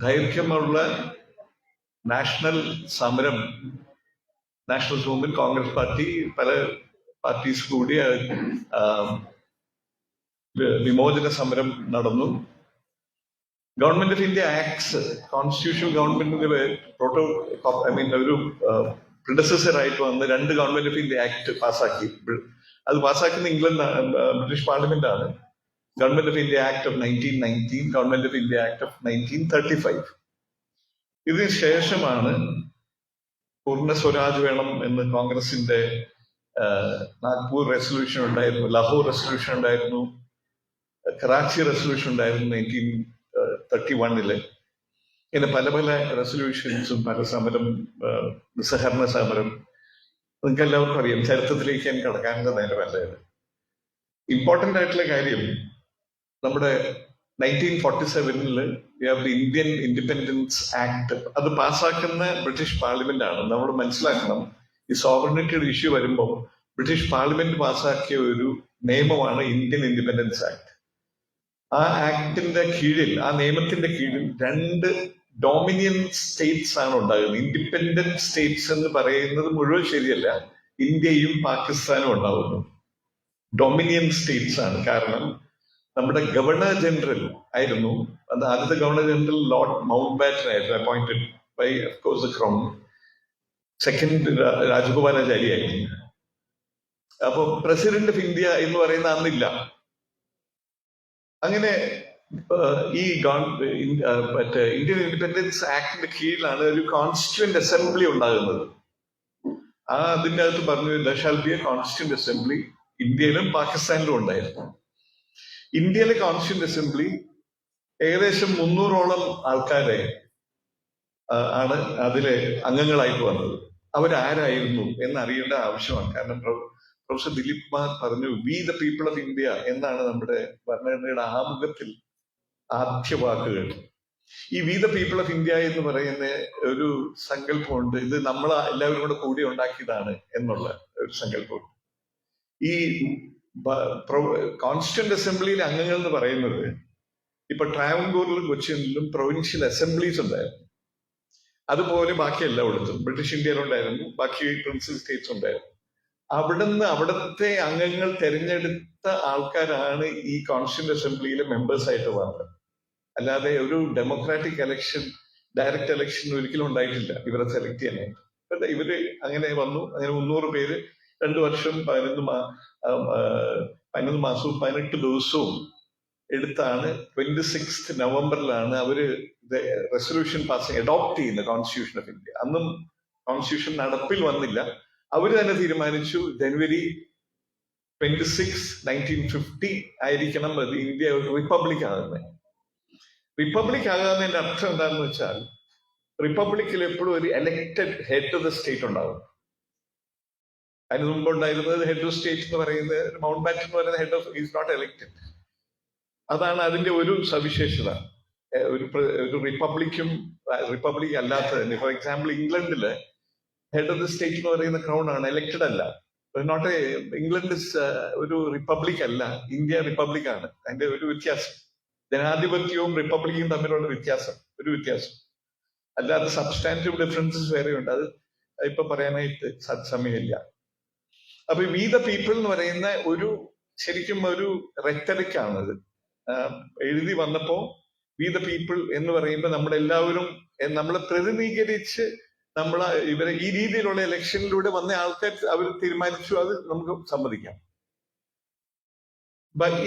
ദൈർഘ്യമുള്ള നാഷണൽ സമരം, national movement, Congress party, പല പാർട്ടീസ് കൂടി വിമോചന സമരം നടന്നു. Government of India acts, constitutional ഗവൺമെന്റിന്റെ ഒരു പ്രിഡസസർ ആയിട്ട് വന്ന് 2 ഗവൺമെന്റ് ഓഫ് ഇന്ത്യ ആക്ട് പാസ്സാക്കി. അത് പാസ്സാക്കുന്ന ബ്രിട്ടീഷ് പാർലമെന്റ് ആണ്. Government of India act of 1919, government of India act of 1935. ഇതിന് ശേഷമാണ് പൂർണ്ണ സ്വരാജ് വേണം എന്ന് കോൺഗ്രസിന്റെ നാഗ്പൂർ റെസൊല്യൂഷൻ ഉണ്ടായിരുന്നു, ലാഹോർ റെസൊല്യൂഷൻ ഉണ്ടായിരുന്നു, കറാച്ചി റെസൊല്യൂഷൻ ഉണ്ടായിരുന്നു 1931. ഇങ്ങനെ പല പല റെസൊല്യൂഷൻസും, പല സമരം, നിസ്സഹരണ സമരം, നിങ്ങൾക്ക് എല്ലാവർക്കും അറിയാം. ചരിത്രത്തിലേക്ക് ഞാൻ കടക്കാനുള്ള നേരമല്ല. ഇമ്പോർട്ടന്റ് ആയിട്ടുള്ള കാര്യം, നമ്മുടെ 1947 ഇന്ത്യൻ ഇൻഡിപെൻഡൻസ് ആക്ട്, അത് പാസ്സാക്കുന്ന ബ്രിട്ടീഷ് പാർലമെന്റ് ആണ്. നമ്മൾ മനസ്സിലാക്കണം, ഈ സോവറിനിറ്റിയുടെ ഇഷ്യൂ വരുമ്പോൾ ബ്രിട്ടീഷ് പാർലമെന്റ് പാസ്സാക്കിയ ഒരു നിയമമാണ് ഇന്ത്യൻ ഇൻഡിപെൻഡൻസ് ആക്ട്. ആ ആക്ടിന്റെ കീഴിൽ, ആ നിയമത്തിന്റെ കീഴിൽ 2 ഡൊമിനിയൻ സ്റ്റേറ്റ്സ് ആണ് ഉണ്ടാകുന്നത്. ഇൻഡിപെൻഡന്റ് സ്റ്റേറ്റ്സ് എന്ന് പറയുന്നത് മുഴുവൻ ശരിയല്ല, ഇന്ത്യയും പാകിസ്ഥാനും ഉണ്ടാവുന്നു. ഡൊമിനിയൻ സ്റ്റേറ്റ്സ് ആണ്. കാരണം നമ്മുടെ ഗവർണർ ജനറൽ ആയിരുന്നു, അത് ആദ്യത്തെ governor general Lord Mountbatten ആയിരുന്നു, appointed by of course the crown. Second Rajagopalachari ആയിരുന്നു. അപ്പൊ പ്രസിഡന്റ് ഓഫ് ഇന്ത്യ എന്ന് പറയുന്ന അന്നില്ല. അങ്ങനെ ഈ ഇന്ത്യൻ ഇൻഡിപെൻഡൻസ് ആക്ടിന്റെ കീഴിലാണ് ഒരു കോൺസ്റ്റിറ്റ്യൂന്റ് അസംബ്ലി ഉണ്ടാകുന്നത്. അതിന്റെ അകത്ത് പറഞ്ഞു, there shall be A constituent assembly. ഇന്ത്യയിലും പാകിസ്ഥാനിലും ഉണ്ടായിരുന്നു. ഇന്ത്യയിലെ കോൺസ്റ്റിറ്റ്യൂന്റ് അസംബ്ലി ഏകദേശം 300ഓളം ആൾക്കാരെ ആണ് അതിലെ അംഗങ്ങളായിട്ട് വന്നത്. അവരാരായിരുന്നു എന്നറിയേണ്ട ആവശ്യമാണ്. കാരണം പ്രൊഫസർ ദിലീപ് കുമാർ പറഞ്ഞു, we the people of India എന്നാണ് നമ്മുടെ ഭരണഘടനയുടെ ആമുഖത്തിൽ ആദ്യ വാക്കുകൾ. ഈ V the people of India എന്ന് പറയുന്ന ഒരു സങ്കല്പമുണ്ട്. ഇത് നമ്മൾ എല്ലാവരും കൂടെ കൂടി ഉണ്ടാക്കിയതാണ് എന്നുള്ള ഒരു സങ്കല്പമുണ്ട്. ഈ കോൺസ്റ്റിറ്റ്യൂന്റ് അസംബ്ലിയിലെ അംഗങ്ങൾ എന്ന് പറയുന്നത്, ഇപ്പൊ ട്രാവൻകൂറിലും കൊച്ചിയിലും പ്രൊവിൻഷ്യൽ അസംബ്ലീസ് ഉണ്ടായിരുന്നു. അതുപോലെ ബാക്കി എല്ലായിടത്തും ബ്രിട്ടീഷ് ഇന്ത്യയിലുണ്ടായിരുന്നു, ബാക്കി പ്രിൻസിപ്പൽ സ്റ്റേറ്റ്സ് ഉണ്ടായിരുന്നു. അവിടുത്തെ അംഗങ്ങൾ തെരഞ്ഞെടുത്ത ആൾക്കാരാണ് ഈ കോൺസ്റ്റിറ്റ്യൂന്റ് അസംബ്ലിയിലെ മെമ്പേഴ്സ് ആയിട്ട് വന്നത്. അല്ലാതെ ഒരു ഡെമോക്രാറ്റിക് എലക്ഷൻ, ഡയറക്റ്റ് എലക്ഷൻ ഒരിക്കലും ഉണ്ടായിട്ടില്ല ഇവരെ സെലക്ട് ചെയ്യാനായിട്ട്. ഇവര് അങ്ങനെ വന്നു. അങ്ങനെ 300 പേര് 2 വർഷം 11 മാസവും 18 ദിവസവും എടുത്താണ് 26 നവംബറിലാണ് അവര് റെസൊല്യൂഷൻ പാസ് അഡോപ്റ്റ് ചെയ്യുന്ന കോൺസ്റ്റിറ്റ്യൂഷൻ ഓഫ് ഇന്ത്യ. അന്നും കോൺസ്റ്റിറ്റ്യൂഷൻ നടപ്പിൽ വന്നില്ല. അവര് തന്നെ തീരുമാനിച്ചു ജനുവരി 26, 1950 ആയിരിക്കണം അത് ഇന്ത്യ റിപ്പബ്ലിക് ആകുന്നത്. റിപ്പബ്ലിക് ആകാന്നതിന്റെ അർത്ഥം എന്താണെന്ന് വെച്ചാൽ, റിപ്പബ്ലിക്കിൽ എപ്പോഴും ഒരു elected head of the state ഉണ്ടാകും. അതിന് മുമ്പ് ഉണ്ടായിരുന്നത് ഹെഡ് ഓഫ് സ്റ്റേറ്റ് എന്ന് പറയുന്നത്, മൗണ്ട് ബാറ്റൻ എന്ന് പറയുന്ന head of is not elected. അതാണ് അതിന്റെ ഒരു സവിശേഷത. ഒരു റിപ്പബ്ലിക് അല്ലാത്തതിന്, ഫോർ എക്സാമ്പിൾ ഇംഗ്ലണ്ടില് ഹെഡ് ഓഫ് ദ സ്റ്റേറ്റ് എന്ന് പറയുന്ന ക്രൗൺ ആണ്, എലക്റ്റഡ് അല്ല. നോട്ട് ഇംഗ്ലണ്ട് ഒരു റിപ്പബ്ലിക് അല്ല, ഇന്ത്യ റിപ്പബ്ലിക് ആണ്. അതിന്റെ ഒരു വ്യത്യാസം, ജനാധിപത്യവും റിപ്പബ്ലിക്കും തമ്മിലുള്ള ഒരു വ്യത്യാസം. അല്ലാതെ സബ്സ്റ്റാൻറ്റീവ് ഡിഫറൻസസ് വേറെയുണ്ട്. അത് ഇപ്പൊ പറയാനായിട്ട് സമയമില്ല. അപ്പൊ വി ദ പീപ്പിൾ എന്ന് പറയുന്ന ശരിക്കും ഒരു റെറ്ററിക് ആണത്. എഴുതി വന്നപ്പോ വി ദ പീപ്പിൾ എന്ന് പറയുമ്പോൾ നമ്മളെല്ലാവരും നമ്മളെ പ്രതിനിധീകരിച്ച് ഇവരെ ഈ രീതിയിലുള്ള ഇലക്ഷനിലൂടെ വന്ന ആൾക്കാർ അവർ തീരുമാനിച്ചു, അത് നമുക്ക് സമ്മതിക്കാം.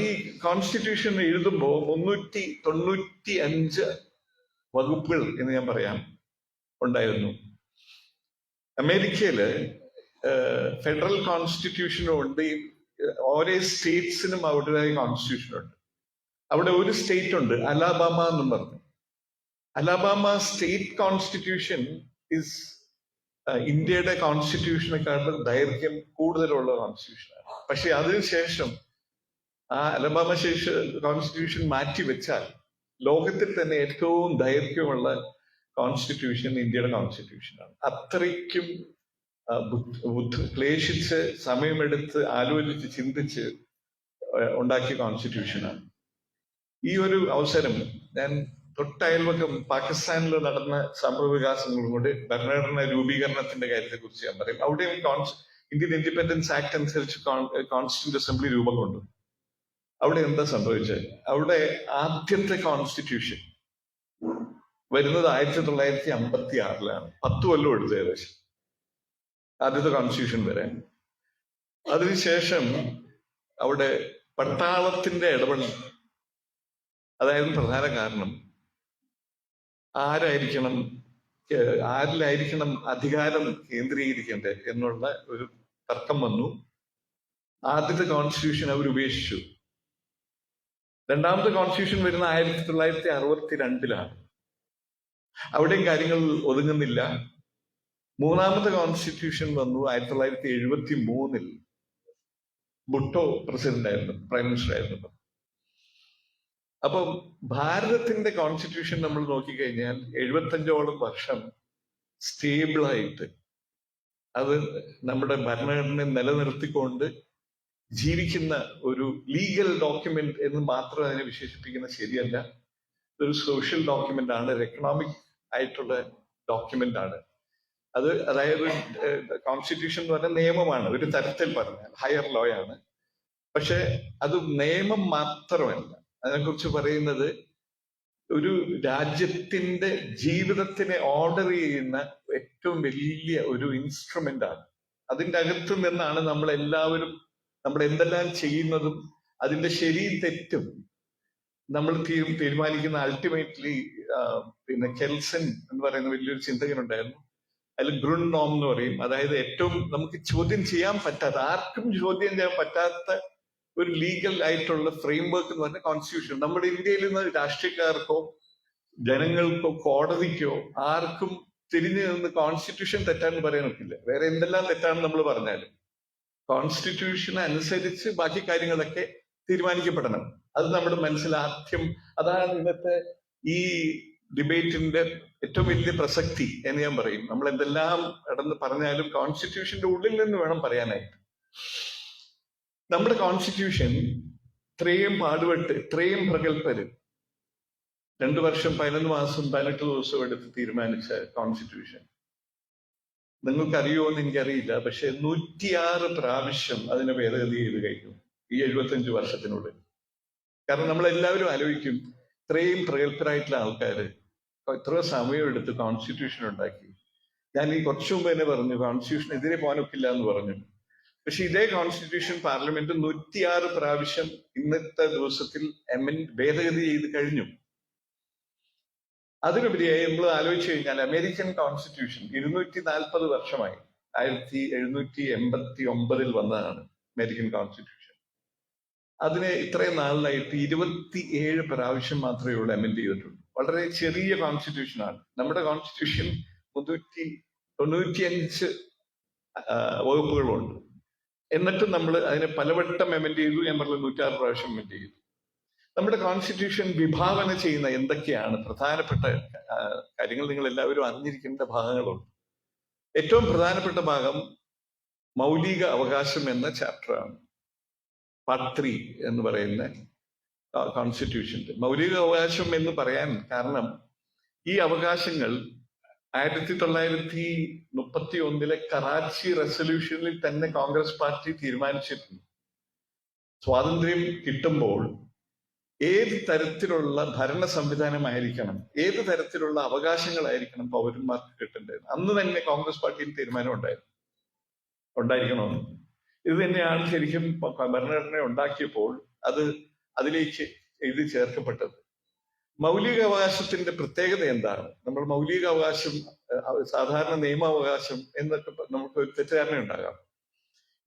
ഈ കോൺസ്റ്റിറ്റ്യൂഷൻ എഴുതുമ്പോൾ 395 വകുപ്പുകൾ എന്ന് ഞാൻ പറയാം ഉണ്ടായിരുന്നു. അമേരിക്കയില് ഫെഡറൽ കോൺസ്റ്റിറ്റ്യൂഷനും ഉണ്ട്, ഓരോ സ്റ്റേറ്റ്സിനും അവരുടേതായ കോൺസ്റ്റിറ്റ്യൂഷൻ ഉണ്ട്. അവിടെ ഒരു സ്റ്റേറ്റ് ഉണ്ട്, അലാബാമ എന്നും പറഞ്ഞു. അലാബാമ സ്റ്റേറ്റ് കോൺസ്റ്റിറ്റ്യൂഷൻ ഇസ് ഇന്ത്യയുടെ കോൺസ്റ്റിറ്റ്യൂഷനെക്കാളും ദൈർഘ്യം കൂടുതലുള്ള കോൺസ്റ്റിറ്റ്യൂഷനാണ്. പക്ഷെ അതിനുശേഷം ആ അലബാമ കോൺസ്റ്റിറ്റ്യൂഷൻ മാറ്റി വെച്ചാൽ ലോകത്തിൽ തന്നെ ഏറ്റവും ദൈർഘ്യമുള്ള കോൺസ്റ്റിറ്റ്യൂഷൻ ഇന്ത്യയുടെ കോൺസ്റ്റിറ്റ്യൂഷനാണ്. അത്രയ്ക്കും ക്ലേശിച്ച് സമയമെടുത്ത് ആലോചിച്ച് ചിന്തിച്ച് ഉണ്ടാക്കിയ കോൺസ്റ്റിറ്റ്യൂഷനാണ്. ഈ ഒരു അവസരം ഞാൻ തൊട്ടയൽവക്കം പാകിസ്ഥാനിൽ നടന്ന സംഭവ വികാസങ്ങളും കൊണ്ട് ഭരണഘടന രൂപീകരണത്തിന്റെ കാര്യത്തെ കുറിച്ച് ഞാൻ പറയും. അവിടെയും ഇന്ത്യൻ ഇൻഡിപെൻഡൻസ് ആക്ട് അനുസരിച്ച് കോൺസ്റ്റിറ്റ്യൂന്റ് അസംബ്ലി രൂപം കൊണ്ടു. അവിടെ എന്താ സംഭവിച്ചത്? അവിടെ ആദ്യത്തെ കോൺസ്റ്റിറ്റ്യൂഷൻ വരുന്നത് 1956 10 കൊല്ലം എടുത്തു ഏകദേശം ആദ്യത്തെ കോൺസ്റ്റിറ്റ്യൂഷൻ വരാൻ. അതിനുശേഷം അവിടെ പട്ടാളത്തിന്റെ ഇടപെടൽ, അതായത് പ്രധാന കാരണം ആരിലായിരിക്കണം അധികാരം കേന്ദ്രീകരിക്കേണ്ടത് എന്നുള്ള ഒരു തർക്കം വന്നു. ആദ്യത്തെ കോൺസ്റ്റിറ്റ്യൂഷൻ അവർ ഉപേക്ഷിച്ചു. രണ്ടാമത്തെ കോൺസ്റ്റിറ്റ്യൂഷൻ വരുന്ന 1962 അവിടെയും കാര്യങ്ങൾ ഒതുങ്ങുന്നില്ല. മൂന്നാമത്തെ കോൺസ്റ്റിറ്റ്യൂഷൻ വന്നു 1973. ഭുട്ടോ പ്രസിഡന്റ് ആയിരുന്നു, പ്രൈം മിനിസ്റ്റർ ആയിരുന്നു. അപ്പം ഭാരതത്തിന്റെ കോൺസ്റ്റിറ്റ്യൂഷൻ നമ്മൾ നോക്കിക്കഴിഞ്ഞാൽ 75ഓളം വർഷം സ്റ്റേബിളായിട്ട് അത് നമ്മുടെ ഭരണഘടനയെ നിലനിർത്തിക്കൊണ്ട് ജീവിക്കുന്ന ഒരു ലീഗൽ ഡോക്യുമെന്റ് എന്ന് മാത്രം അതിനെ വിശേഷിപ്പിക്കുന്നത് ശരിയല്ല. ഇതൊരു സോഷ്യൽ ഡോക്യുമെന്റ് ആണ്, ഒരു എക്കണോമിക് ആയിട്ടുള്ള ഡോക്യുമെന്റ് ആണ് അത്. അതായത് കോൺസ്റ്റിറ്റ്യൂഷൻ എന്ന് പറഞ്ഞാൽ നിയമമാണ്, ഒരു തരത്തിൽ പറഞ്ഞാൽ ഹയർ ലോ ആണ്. പക്ഷെ അത് നിയമം മാത്രമല്ല, അതിനെക്കുറിച്ച് പറയുന്നത് ഒരു രാജ്യത്തിന്റെ ജീവിതത്തിനെ ഓർഡർ ചെയ്യുന്ന ഏറ്റവും വലിയ ഒരു ഇൻസ്ട്രുമെന്റ് ആണ്. അതിൻ്റെ അകത്ത് നിന്നാണ് നമ്മളെല്ലാവരും നമ്മൾ എന്തെല്ലാം ചെയ്യുന്നതും അതിന്റെ ശരിയും തെറ്റും നമ്മൾ തീരുമാനിക്കുന്ന. അൾട്ടിമേറ്റ്ലി പിന്നെ കെൽസൺ എന്ന് പറയുന്ന വലിയൊരു ചിന്തകനുണ്ടായിരുന്നു. അതിൽ ഗ്രൂൺ നോം എന്ന് പറയും, അതായത് ഏറ്റവും നമുക്ക് ചോദ്യം ചെയ്യാൻ പറ്റാത്ത, ആർക്കും ചോദ്യം ചെയ്യാൻ പറ്റാത്ത ഒരു ലീഗൽ ആയിട്ടുള്ള ഫ്രെയിംവർക്ക് എന്ന് പറഞ്ഞ കോൺസ്റ്റിറ്റ്യൂഷൻ. നമ്മുടെ ഇന്ത്യയിൽ നിന്ന് രാഷ്ട്രീയക്കാർക്കോ ജനങ്ങൾക്കോ കോടതിക്കോ ആർക്കും തിരിഞ്ഞു നിന്ന് കോൺസ്റ്റിറ്റ്യൂഷൻ തെറ്റാന്ന് പറയാൻ ഒക്കില്ല. വേറെ എന്തെല്ലാം തെറ്റാണെന്ന് നമ്മൾ പറഞ്ഞാലും കോൺസ്റ്റിറ്റ്യൂഷൻ അനുസരിച്ച് ബാക്കി കാര്യങ്ങളൊക്കെ തീരുമാനിക്കപ്പെടണം. അത് നമ്മുടെ മനസ്സിൽ ആദ്യം, അതാണ് ഇന്നത്തെ ഈ ഡിബേറ്റിന്റെ ഏറ്റവും വലിയ പ്രസക്തി എന്ന് ഞാൻ പറയും. നമ്മൾ എന്തെല്ലാം ഇടന്ന് പറഞ്ഞാലും കോൺസ്റ്റിറ്റ്യൂഷന്റെ ഉള്ളിൽ നിന്ന് വേണം പറയാനായിട്ട്. നമ്മുടെ കോൺസ്റ്റിറ്റ്യൂഷൻ ഇത്രയും പാടുപെട്ട് ഇത്രയും പ്രഗത്ഭര് 2 വർഷം 11 മാസം 18 ദിവസം എടുത്ത് തീരുമാനിച്ച കോൺസ്റ്റിറ്റ്യൂഷൻ നിങ്ങൾക്കറിയോ എന്ന് എനിക്കറിയില്ല. പക്ഷെ 106 പ്രാവശ്യം അതിനെ ഭേദഗതി ചെയ്ത് കഴിഞ്ഞു ഈ 75 വർഷത്തിനുള്ളിൽ. കാരണം നമ്മളെല്ലാവരും ആലോചിക്കും, ഇത്രയും പ്രഗത്ഭരായിട്ടുള്ള ആൾക്കാര് എത്ര സമയം എടുത്ത് കോൺസ്റ്റിറ്റ്യൂഷൻ ഉണ്ടാക്കി. ഞാൻ ഈ കുറച്ചു മുമ്പ് തന്നെ പറഞ്ഞു കോൺസ്റ്റിറ്റ്യൂഷൻ എതിരെ പോകാനൊക്കില്ല എന്ന് പറഞ്ഞു. പക്ഷെ ഇതേ കോൺസ്റ്റിറ്റ്യൂഷൻ പാർലമെന്റ് 106 പ്രാവശ്യം ഇന്നത്തെ ദിവസത്തിൽ ഭേദഗതി ചെയ്ത് കഴിഞ്ഞു. അതിനുപരിയായി നമ്മൾ ആലോചിച്ചു കഴിഞ്ഞാൽ അമേരിക്കൻ കോൺസ്റ്റിറ്റ്യൂഷൻ 240 വർഷമായി, 1789 വന്നതാണ് അമേരിക്കൻ കോൺസ്റ്റിറ്റ്യൂഷൻ. അതിന് ഇത്രയും നാളിലായിട്ട് 27 പ്രാവശ്യം മാത്രമേ ഉള്ളൂ അമെൻഡ് ചെയ്തിട്ടുള്ളൂ. വളരെ ചെറിയ കോൺസ്റ്റിറ്റ്യൂഷൻ ആണ്. നമ്മുടെ കോൺസ്റ്റിറ്റ്യൂഷൻ 395 വകുപ്പുകളുണ്ട്. എന്നിട്ടും നമ്മൾ അതിനെ പലവട്ടം അമെൻഡ് ചെയ്തു. ഞാൻ പറഞ്ഞ 106 പ്രാവശ്യം അമെൻഡ് ചെയ്തു. നമ്മുടെ കോൺസ്റ്റിറ്റ്യൂഷൻ വിഭാവന ചെയ്യുന്ന എന്തൊക്കെയാണ് പ്രധാനപ്പെട്ട കാര്യങ്ങൾ നിങ്ങൾ എല്ലാവരും അറിഞ്ഞിരിക്കേണ്ട ഭാഗങ്ങളുണ്ട്. ഏറ്റവും പ്രധാനപ്പെട്ട ഭാഗം മൗലിക അവകാശം എന്ന ചാപ്റ്ററാണ്. പാർട്ട് 3 എന്ന് പറയുന്ന കോൺസ്റ്റിറ്റ്യൂഷന്റെ മൗലിക അവകാശം എന്ന് പറയാൻ കാരണം ഈ അവകാശങ്ങൾ 1931 കറാച്ചി റെസൊല്യൂഷനിൽ തന്നെ കോൺഗ്രസ് പാർട്ടി തീരുമാനിച്ചിട്ടുണ്ട്. സ്വാതന്ത്ര്യം കിട്ടുമ്പോൾ ഏത് തരത്തിലുള്ള ഭരണ സംവിധാനമായിരിക്കണം, ഏത് തരത്തിലുള്ള അവകാശങ്ങളായിരിക്കണം പൗരന്മാർക്ക് കിട്ടേണ്ടത്. അന്ന് തന്നെ കോൺഗ്രസ് പാർട്ടിയിൽ തീരുമാനം ഉണ്ടായിരിക്കണമെന്ന്. ഇത് തന്നെയാണ് ശരിക്കും ഭരണഘടന ഉണ്ടാക്കിയപ്പോൾ അതിലേക്ക് എഴുതി ചേർക്കപ്പെട്ടത്. മൗലിക അവകാശത്തിന്റെ പ്രത്യേകത എന്താണ്? നമ്മൾ മൗലിക അവകാശം, സാധാരണ നിയമാവകാശം എന്നൊക്കെ നമുക്ക് ഒരു തെറ്റിദ്ധാരണ ഉണ്ടാകാം.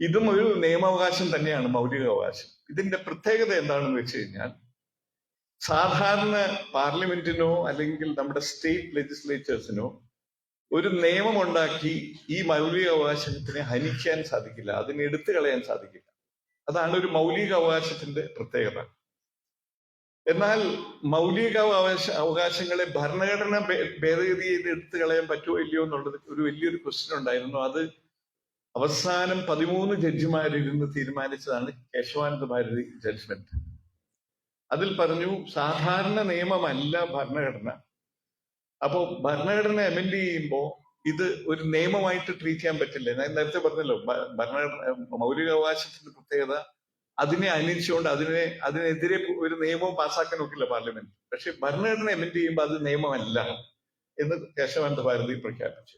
ഇതും ഒരു നിയമാവകാശം തന്നെയാണ് മൗലിക അവകാശം. ഇതിന്റെ പ്രത്യേകത എന്താണെന്ന് വെച്ച് കഴിഞ്ഞാൽ സാധാരണ പാർലമെന്റിനോ അല്ലെങ്കിൽ നമ്മുടെ സ്റ്റേറ്റ് ലെജിസ്ലേച്ചേഴ്സിനോ ഒരു നിയമം ഉണ്ടാക്കി ഈ മൗലിക അവകാശത്തിനെ ഹനിക്കാൻ സാധിക്കില്ല, അതിനെ എടുത്തു കളയാൻ സാധിക്കില്ല. അതാണ് ഒരു മൗലിക അവകാശത്തിന്റെ പ്രത്യേകത. എന്നാൽ മൗലിക അവകാശങ്ങളെ ഭരണഘടന ഭേദഗതി ചെയ്ത് എടുത്തു കളയാൻ പറ്റുമോ ഇല്ലയോ എന്നുള്ളത് ഒരു വലിയൊരു ക്വസ്റ്റ്യൻ ഉണ്ടായിരുന്നു. അത് അവസാനം 13 ജഡ്ജിമാരിരുന്ന് തീരുമാനിച്ചതാണ് കേശവാനന്ദ ഭാരതി ജഡ്ജ്മെന്റ്. അതിൽ പറഞ്ഞു സാധാരണ നിയമമല്ല ഭരണഘടന. അപ്പോ ഭരണഘടന അമെൻഡ് ചെയ്യുമ്പോൾ ഇത് ഒരു നിയമമായിട്ട് ട്രീറ്റ് ചെയ്യാൻ പറ്റില്ല. ഞാൻ നേരത്തെ പറഞ്ഞല്ലോ, ഭരണഘടന മൗലികാവകാശത്തിന്റെ പ്രത്യേകത അതിനെ അനിച്ചുകൊണ്ട് അതിനെതിരെ ഒരു നിയമവും പാസ്സാക്കാൻ നോക്കില്ല പാർലമെന്റ്. പക്ഷെ ഭരണഘടന അമെൻഡ് ചെയ്യുമ്പോൾ അത് നിയമമല്ല എന്ന് കേശവാനന്ദ ഭാരതി പ്രഖ്യാപിച്ചു.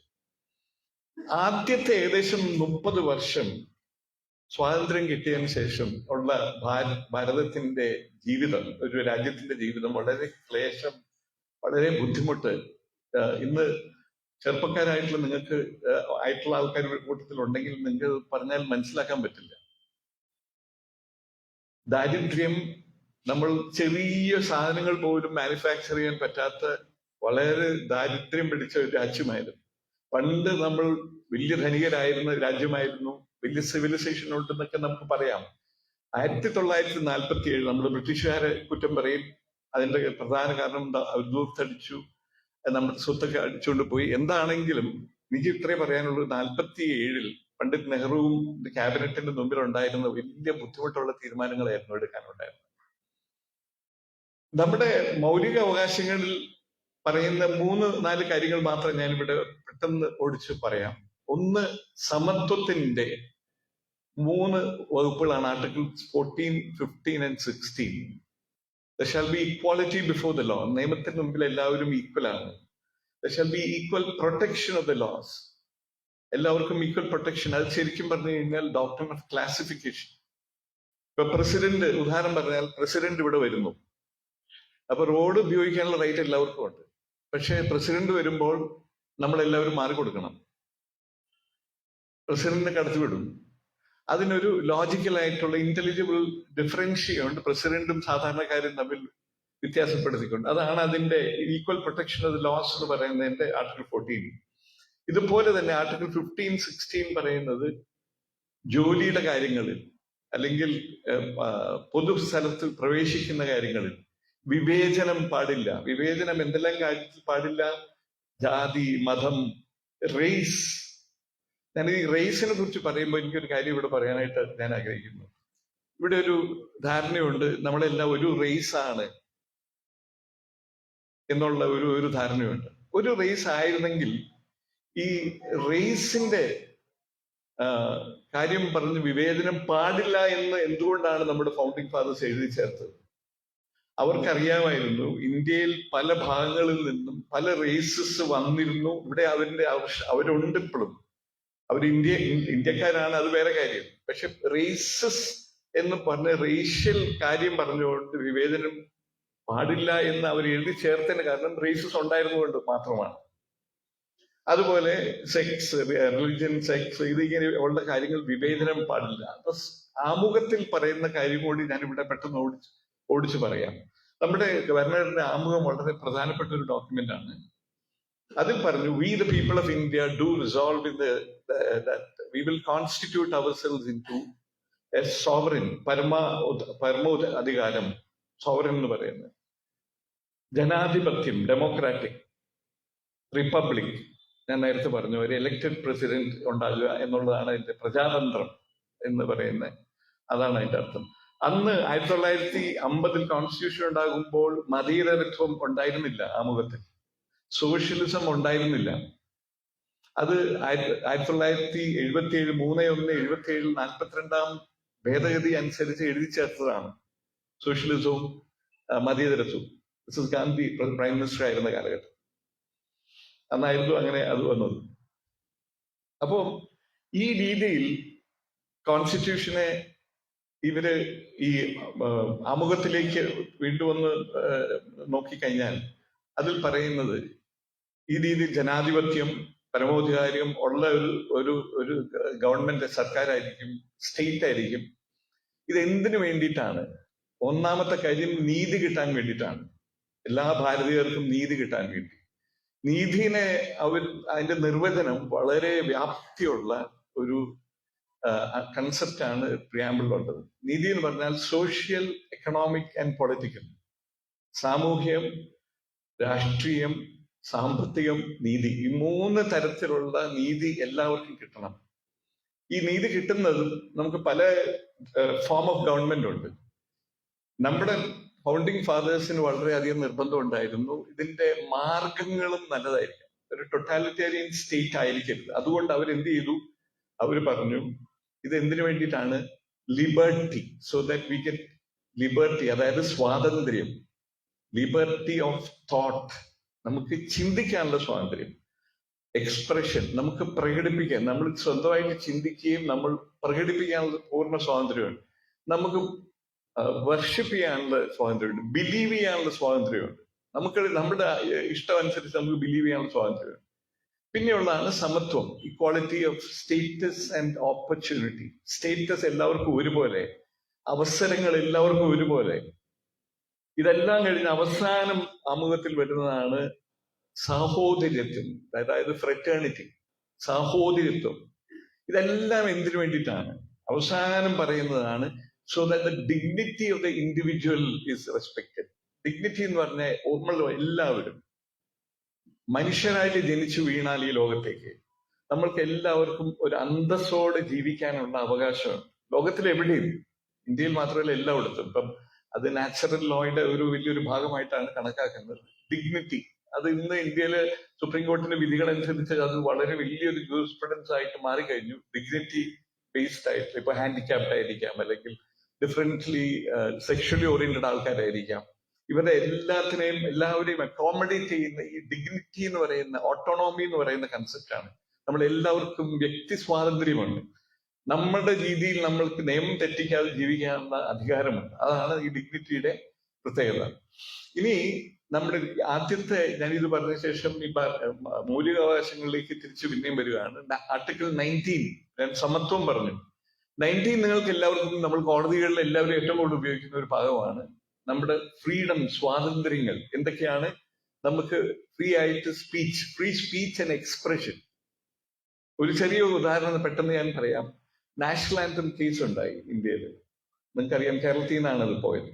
ആദ്യത്തെ ഏകദേശം 30 വർഷം സ്വാതന്ത്ര്യം കിട്ടിയതിന് ശേഷം ഉള്ള ഭാരതത്തിന്റെ ജീവിതം, ഒരു രാജ്യത്തിന്റെ ജീവിതം വളരെ ക്ലേശം, വളരെ ബുദ്ധിമുട്ട്. ഇന്ന് ചെറുപ്പക്കാരായിട്ടുള്ള നിങ്ങൾക്ക് ആയിട്ടുള്ള ആൾക്കാരുടെ കൂട്ടത്തിൽ ഉണ്ടെങ്കിൽ നിങ്ങൾക്ക് പറഞ്ഞാൽ മനസ്സിലാക്കാൻ പറ്റില്ല. ദാരിദ്ര്യം, നമ്മൾ ചെറിയ സാധനങ്ങൾ പോലും മാനുഫാക്ചർ ചെയ്യാൻ പറ്റാത്ത വളരെ ദാരിദ്ര്യം പിടിച്ച ഒരു രാജ്യമായിരുന്നു. പണ്ട് നമ്മൾ വലിയ ധനികരായിരുന്ന രാജ്യമായിരുന്നു, വലിയ സിവിലൈസേഷൻ ഉണ്ടെന്നൊക്കെ നമുക്ക് പറയാം. 1947 നമ്മൾ ബ്രിട്ടീഷുകാരെ കുറ്റം പറയും. അതിന്റെ പ്രധാന കാരണം അവർ ദൂർത്തടിച്ചു, നമ്മുടെ സ്വത്തൊക്കെ അടിച്ചുകൊണ്ട് പോയി. എന്താണെങ്കിലും എനിക്ക് ഇത്രേ പറയാനുള്ളൂ, 47 പണ്ഡിറ്റ് നെഹ്റുവും ക്യാബിനറ്റിന്റെ മുമ്പിൽ ഉണ്ടായിരുന്ന വലിയ ബുദ്ധിമുട്ടുള്ള തീരുമാനങ്ങളായിരുന്നു എടുക്കാനുണ്ടായിരുന്നത്. നമ്മുടെ മൗലിക അവകാശങ്ങളിൽ പറയുന്ന 3-4 കാര്യങ്ങൾ മാത്രം ഞാനിവിടെ പെട്ടെന്ന് ഓടിച്ച് പറയാം. ഒന്ന്, സമത്വത്തിന്റെ 3 വകുപ്പുകളാണ് articles 14, 15 and 16. There shall be equality before the law. നിയമത്തിന് മുമ്പിൽ എല്ലാവരും ഈക്വൽ ആണ്. There shall be equal protection of the laws. എല്ലാവർക്കും ഈക്വൽ പ്രൊട്ടക്ഷൻ. അത് ശരിക്കും പറഞ്ഞു കഴിഞ്ഞാൽ ഡോക്ട്രിൻ ഓഫ് ക്ലാസിഫിക്കേഷൻ. ഇപ്പൊ പ്രസിഡന്റ്, ഉദാഹരണം പറഞ്ഞാൽ പ്രസിഡന്റ് ഇവിടെ വരുന്നു, അപ്പൊ റോഡ് ഉപയോഗിക്കാനുള്ള റൈറ്റ് എല്ലാവർക്കും ഉണ്ട്. പക്ഷെ പ്രസിഡന്റ് വരുമ്പോൾ നമ്മളെല്ലാവരും മാറിക്കൊടുക്കണം, പ്രസിഡന്റിനെ കടത്തിവിടും. അതിനൊരു ലോജിക്കലായിട്ടുള്ള ഇന്റലിജിബിൾ ഡിഫറൻഷ്യേഷൻ ഉണ്ട് പ്രസിഡന്റും സാധാരണക്കാരും തമ്മിൽ വ്യത്യാസപ്പെടുത്തിക്കൊണ്ട്. അതാണ് അതിന്റെ equal protection of the laws എന്ന് പറയുന്നതിന്റെ ആർട്ടിക്കിൾ 14. ഇതുപോലെ തന്നെ ആർട്ടിക്കിൾ 15, 16 പറയുന്നത് ജോലിയുടെ കാര്യങ്ങളിൽ അല്ലെങ്കിൽ പൊതുസ്ഥലത്ത് പ്രവേശിക്കുന്ന കാര്യങ്ങളിൽ വിവേചനം പാടില്ല. വിവേചനം എന്തെല്ലാം കാര്യത്തിൽ പാടില്ല? ജാതി, മതം, റേസ്. ഞാൻ ഈ റേസിനെ കുറിച്ച് പറയുമ്പോൾ എനിക്കൊരു കാര്യം ഇവിടെ പറയാനായിട്ട് ഞാൻ ആഗ്രഹിക്കുന്നു. ഇവിടെ ഒരു ധാരണയുണ്ട്, നമ്മളെല്ലാം ഒരു റേസ് ആണ് എന്നുള്ള ഒരു ധാരണയുണ്ട്. ഒരു റേസ് ആയിരുന്നെങ്കിൽ ഈ റേസിന്റെ കാര്യം പറഞ്ഞ് വിവേചനം പാടില്ല എന്ന് എന്തുകൊണ്ടാണ് നമ്മുടെ ഫൗണ്ടിങ് ഫാദേഴ്സ് എഴുതി ചേർത്തത്? അവർക്കറിയാമായിരുന്നു ഇന്ത്യയിൽ പല ഭാഗങ്ങളിൽ നിന്നും പല റേസസ് വന്നിരുന്നു. ഇവിടെ അവരുണ്ട് ഇപ്പോഴും. അവർ ഇന്ത്യക്കാരാണ്, അത് വേറെ കാര്യം. പക്ഷെ റേസസ് എന്ന് പറഞ്ഞ റേഷ്യൽ കാര്യം പറഞ്ഞുകൊണ്ട് വിവേചനം പാടില്ല എന്ന് അവർ എഴുതി ചേർത്തതിന് കാരണം റേസസ് ഉണ്ടായിരുന്നുകൊണ്ട് മാത്രമാണ്. അതുപോലെ സെക്സ്, റിലിജൻ, സെക്സ്, ഇതിങ്ങനെ ഉള്ള കാര്യങ്ങൾ വിവേചനം പാടില്ല. അപ്പൊ ആമുഖത്തിൽ പറയുന്ന കാര്യം കൂടി ഞാൻ ഇവിടെ പെട്ടെന്ന് ഓടിച്ചു പറയാം. നമ്മുടെ ഭരണഘടന ആമുഖം വളരെ പ്രധാനപ്പെട്ട ഒരു ഡോക്യുമെന്റ് ആണ്. അതിൽ പറഞ്ഞു, we the people of India do resolve in we will constitute ourselves into a sovereign, അധികാരം, സോവറിൻ എന്ന് പറയുന്നത് ജനാധിപത്യം, ഡെമോക്രാറ്റിക് റിപ്പബ്ലിക്. ഞാൻ നേരത്തെ പറഞ്ഞു, ഒരു എലക്റ്റഡ് പ്രസിഡന്റ് ഉണ്ടാകുക എന്നുള്ളതാണ് അതിന്റെ പ്രജാതന്ത്രം എന്ന് പറയുന്നത്. അതാണ് അതിന്റെ അർത്ഥം. അന്ന് 1950 കോൺസ്റ്റിറ്റ്യൂഷൻ ഉണ്ടാകുമ്പോൾ മതേതരത്വം ഉണ്ടായിരുന്നില്ല ആമുഖത്തിൽ, സോഷ്യലിസം ഉണ്ടായിരുന്നില്ല. അത് 1977 3/1/77 42ാം ഭേദഗതി അനുസരിച്ച് എഴുതി ചേർത്തതാണ് സോഷ്യലിസവും മതേതരത്വവും. മിസസ് ഗാന്ധി പ്രൈം മിനിസ്റ്റർ ആയിരുന്ന കാലഘട്ടം അന്നായിരുന്നു അങ്ങനെ അത് വന്നത്. അപ്പോ ഈ രീതിയിൽ കോൺസ്റ്റിറ്റ്യൂഷനെ ഇവര് ഈ ആമുഖത്തിലേക്ക് വീണ്ടും ഒന്ന് നോക്കിക്കഴിഞ്ഞാൽ അതിൽ പറയുന്നത് ഈ രീതിയിൽ ജനാധിപത്യം, പരമാധികാരം ഉള്ള ഒരു ഗവൺമെന്റ്, സർക്കാരായിരിക്കും, സ്റ്റേറ്റ് ആയിരിക്കും. ഇത് എന്തിനു വേണ്ടിയിട്ടാണ്? ഒന്നാമത്തെ കാര്യം നീതി കിട്ടാൻ വേണ്ടിയിട്ടാണ്. എല്ലാ ഭാരതീയർക്കും നീതി കിട്ടാൻ വേണ്ടി. നീതിനെ അതിന്റെ നിർവചനം വളരെ വ്യാപ്തിയുള്ള ഒരു കൺസെപ്റ്റ് ആണ് പ്രിയാമ്പിളിലുള്ളത്. നീതി എന്ന് പറഞ്ഞാൽ സോഷ്യൽ, എക്കണോമിക് ആൻഡ് പൊളിറ്റിക്കൽ. സാമൂഹ്യം, രാഷ്ട്രീയം, സാമ്പത്തികം, നീതി. ഈ 3 തരത്തിലുള്ള നീതി എല്ലാവർക്കും കിട്ടണം. ഈ നീതി കിട്ടുന്നതും നമുക്ക് പല ഫോം ഓഫ് ഗവൺമെന്റ് ഉണ്ട്. നമ്മുടെ ഫൗണ്ടിങ് ഫാദേഴ്സിന് വളരെയധികം നിർബന്ധം ഉണ്ടായിരുന്നു, ഇതിന്റെ മാർഗങ്ങളും നല്ലതായിരിക്കും, ഒരു ടൊട്ടാലിറ്റേറിയൻ സ്റ്റേറ്റ് ആയിരിക്കരുത്. അതുകൊണ്ട് അവരെന്ത് ചെയ്തു? അവർ പറഞ്ഞു ഇത് എന്തിനു വേണ്ടിയിട്ടാണ്? Liberty, so that we get liberty, അതായത് സ്വാതന്ത്ര്യം, ലിബർട്ടി ഓഫ് തോട്ട്, നമുക്ക് ചിന്തിക്കാനുള്ള സ്വാതന്ത്ര്യം, എക്സ്പ്രഷൻ, നമുക്ക് പ്രകടിപ്പിക്കാൻ, നമ്മൾ സ്വന്തമായിട്ട് ചിന്തിക്കുകയും നമ്മൾ പ്രകടിപ്പിക്കാനുള്ള പൂർണ്ണ സ്വാതന്ത്ര്യമുണ്ട്, നമുക്ക് വർഷിപ്പ് ചെയ്യാനുള്ള സ്വാതന്ത്ര്യമുണ്ട്, ബിലീവ് ചെയ്യാനുള്ള സ്വാതന്ത്ര്യമുണ്ട്, നമുക്ക് നമ്മുടെ ഇഷ്ടം അനുസരിച്ച് നമുക്ക് ബിലീവ് ചെയ്യാനുള്ള സ്വാതന്ത്ര്യമുണ്ട്. പിന്നെയുള്ളതാണ് സമത്വം, equality of status and opportunity. Status എല്ലാവർക്കും ഒരുപോലെ, അവസരങ്ങൾ എല്ലാവർക്കും ഒരുപോലെ. ഇതെല്ലാം കഴിഞ്ഞ് അവസാനം ആമുഖത്തിൽ വരുന്നതാണ് സാഹോദര്യത്വം, അതായത് ഫ്രെറ്റേണിറ്റി, സാഹോദര്യത്വം. ഇതെല്ലാം എന്തിനു വേണ്ടിയിട്ടാണ്? അവസാനം പറയുന്നതാണ് so that the dignity of the individual is respected. Dignity എന്ന് പറഞ്ഞാൽ നമ്മൾ എല്ലാവരും മനുഷ്യരായിട്ട് ജനിച്ചു വീണാൽ ഈ ലോകത്തേക്ക് നമ്മൾക്ക് എല്ലാവർക്കും ഒരു അന്തസ്സോടെ ജീവിക്കാനുള്ള അവകാശമുണ്ട്. ലോകത്തിൽ എവിടെയും, ഇന്ത്യയിൽ മാത്രമല്ല എല്ലായിടത്തും. ഇപ്പം അത് നാച്ചുറൽ ലോയുടെ ഒരു വലിയൊരു ഭാഗമായിട്ടാണ് കണക്കാക്കുന്നത് ഡിഗ്നിറ്റി. അത് ഇന്ന് ഇന്ത്യയിലെ സുപ്രീം കോടതിന്റെ വിധികൾ അനുസരിച്ച് അത് വളരെ വലിയൊരു ജൂറിസ്പ്രുഡൻസ് ആയിട്ട് മാറിക്കഴിഞ്ഞു. ഡിഗ്നിറ്റി ബേസ്ഡ് ആയിട്ട്, ഇപ്പൊ ഹാൻഡിക്യാപ്ഡ് ആയിരിക്കാം, അല്ലെങ്കിൽ ഡിഫറെന്റ്ലി സെക്ഷലി ഓറിയന്റഡ് ആൾക്കാരായിരിക്കാം, ഇവരുടെ എല്ലാവരെയും അക്കോമഡേറ്റ് ചെയ്യുന്ന ഈ ഡിഗ്നിറ്റി എന്ന് പറയുന്ന, ഓട്ടോണോമി എന്ന് പറയുന്ന കൺസെപ്റ്റാണ്. നമ്മൾ എല്ലാവർക്കും വ്യക്തി സ്വാതന്ത്ര്യമുണ്ട്, നമ്മുടെ രീതിയിൽ നമ്മൾക്ക് നിയമം തെറ്റിക്കാതെ ജീവിക്കാനുള്ള അധികാരമുണ്ട്. അതാണ് ഈ ഡിഗ്നിറ്റിയുടെ പ്രത്യേകത. ഇനി നമ്മുടെ ആദ്യത്തെ, ഞാനിത് പറഞ്ഞ ശേഷം ഈ മൗലികാവകാശങ്ങളിലേക്ക് തിരിച്ചു പിന്നെയും വരികയാണ്. ആർട്ടിക്കിൾ 19, ഞാൻ സമത്വം പറഞ്ഞു. 19 നിങ്ങൾക്ക് എല്ലാവർക്കും, നമ്മൾ കോടതികളിൽ എല്ലാവരും ഏറ്റവും കൂടുതൽ ഉപയോഗിക്കുന്ന ഒരു ഭാഗമാണ്. നമ്മുടെ ഫ്രീഡം, സ്വാതന്ത്ര്യങ്ങൾ എന്തൊക്കെയാണ്? നമുക്ക് ഫ്രീ ആയിട്ട് speech, free speech and expression. ഒരു ചെറിയ ഉദാഹരണം പെട്ടെന്ന് ഞാൻ പറയാം. നാഷണൽ ആന്തം കേസ് ഉണ്ടായി ഇന്ത്യയിൽ, നിങ്ങൾക്കറിയാം, കേരളത്തിൽ നിന്നാണ് അത് പോയത്.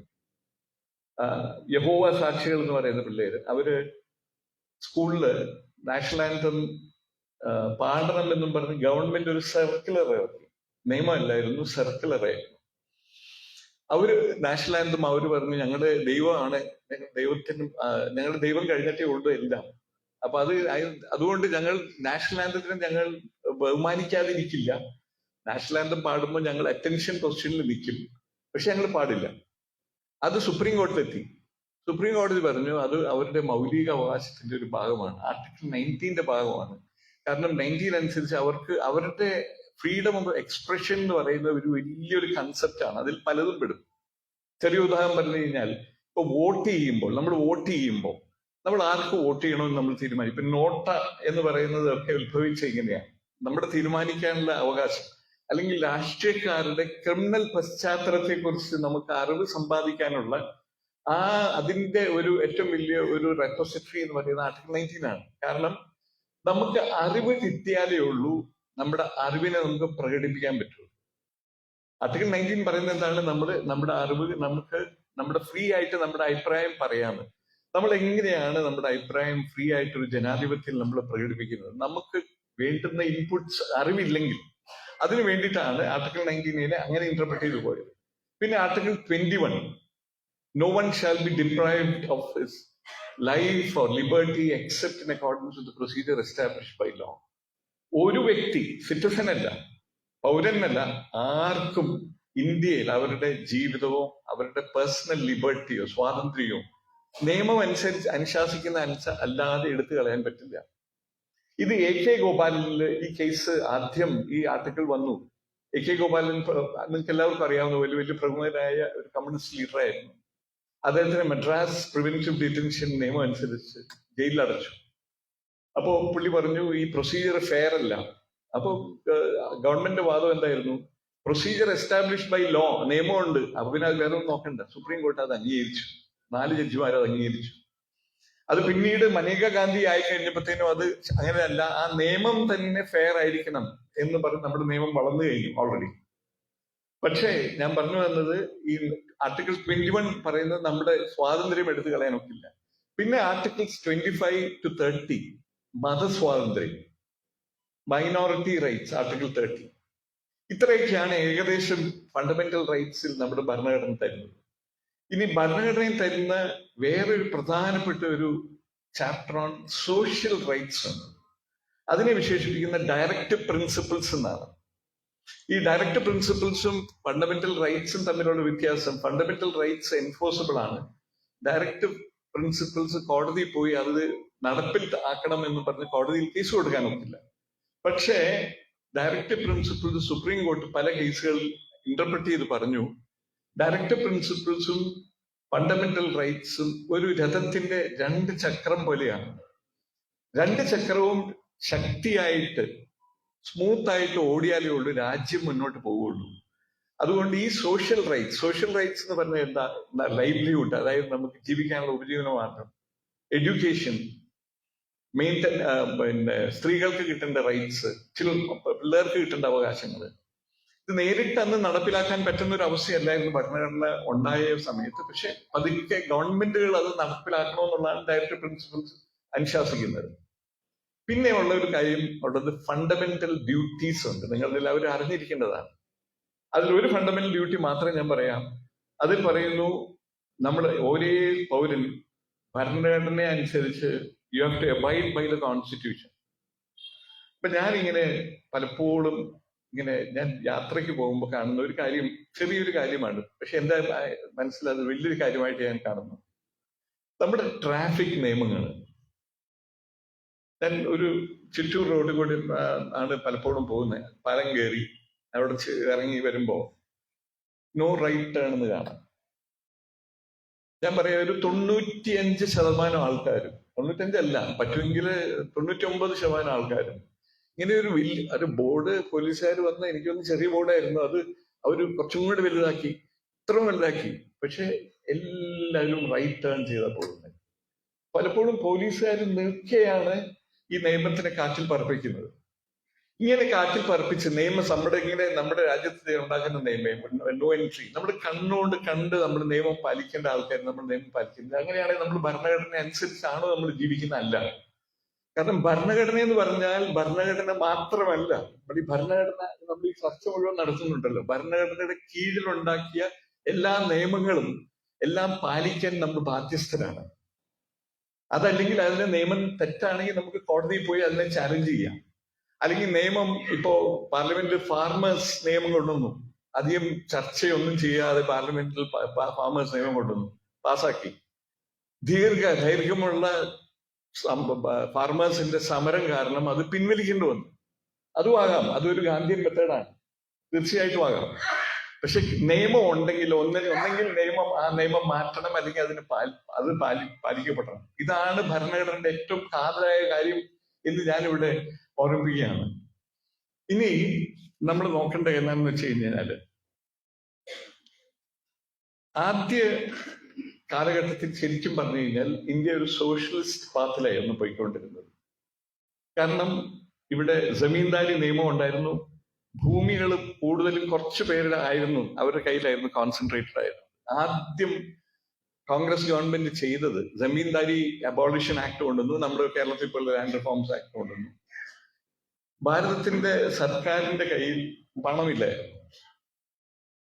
യഹോവ സാക്ഷികൾ എന്ന് പറയുന്ന പിള്ളേര്, അവര് സ്കൂളില് നാഷണൽ ആന്തം പാടണം എന്നും പറഞ്ഞ് ഗവൺമെന്റ് ഒരു സർക്കുലർ ഇറക്കി. നിയമമല്ലായിരുന്നു, സർക്കുലർ ആയിരുന്നു. അവര് നാഷണൽ ആന്തം അവര് പറഞ്ഞു ഞങ്ങളുടെ ദൈവമാണ്, ഞങ്ങളുടെ ദൈവം കഴിഞ്ഞിട്ടേ ഉള്ളൂ എല്ലാം. അപ്പൊ അതുകൊണ്ട് ഞങ്ങൾ നാഷണൽ ആന്തത്തിനെ ഞങ്ങൾ ബഹുമാനിക്കാതിരിക്കില്ല. നാഷണൽ ആന്തം പാടുമ്പോൾ ഞങ്ങൾ അറ്റൻഷൻ പൊസിഷനിൽ നിൽക്കും, പക്ഷെ ഞങ്ങൾ പാടില്ല. അത് സുപ്രീം കോടതിയിലെത്തി. സുപ്രീം കോടതി പറഞ്ഞു അത് അവരുടെ മൗലിക അവകാശത്തിന്റെ ഒരു ഭാഗമാണ്, ആർട്ടിക്കിൾ 19 ഭാഗമാണ്. കാരണം 19 അനുസരിച്ച് അവർക്ക് അവരുടെ ഫ്രീഡം ഓഫ് എക്സ്പ്രഷൻ എന്ന് പറയുന്ന ഒരു വലിയൊരു കൺസെപ്റ്റ് ആണ്. അതിൽ പലതും പെടും. ചെറിയ ഉദാഹരണം പറഞ്ഞു കഴിഞ്ഞാൽ, ഇപ്പൊ നമ്മൾ വോട്ട് ചെയ്യുമ്പോൾ നമ്മൾ ആർക്ക് വോട്ട് ചെയ്യണമെന്ന് നമ്മൾ തീരുമാനിക്കും. ഇപ്പൊ നോട്ട എന്ന് പറയുന്നത് ഒക്കെ ഉത്ഭവിച്ച ഇങ്ങനെയാണ്, നമ്മുടെ തീരുമാനിക്കാനുള്ള അവകാശം. അല്ലെങ്കിൽ രാഷ്ട്രീയക്കാരുടെ ക്രിമിനൽ പശ്ചാത്തലത്തെ കുറിച്ച് നമുക്ക് അറിവ് സമ്പാദിക്കാനുള്ള അതിന്റെ ഒരു ഏറ്റവും വലിയ ഒരു റെപ്പോസിറ്ററി എന്ന് പറയുന്നത് ആർട്ടിക്കിൾ 19 ആണ്. കാരണം നമുക്ക് അറിവ് കിട്ടിയാലേ ഉള്ളൂ നമ്മുടെ അറിവിനെ നമുക്ക് പ്രകടിപ്പിക്കാൻ പറ്റുള്ളൂ. ആർട്ടിക്കിൾ 19 പറയുന്നത് എന്താണ്? നമ്മുടെ അറിവ്, നമ്മുടെ ഫ്രീ ആയിട്ട് നമ്മുടെ അഭിപ്രായം പറയാന്ന്. നമ്മൾ എങ്ങനെയാണ് നമ്മുടെ അഭിപ്രായം ഫ്രീ ആയിട്ട് ഒരു ജനാധിപത്യത്തിൽ നമ്മൾ പ്രകടിപ്പിക്കുന്നത്? നമുക്ക് വേണ്ടുന്ന ഇൻപുട്സ് അറിവില്ലെങ്കിൽ, അതിനു വേണ്ടിയിട്ടാണ് ആർട്ടിക്കിൾ 19 അങ്ങനെ ഇന്റർപ്രറ്റ് ചെയ്തു പോയത്. പിന്നെ article 21, no one shall be deprived of his life or liberty except in accordance with the procedure established by law. ഒരു വ്യക്തി, സിറ്റിസൺ അല്ല, പൗരനല്ല, ആർക്കും ഇന്ത്യയിൽ അവരുടെ ജീവിതമോ അവരുടെ പേഴ്സണൽ ലിബർട്ടിയോ സ്വാതന്ത്ര്യമോ നിയമം അനുശാസിക്കുന്ന അല്ലാതെ എടുത്തു കളയാൻ പറ്റില്ല. ഇത് AK ഗോപാലനിൽ ഈ കേസ് ആദ്യം ഈ ആർട്ടിക്കിൾ വന്നു. AK ഗോപാലൻ നിങ്ങൾക്ക് എല്ലാവർക്കും അറിയാവുന്ന വലിയ പ്രമുഖനായ ഒരു കമ്മ്യൂണിസ്റ്റ് ലീഡറായിരുന്നു. അദ്ദേഹത്തിന് മദ്രാസ് പ്രിവെന്റീവ് ഡിറ്റൻഷൻ നിയമം അനുസരിച്ച് ജയിലിൽ അടച്ചു. അപ്പോ പുള്ളി പറഞ്ഞു ഈ പ്രൊസീജിയർ ഫെയർ അല്ല. അപ്പൊ ഗവൺമെന്റ് വാദം എന്തായിരുന്നു? പ്രൊസീജിയർ എസ്റ്റാബ്ലിഷ്ഡ് ബൈ ലോ, നിയമമുണ്ട്, അപ്പൊ പിന്നെ അത് വേറെ ഒന്നും നോക്കണ്ട. സുപ്രീം കോടതി അത് അംഗീകരിച്ചു, 4 ജഡ്ജിമാർ അത് അംഗീകരിച്ചു. അത് പിന്നീട് മനേക ഗാന്ധി ആയി കഴിഞ്ഞപ്പോഴത്തേനും അത് അങ്ങനെയല്ല, ആ നിയമം തന്നെ ഫെയർ ആയിരിക്കണം എന്ന് പറഞ്ഞ് നമ്മുടെ നിയമം വളർന്നു കഴിഞ്ഞു ഓൾറെഡി. പക്ഷേ ഞാൻ പറഞ്ഞു വന്നത്, ഈ ആർട്ടിക്കിൾ 21 പറയുന്നത് നമ്മുടെ സ്വാതന്ത്ര്യം എടുത്തു കളയാൻ ഒക്കില്ല. പിന്നെ ആർട്ടിക്കിൾസ് 25 to 30 മതസ്വാതന്ത്ര്യം, മൈനോറിറ്റി റൈറ്റ്സ്, ആർട്ടിക്കിൾ 30, ഇത്രയൊക്കെയാണ് ഏകദേശം ഫണ്ടമെന്റൽ റൈറ്റ്സിൽ നമ്മുടെ ഭരണഘടന തരുന്നത്. ഇനി ഭരണഘടനയിൽ തരുന്ന വേറൊരു പ്രധാനപ്പെട്ട ഒരു ചാപ്റ്റർ ഓൺ സോഷ്യൽ റൈറ്റ്സ് ഉണ്ട്. അതിനെ വിശേഷിപ്പിക്കുന്ന ഡയറക്റ്റ് പ്രിൻസിപ്പിൾസ് എന്നാണ്. ഈ ഡയറക്റ്റ് പ്രിൻസിപ്പിൾസും ഫണ്ടമെന്റൽ റൈറ്റ്സും തമ്മിലുള്ള വ്യത്യാസം, ഫണ്ടമെന്റൽ റൈറ്റ്സ് എൻഫോഴ്സിബിൾ ആണ്. ഡയറക്റ്റ് പ്രിൻസിപ്പിൾസ് കോടതിയിൽ പോയി അത് നടപ്പിൽ ആക്കണം എന്ന് പറഞ്ഞ് കോടതിയിൽ കേസ് കൊടുക്കാൻ ഒക്കില്ല. പക്ഷേ ഡയറക്റ്റ് പ്രിൻസിപ്പിൾസ് സുപ്രീം കോർട്ട് പല കേസുകളിൽ ഇന്റർപ്രറ്റ് ചെയ്ത് പറഞ്ഞു, ഡയറക്റ്റ് പ്രിൻസിപ്പിൾസും ഫണ്ടമെന്റൽ റൈറ്റ്സും ഒരു രഥത്തിന്റെ 2 ചക്രം പോലെയാണ്. 2 ചക്രവും ശക്തിയായിട്ട് സ്മൂത്ത് ആയിട്ട് ഓടിയാലേ ഉള്ളൂ രാജ്യം മുന്നോട്ട് പോവുള്ളൂ. അതുകൊണ്ട് ഈ സോഷ്യൽ റൈറ്റ്സ് എന്ന് പറഞ്ഞാൽ എന്താ? ലൈവ്ലിഹുഡ്, അതായത് നമുക്ക് ജീവിക്കാനുള്ള ഉപജീവന മാർഗം, എഡ്യൂക്കേഷൻ, പിന്നെ സ്ത്രീകൾക്ക് കിട്ടേണ്ട റൈറ്റ്സ്, പിള്ളേർക്ക് കിട്ടേണ്ട അവകാശങ്ങൾ, ഇത് നേരിട്ട് അന്ന് നടപ്പിലാക്കാൻ പറ്റുന്ന ഒരു അവസ്ഥയല്ലായിരുന്നു ഭരണഘടന ഉണ്ടായ സമയത്ത്. പക്ഷെ പതുക്കെ ഗവൺമെന്റുകൾ അത് നടപ്പിലാക്കണമെന്നുള്ളതാണ് ഡയറക്റ്റ് പ്രിൻസിപ്പിൾസ് അനുശാസിക്കുന്നത്. പിന്നെ ഉള്ള ഒരു കാര്യം ഉള്ളത് ഫണ്ടമെന്റൽ ഡ്യൂട്ടീസ് ഉണ്ട്, നിങ്ങൾ എല്ലാവരും അറിഞ്ഞിരിക്കേണ്ടതാണ്. അതിലൊരു ഫണ്ടമെന്റൽ ഡ്യൂട്ടി മാത്രമേ ഞാൻ പറയാം. അതിൽ പറയുന്നു, നമ്മുടെ ഓരോ പൗരൻ ഭരണഘടന അനുസരിച്ച് you have to abide by the constitution. ഇപ്പൊ ഞാനിങ്ങനെ പലപ്പോഴും ഞാൻ യാത്രയ്ക്ക് പോകുമ്പോൾ കാണുന്ന ഒരു കാര്യം, ചെറിയൊരു കാര്യമാണ്, പക്ഷെ എന്റെ മനസ്സിൽ അത് വലിയൊരു കാര്യമായിട്ട് ഞാൻ കാണുന്നു. നമ്മുടെ ട്രാഫിക് നിയമങ്ങൾ. ഞാൻ ഒരു ചിറ്റൂർ റോഡിൽ കൂടി ആണ് പലപ്പോഴും പോകുന്നത്. പാലം കയറി അവിടെ ഇറങ്ങി വരുമ്പോ നോ റൈറ്റ് ടേൺ എന്ന് കാണാം. ഞാൻ പറയാം, ഒരു 95% ആൾക്കാരും, 95 അല്ല, പറ്റുമെങ്കിൽ 99% ആൾക്കാരും ഇങ്ങനെ ഒരു ബോർഡ് പോലീസുകാർ വന്ന, എനിക്കൊന്ന് ചെറിയ ബോർഡായിരുന്നു, അത് അവര് കുറച്ചും കൂടി വലുതാക്കി, ഇത്രയും വലുതാക്കി. പക്ഷെ എല്ലാവരും റൈറ്റ് ടേൺ ചെയ്താ പോകുന്നത്. പലപ്പോഴും പോലീസുകാർ നിൽക്കെയാണ് ഈ നിയമത്തിനെ കാറ്റിൽ പറപ്പിക്കുന്നത്. ഇങ്ങനെ കാറ്റിൽ പറപ്പിച്ച് നമ്മുടെ രാജ്യത്ത് ഉണ്ടാക്കുന്ന നിയമം നോ എൻട്രി, നമ്മൾ കണ്ണുകൊണ്ട് കണ്ട് നമ്മൾ നിയമം പാലിക്കേണ്ട ആൾക്കാർ നമ്മൾ നിയമം പാലിക്കുന്നത്. അങ്ങനെയാണെങ്കിൽ നമ്മൾ ഭരണഘടന അനുസരിച്ചാണോ നമ്മൾ ജീവിക്കുന്ന? അല്ല. കാരണം ഭരണഘടന എന്ന് പറഞ്ഞാൽ ഭരണഘടന മാത്രമല്ല, നമ്മൾ ഈ ചർച്ച മുഴുവൻ നടത്തുന്നുണ്ടല്ലോ, ഭരണഘടനയുടെ കീഴിലുണ്ടാക്കിയ എല്ലാ നിയമങ്ങളും എല്ലാം പാലിക്കാൻ നമ്മൾ ബാധ്യസ്ഥരാണ്. അതല്ലെങ്കിൽ അതിന്റെ നിയമം തെറ്റാണെങ്കിൽ നമുക്ക് കോടതിയിൽ പോയി അതിനെ ചാലഞ്ച് ചെയ്യാം. അല്ലെങ്കിൽ നിയമം, ഇപ്പോ പാർലമെന്റിൽ ഫാർമേഴ്സ് നിയമം കൊണ്ടുവന്നു, അധികം ചർച്ചയൊന്നും ചെയ്യാതെ പാർലമെന്റിൽ ഫാർമേഴ്സ് നിയമം കൊണ്ടുവന്നു, പാസാക്കി. ദൈർഘ്യമുള്ള ഫാർമേഴ്സിന്റെ സമരം കാരണം അത് പിൻവലിക്കേണ്ടി വന്നു. അതും ആകാം, അതൊരു ഗാന്ധിയൻ മെത്തേഡാണ്, തീർച്ചയായിട്ടും ആകാം. പക്ഷെ നിയമം ഉണ്ടെങ്കിൽ ഒന്നെങ്കിൽ ആ നിയമം മാറ്റണം, അല്ലെങ്കിൽ അത് പാലിക്കപ്പെടണം. ഇതാണ് ഭരണഘടനയുടെ ഏറ്റവും കാതലായ കാര്യം എന്ന് ഞാനിവിടെ ഓർമ്മിപ്പിക്കുകയാണ്. ഇനി നമ്മൾ നോക്കേണ്ടത് എന്താണെന്ന് വെച്ച് കഴിഞ്ഞാല്, ആദ്യ കാലഘട്ടത്തിൽ ശരിക്കും പറഞ്ഞു കഴിഞ്ഞാൽ ഇന്ത്യ ഒരു സോഷ്യലിസ്റ്റ് പാത്തിലായിരുന്നു പോയിക്കൊണ്ടിരുന്നത്. കാരണം ഇവിടെ ജമീന്ദാരി നിയമം ഉണ്ടായിരുന്നു, ഭൂമികൾ കൂടുതലും കുറച്ചു പേരുടെ ആയിരുന്നു, അവരുടെ കയ്യിലായിരുന്നു, കോൺസെൻട്രേറ്റഡ് ആയിരുന്നു. ആദ്യം കോൺഗ്രസ് ഗവൺമെന്റ് ചെയ്തത് ജമീന്ദാരി അബോളിഷൻ ആക്ട് കൊണ്ടുവന്നു, നമ്മുടെ കേരളത്തിൽ ഇപ്പോൾ ലാൻഡ് റിഫോംസ് ആക്ട് കൊണ്ടുവന്നു. ഭാരതത്തിന്റെ സർക്കാരിന്റെ കയ്യിൽ പണമില്ലായിരുന്നു,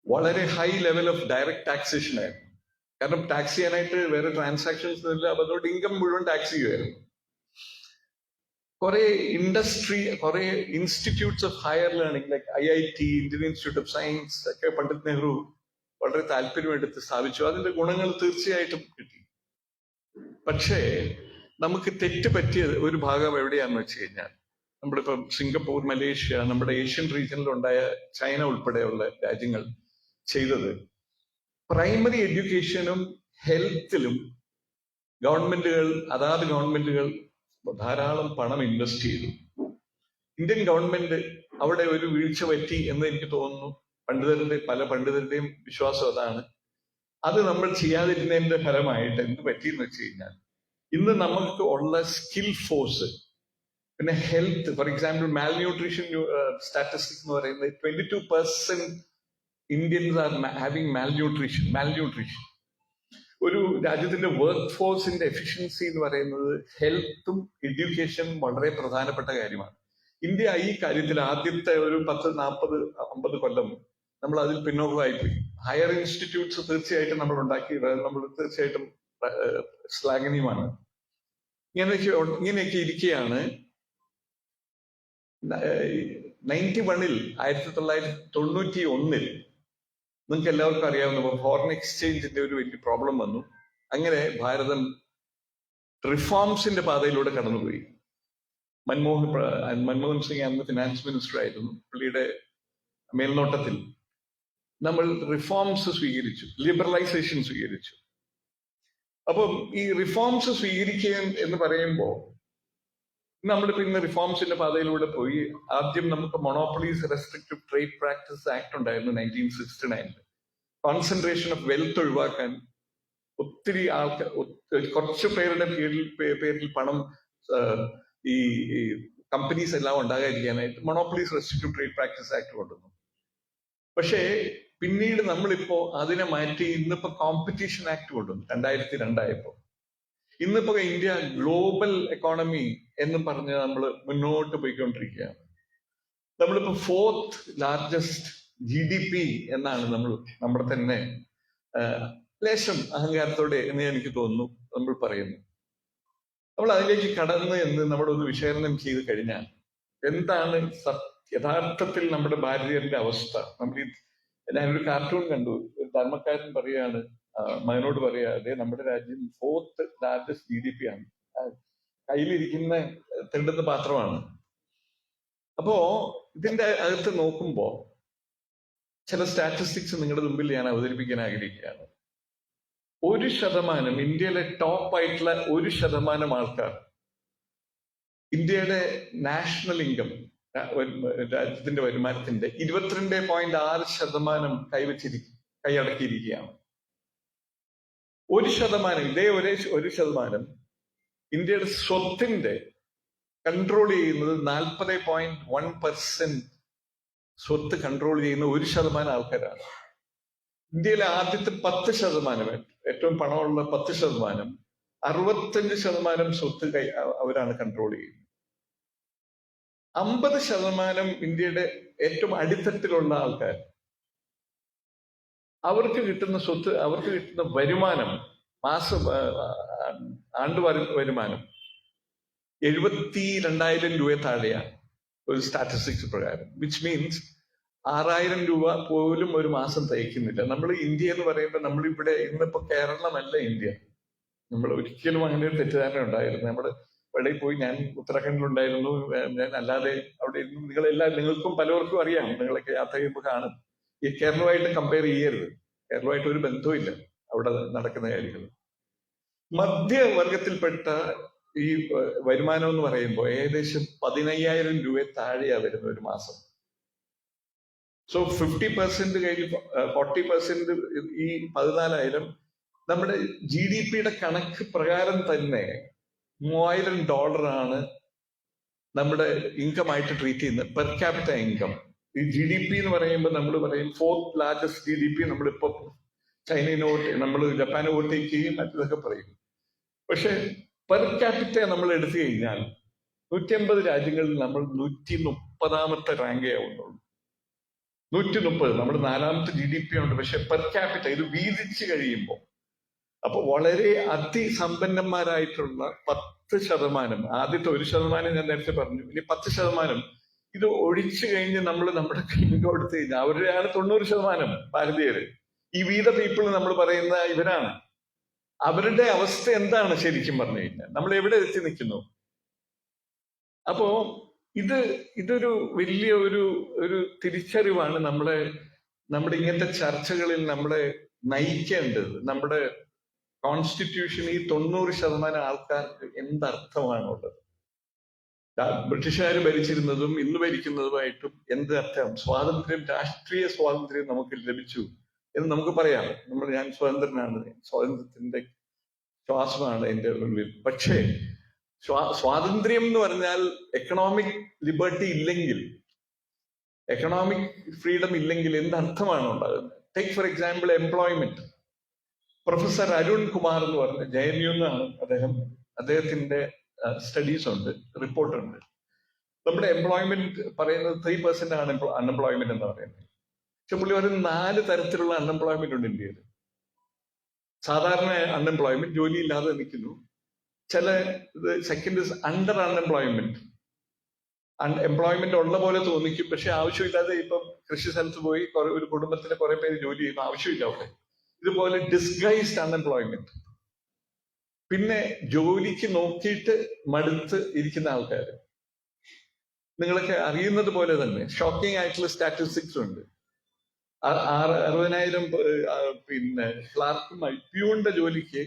വളരെ high level of direct taxation ആയിരുന്നു. കാരണം ടാക്സ് ചെയ്യാനായിട്ട് വേറെ ട്രാൻസാക്ഷൻസ് ഇല്ല, അപ്പൊ അതുകൊണ്ട് ഇൻകം മുഴുവൻ ടാക്സ് ചെയ്യുമായിരുന്നു. കുറെ കുറെ institutes of higher learning like IIT, Indian institute of science ഒക്കെ പണ്ഡിറ്റ് നെഹ്റു വളരെ താല്പര്യമെടുത്ത് സ്ഥാപിച്ചു. അതിന്റെ ഗുണങ്ങൾ തീർച്ചയായിട്ടും കിട്ടി. പക്ഷേ നമുക്ക് തെറ്റ് പറ്റിയ ഒരു ഭാഗം എവിടെയാണെന്ന് വെച്ച് കഴിഞ്ഞാൽ, നമ്മളിപ്പം സിംഗപ്പൂർ, മലേഷ്യ, നമ്മുടെ ഏഷ്യൻ റീജിയനിലുണ്ടായ ചൈന ഉൾപ്പെടെയുള്ള രാജ്യങ്ങൾ ചെയ്തത്, പ്രൈമറി എഡ്യൂക്കേഷനും ഹെൽത്തിലും അതാത് ഗവൺമെന്റുകൾ ധാരാളം പണം ഇൻവെസ്റ്റ് ചെയ്തു. ഇന്ത്യൻ ഗവൺമെന്റ് അവിടെ ഒരു വീഴ്ച പറ്റി എന്ന് എനിക്ക് തോന്നുന്നു. പല പണ്ഡിതരുടെയും വിശ്വാസം അതാണ്. അത് നമ്മൾ ചെയ്യാതിരുന്നതിന്റെ ഫലമായിട്ട് എന്ത് പറ്റിയെന്ന് വെച്ച് കഴിഞ്ഞാൽ, ഇന്ന് നമുക്ക് ഉള്ള സ്കിൽ ഫോഴ്സ്, പിന്നെ health, for example malnutrition statistics എന്ന് പറയുന്നത് 22% ഇന്ത്യൻസ് ആർ ഹാവിങ് മാൽന്യൂട്രീഷൻ. ഒരു രാജ്യത്തിന്റെ വർക്ക് ഫോഴ്സിന്റെ എഫിഷ്യൻസി എന്ന് പറയുന്നത് ഹെൽത്തും എഡ്യൂക്കേഷനും വളരെ പ്രധാനപ്പെട്ട കാര്യമാണ്. ഇന്ത്യ ഈ കാര്യത്തിൽ ആദ്യത്തെ ഒരു 10, 40, 50 കൊല്ലം നമ്മൾ അതിൽ പിന്നോക്കമായിപ്പോയി. ഹയർ ഇൻസ്റ്റിറ്റ്യൂട്ട്സ് തീർച്ചയായിട്ടും നമ്മൾ ഉണ്ടാക്കി, നമ്മൾ തീർച്ചയായിട്ടും ശ്ലാഘനീയമാണ്. ഇങ്ങനെയൊക്കെ ഇരിക്കുകയാണ് 91-ൽ 1991-ൽ നിങ്ങൾക്ക് എല്ലാവർക്കും അറിയാവുന്ന ഫോറിൻ എക്സ്ചേഞ്ചിന്റെ ഒരു വലിയ പ്രോബ്ലം വന്നു. അങ്ങനെ ഭാരതം റിഫോംസിന്റെ പാതയിലൂടെ കടന്നുപോയി. മൻമോഹൻ സിംഗ് അന്ന് ഫിനാൻസ് മിനിസ്റ്റർ ആയിരുന്നു. പുള്ളിയുടെ മേൽനോട്ടത്തിൽ നമ്മൾ റിഫോംസ് സ്വീകരിച്ചു, ലിബറലൈസേഷൻ സ്വീകരിച്ചു. അപ്പം ഈ റിഫോംസ് സ്വീകരിക്കുക എന്ന് പറയുമ്പോൾ നമ്മളിപ്പോ ഇന്ന് റിഫോംസിന്റെ പാതയിലൂടെ പോയി. ആദ്യം നമുക്ക് മൊണോപ്പൊളീസ് റെസ്ട്രിക്റ്റീവ് ട്രേഡ് പ്രാക്ടീസ് ആക്ട് ഉണ്ടായിരുന്നു 1969. കോൺസെൻട്രേഷൻ ഓഫ് വെൽത്ത് ഒഴിവാക്കാൻ ഒത്തിരി ആൾക്കാർ, കുറച്ച് പേരുടെ പേരിൽ പണം ഈ കമ്പനീസ് എല്ലാം ഉണ്ടാകാതിരിക്കാനായിട്ട് മൊണോപ്പൊളീസ് റെസ്ട്രിക്റ്റീവ് ട്രേഡ് പ്രാക്ടീസ് ആക്ട് കൊണ്ടുവന്നു. പക്ഷേ പിന്നീട് നമ്മളിപ്പോ അതിനെ മാറ്റി ഇന്നിപ്പോ കോമ്പറ്റീഷൻ ആക്ട് കൊണ്ടുവന്നു 2002 ഇന്നിപ്പോ ഇന്ത്യ ഗ്ലോബൽ എക്കോണമി എന്നും പറഞ്ഞ് നമ്മൾ മുന്നോട്ട് പോയിക്കൊണ്ടിരിക്കുകയാണ്. നമ്മളിപ്പോ 4th ലാർജസ്റ്റ് GDP എന്നാണ് നമ്മുടെ തന്നെ ലേശം അഹങ്കാരത്തോടെ എന്ന് എനിക്ക് തോന്നുന്നു നമ്മൾ പറയുന്നു. നമ്മൾ അതിലേക്ക് കടന്ന് എന്ന് നമ്മളൊന്ന് വിശകലനം ചെയ്ത് കഴിഞ്ഞാൽ എന്താണ് യഥാർത്ഥത്തിൽ നമ്മുടെ ഭാരതീയരുടെ അവസ്ഥ? ഞാനൊരു കാർട്ടൂൺ കണ്ടു. ഒരു ധർമ്മക്കാരൻ പറയാണ്, മകനോട് പറയാതെ നമ്മുടെ രാജ്യം 4th ലാർജസ്റ്റ് GDP ആണ്, കയ്യിലിരിക്കുന്ന തെണ്ടുന്ന പാത്രമാണ്. അപ്പോ ഇതിന്റെ അകത്ത് നോക്കുമ്പോ ചില സ്റ്റാറ്റിസ്റ്റിക്സ് നിങ്ങളുടെ മുമ്പിൽ ഞാൻ അവതരിപ്പിക്കാൻ ആഗ്രഹിക്കുകയാണ്. 1% ഇന്ത്യയിലെ ടോപ്പ് ആയിട്ടുള്ള 1% ആൾക്കാർ ഇന്ത്യയുടെ നാഷണൽ ഇൻകം, രാജ്യത്തിന്റെ വരുമാനത്തിന്റെ 22.6% കൈയടക്കിയിരിക്കുകയാണ്. 1%, ഇതേ 1% ഇന്ത്യയുടെ സ്വത്തിന്റെ കൺട്രോൾ ചെയ്യുന്നത് 40.1% സ്വത്ത് കൺട്രോൾ ചെയ്യുന്ന 1% ആൾക്കാരാണ്. ഇന്ത്യയിലെ ആദ്യത്തെ 10%, ഏറ്റവും പണമുള്ള 10%, 65% സ്വത്ത് അവരാണ് കൺട്രോൾ ചെയ്യുന്നത്. 50% ഇന്ത്യയുടെ ഏറ്റവും അടിത്തട്ടിലുള്ള ആൾക്കാർ, അവർക്ക് കിട്ടുന്ന സ്വത്ത്, അവർക്ക് കിട്ടുന്ന വരുമാനം, ആണ്ട് വരുമാനം 72,000 രൂപ താഴെയാണ് ഒരു സ്റ്റാറ്റിസ്റ്റിക്സ് പ്രകാരം. വിച്ച് മീൻസ് 6,000 രൂപ പോലും ഒരു മാസം തയ്ക്കുന്നില്ല. നമ്മൾ ഇന്ത്യ എന്ന് പറയുമ്പോൾ നമ്മളിവിടെ ഇന്നിപ്പോ കേരളമല്ല ഇന്ത്യ. നമ്മൾ ഒരിക്കലും അങ്ങനെ ഒരു തെറ്റിദ്ധാരണ ഉണ്ടായിരുന്നു. നമ്മൾ വെളിയിൽ പോയി, ഞാൻ ഉത്തരാഖണ്ഡിലുണ്ടായിരുന്നു, ഞാൻ അല്ലാതെ അവിടെ നിങ്ങൾക്കും പലർക്കും അറിയാം, നിങ്ങളൊക്കെ യാത്ര ചെയ്യുമ്പോൾ കാണും. ഈ കേരളമായിട്ട് കമ്പയർ ചെയ്യരുത്, കേരളമായിട്ട് ഒരു ബന്ധവുമില്ല അവിടെ നടക്കുന്ന കാര്യങ്ങൾ. മധ്യവർഗത്തിൽപ്പെട്ട ഈ വരുമാനം എന്ന് പറയുമ്പോൾ ഏകദേശം 15,000 രൂപ താഴെയാ വരുന്ന ഒരു മാസം. സോ 50% കഴിഞ്ഞ് 40% ഈ 14,000 നമ്മുടെ GDP-യുടെ കണക്ക് പ്രകാരം തന്നെ $3,000 നമ്മുടെ ഇൻകം ആയിട്ട് ട്രീറ്റ് ചെയ്യുന്നത്, പെർ ക്യാപിറ്റ ഇൻകം. ഈ GDP എന്ന് പറയുമ്പോൾ നമ്മൾ പറയും 4th ലാർജസ്റ്റ് GDP, നമ്മളിപ്പോ ചൈനയെ നമ്മൾ ജപ്പാനെ ഓട്ടിക്കുകയും മറ്റതൊക്കെ പറയും. പക്ഷെ പെർ ക്യാപിറ്റ നമ്മൾ എടുത്തു കഴിഞ്ഞാൽ 150 രാജ്യങ്ങളിൽ നമ്മൾ 130ാമത്തെ റാങ്കേ ആവുന്നുള്ളൂ. 130, നമ്മൾ 4ാമത്തെ GDP ഉണ്ട്. പക്ഷെ പെർ ക്യാപിറ്റ ഇത് വീതിച്ച് കഴിയുമ്പോൾ, അപ്പൊ വളരെ അതിസമ്പന്നന്മാരായിട്ടുള്ള 10%, ആദ്യത്തെ 1% ഞാൻ നേരത്തെ പറഞ്ഞു, ഇനി 10% ഇത് ഒഴിച്ചു കഴിഞ്ഞ് നമ്മൾ നമ്മുടെ ഇൻകം എടുത്തു കഴിഞ്ഞാൽ അവരുടെയാണ് 90% ഭാരതീയര്. ഈ വീത പീപ്പിൾ നമ്മൾ പറയുന്ന ഇവരാണ്. അവരുടെ അവസ്ഥ എന്താണ് ശരിക്കും പറഞ്ഞു കഴിഞ്ഞാൽ? നമ്മൾ എവിടെ എത്തി നിൽക്കുന്നു? അപ്പോ ഇതൊരു വലിയ ഒരു തിരിച്ചറിവാണ് നമ്മുടെ ഇങ്ങനത്തെ ചർച്ചകളിൽ നമ്മളെ നയിക്കേണ്ടത്. നമ്മുടെ കോൺസ്റ്റിറ്റ്യൂഷൻ ഈ 90% ആൾക്കാർക്ക് എന്തർത്ഥമാണുള്ളത്? ബ്രിട്ടീഷുകാർ ഭരിച്ചിരുന്നതും ഇന്ന് ഭരിക്കുന്നതുമായിട്ടും എന്ത് അർത്ഥം? സ്വാതന്ത്ര്യം, രാഷ്ട്രീയ സ്വാതന്ത്ര്യം നമുക്ക് ലഭിച്ചു എന്ന് നമുക്ക് പറയാം. ഞാൻ സ്വതന്ത്രനാണ്, സ്വാതന്ത്ര്യത്തിന്റെ ശ്വാസമാണ് എന്റെ ഉള്ളിൽ. പക്ഷേ സ്വാതന്ത്ര്യം എന്ന് പറഞ്ഞാൽ എക്കണോമിക് ലിബർട്ടി ഇല്ലെങ്കിൽ, എക്കണോമിക് ഫ്രീഡം ഇല്ലെങ്കിൽ എന്തർത്ഥമാണ് ഉണ്ടാകുന്നത്? Take for example employment. Professor Arun Kumar എന്ന് പറഞ്ഞ JNU എന്നാണ് അദ്ദേഹത്തിന്റെ സ്റ്റഡീസ് ഉണ്ട്, റിപ്പോർട്ടുണ്ട്. നമ്മുടെ എംപ്ലോയ്മെന്റ് പറയുന്നത് 3% ആണ് അൺഎംപ്ലോയ്മെന്റ് എന്ന് പറയുന്നത്. പക്ഷെ പുള്ളി പറയുന്നത് 4 തരത്തിലുള്ള അൺഎംപ്ലോയ്മെന്റ് ഉണ്ട് ഇന്ത്യയിൽ. സാധാരണ അൺഎംപ്ലോയ്മെന്റ്, ജോലിയില്ലാതെ നിൽക്കുന്നു. ചില സെക്കൻഡ് അണ്ടർ അൺഎംപ്ലോയ്മെന്റ്, എംപ്ലോയ്മെന്റ് ഉള്ള പോലെ തോന്നിക്കും, പക്ഷെ ആവശ്യമില്ലാതെ ഇപ്പം കൃഷി സ്ഥലത്ത് പോയി ഒരു കുടുംബത്തിലെ കുറെ പേര് ജോലി ചെയ്യുമ്പോൾ ആവശ്യമില്ല അവിടെ. ഇതുപോലെ ഡിസ്ഗൈസ്ഡ് അൺഎംപ്ലോയ്മെന്റ്. പിന്നെ ജോലിക്ക് നോക്കിയിട്ട് മടുത്ത് ഇരിക്കുന്ന ആൾക്കാർ. നിങ്ങളൊക്കെ അറിയുന്നത് പോലെ തന്നെ ഷോക്കിംഗ് ആയിട്ടുള്ള സ്റ്റാറ്റിസ്റ്റിക്സ് ഉണ്ട്. 60,000 പിന്നെ ക്ലാർക്കും പ്യൂണിന്റെ ജോലിക്ക്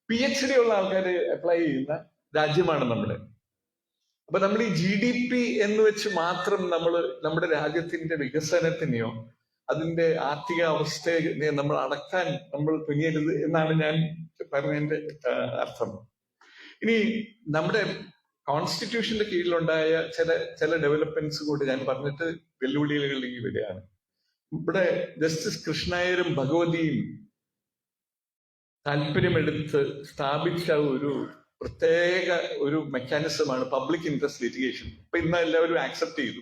PhD ഉള്ള ആൾക്കാർ അപ്ലൈ ചെയ്യുന്ന രാജ്യമാണ് നമ്മുടെ. അപ്പൊ നമ്മൾ ഈ GDP എന്ന് വെച്ച് മാത്രം നമ്മുടെ രാജ്യത്തിന്റെ വികസനത്തിനെയോ അതിന്റെ ആർത്ഥിക അവസ്ഥയെ നമ്മൾ അടക്കാൻ നമ്മൾ തുനിയരുത് എന്നാണ് ഞാൻ പറഞ്ഞതിന്റെ അർത്ഥം. ഇനി നമ്മുടെ കോൺസ്റ്റിറ്റ്യൂഷന്റെ കീഴിലുണ്ടായ ചില ഡെവലപ്മെന്റ്സ് കൂടി ഞാൻ പറഞ്ഞിട്ട് വെല്ലുവിളികളിലേക്ക് വരികയാണ്. ഇവിടെ ജസ്റ്റിസ് കൃഷ്ണയ്യരും ഭഗവതിയും താല്പര്യമെടുത്ത് സ്ഥാപിച്ച ഒരു പ്രത്യേക ഒരു മെക്കാനിസമാണ് പബ്ലിക് ഇൻട്രസ്റ്റ് ലിറ്റിഗേഷൻ. ഇപ്പൊ ഇന്ന് എല്ലാവരും ആക്സെപ്റ്റ് ചെയ്തു.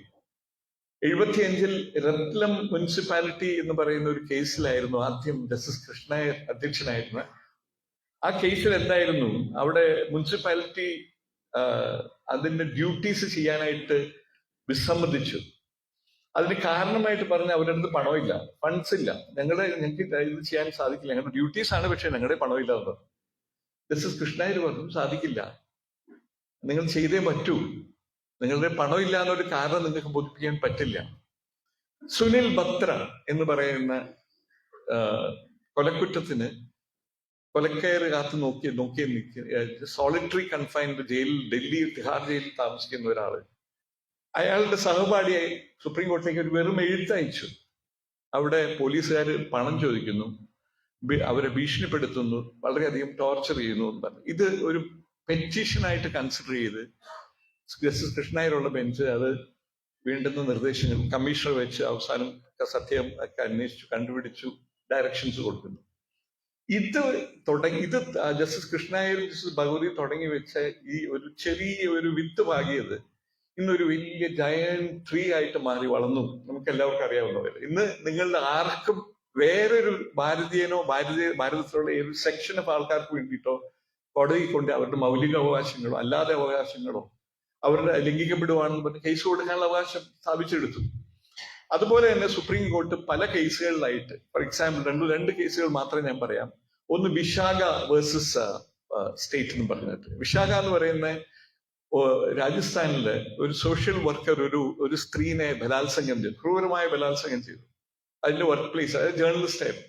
75-ൽ റത്ലം മുനിസിപ്പാലിറ്റി എന്ന് പറയുന്ന ഒരു കേസിലായിരുന്നു ആദ്യം ജസ്റ്റിസ് കൃഷ്ണയ്യർ അധ്യക്ഷനായിരുന്നത്. ആ കേസിൽ എന്തായിരുന്നു, അവിടെ മുനിസിപ്പാലിറ്റി അതിന്റെ ഡ്യൂട്ടീസ് ചെയ്യാനായിട്ട് വിസമ്മതിച്ചു. അതിന് കാരണമായിട്ട് പറഞ്ഞ അവരുടെ അടുത്ത് പണമില്ല, ഫണ്ട്സ് ഇല്ല, ഞങ്ങൾക്ക് ഇത് ചെയ്യാൻ സാധിക്കില്ല, ഞങ്ങളുടെ ഡ്യൂട്ടീസ് ആണ്, പക്ഷെ ഞങ്ങളുടെ പണമില്ല എന്ന് പറഞ്ഞു. ജസ്റ്റിസ് കൃഷ്ണയ്യർ പറഞ്ഞു സാധിക്കില്ല, നിങ്ങൾ ചെയ്തേ പറ്റൂ, നിങ്ങളുടെ പണമില്ല എന്നൊരു കാരണം നിങ്ങൾക്ക് ബോധിപ്പിക്കാൻ പറ്റില്ല. സുനിൽ ബത്ര എന്ന് പറയുന്ന കൊലക്കുറ്റത്തിന് കൊലക്കയറ് കാത്ത് നോക്കി സോളിറ്ററി കൺഫൈൻഡ് ജയിലിൽ, ഡൽഹി തിഹാർ ജയിലിൽ താമസിക്കുന്ന ഒരാള്, അയാളുടെ സഹപാഠിയായി സുപ്രീം കോടതിയിലേക്ക് ഒരു വെറും എഴുത്തയച്ചു. അവിടെ പോലീസുകാർ പണം ചോദിക്കുന്നു, അവരെ ഭീഷണിപ്പെടുത്തുന്നു, വളരെയധികം ടോർച്ചർ ചെയ്യുന്നു എന്ന് പറഞ്ഞു. ഇത് ഒരു പെറ്റീഷനായിട്ട് കൺസിഡർ ചെയ്ത് ജസ്റ്റിസ് കൃഷ്ണയ്യരുള്ള ബെഞ്ച് അത് വേണ്ടുന്ന നിർദ്ദേശങ്ങൾ കമ്മീഷണർ വെച്ച് അവസാനം സത്യം ഒക്കെ അന്വേഷിച്ചു കണ്ടുപിടിച്ചു ഡയറക്ഷൻസ് കൊടുക്കുന്നു. ഇത് ജസ്റ്റിസ് കൃഷ്ണയ്യരും ജസ്റ്റിസ് ഭഗവതി തുടങ്ങി വെച്ച ഈ ഒരു ചെറിയ ഒരു വിത്ത് പാകിയത് ഇന്നൊരു വലിയ ജയന്റ് ട്രീ ആയിട്ട് മാറി വളർന്നു. നമുക്ക് എല്ലാവർക്കും അറിയാവുന്ന പോലെ ഇന്ന് നിങ്ങളുടെ ആർക്കും വേറൊരു ഭാരതീയനോ ഭാരതത്തിലുള്ള ഒരു സെക്ഷൻ ഓഫ് ആൾക്കാർക്ക് വേണ്ടിയിട്ടോ കോടതി കൊണ്ട് അവരുടെ മൗലിക അവകാശങ്ങളോ അല്ലാതെ അവകാശങ്ങളോ അവരുടെ ലംഘിക്കപ്പെടുവാണെന്ന് പറഞ്ഞ് കേസ് കൊടുക്കാനുള്ള അവകാശം സ്ഥാപിച്ചെടുത്തു. അതുപോലെ തന്നെ സുപ്രീം കോർട്ട് പല കേസുകളിലായിട്ട്, ഫോർ എക്സാമ്പിൾ രണ്ട് കേസുകൾ മാത്രമേ ഞാൻ പറയാം. ഒന്ന് വിശാഖ വേഴ്സസ് സ്റ്റേറ്റ് എന്ന് പറഞ്ഞിട്ട്. വിശാഖ എന്ന് പറയുന്ന രാജസ്ഥാനിലെ ഒരു സോഷ്യൽ വർക്കർ ഒരു സ്ത്രീനെ ബലാത്സംഗം ചെയ്തു, ക്രൂരമായ ബലാത്സംഗം ചെയ്തു. അതിന്റെ വർക്ക് പ്ലേസ്, അതായത് ജേർണലിസ്റ്റ് ആയിരുന്നു.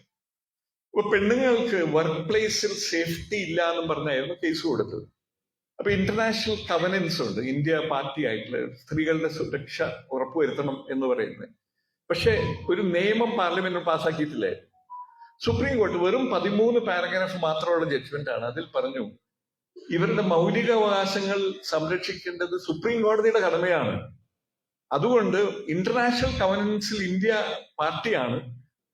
അപ്പൊ പെണ്ണുങ്ങൾക്ക് വർക്ക് പ്ലേസിൽ സേഫ്റ്റി ഇല്ല എന്നും പറഞ്ഞായിരുന്നു കേസ് കൊടുത്തത്. അപ്പൊ ഇന്റർനാഷണൽ കവനൻസ് ഉണ്ട്, ഇന്ത്യ പാർട്ടി ആയിട്ടുള്ള സ്ത്രീകളുടെ സുരക്ഷ ഉറപ്പുവരുത്തണം എന്ന് പറയുന്നത്. പക്ഷെ ഒരു നിയമം പാർലമെന്റ് പാസ്സാക്കിയിട്ടില്ലേ. സുപ്രീം കോർട്ട് വെറും 13 പാരഗ്രാഫ് മാത്രമുള്ള ജഡ്ജ്മെന്റ് ആണ്. അതിൽ പറഞ്ഞു ഇവരുടെ മൗലികാവകാശങ്ങൾ സംരക്ഷിക്കേണ്ടത് സുപ്രീം കോടതിയുടെ കടമയാണ്. അതുകൊണ്ട് ഇന്റർനാഷണൽ കവനൻസിൽ ഇന്ത്യ പാർട്ടിയാണ്.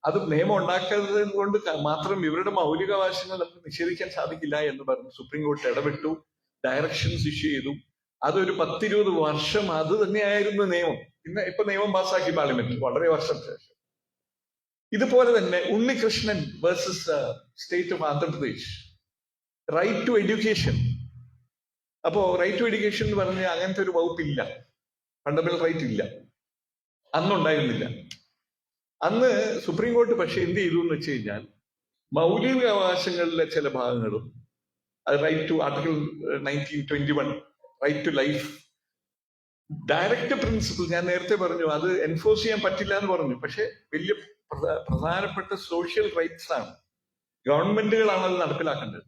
അത് നിയമം ഉണ്ടാക്കുന്നത് കൊണ്ട് മാത്രം ഇവരുടെ മൗലികാവകാശങ്ങൾ നമുക്ക് നിഷേധിക്കാൻ സാധിക്കില്ല എന്ന് പറഞ്ഞു സുപ്രീം കോടതി ഇടപെട്ടു, ഡയറക്ഷൻസ് ഇഷ്യൂ ചെയ്തു. അതൊരു 10-20 വർഷം അത് തന്നെയായിരുന്നു നിയമം. ഇപ്പൊ നിയമം പാസ്സാക്കി പാർലമെന്റ് വളരെ വർഷം ശേഷം. ഇതുപോലെ തന്നെ Unnikrishnan versus state of Andhra Pradesh, right to education. അപ്പോ റൈറ്റ് ടു എഡ്യൂക്കേഷൻ എന്ന് പറഞ്ഞ അങ്ങനത്തെ ഒരു വകുപ്പില്ല, ഫണ്ടമെന്റൽ റൈറ്റ് ഇല്ല, അന്നുണ്ടായിരുന്നില്ല. അന്ന് സുപ്രീം കോർട്ട് പക്ഷെ എന്ത് ചെയ്തു എന്ന് വെച്ച് കഴിഞ്ഞാൽ മൗലിക അവകാശങ്ങളിലെ ചില ഭാഗങ്ങളും, അത് right to article 1921 right to life, direct principle ഞാൻ നേരത്തെ പറഞ്ഞു, അത് എൻഫോഴ്സ് ചെയ്യാൻ പറ്റില്ല എന്ന് പറഞ്ഞു. പക്ഷെ വലിയ പ്രധാനപ്പെട്ട സോഷ്യൽ റൈറ്റ്സ് ആണ്, ഗവൺമെന്റുകളാണ് അത് നടപ്പിലാക്കേണ്ടത്.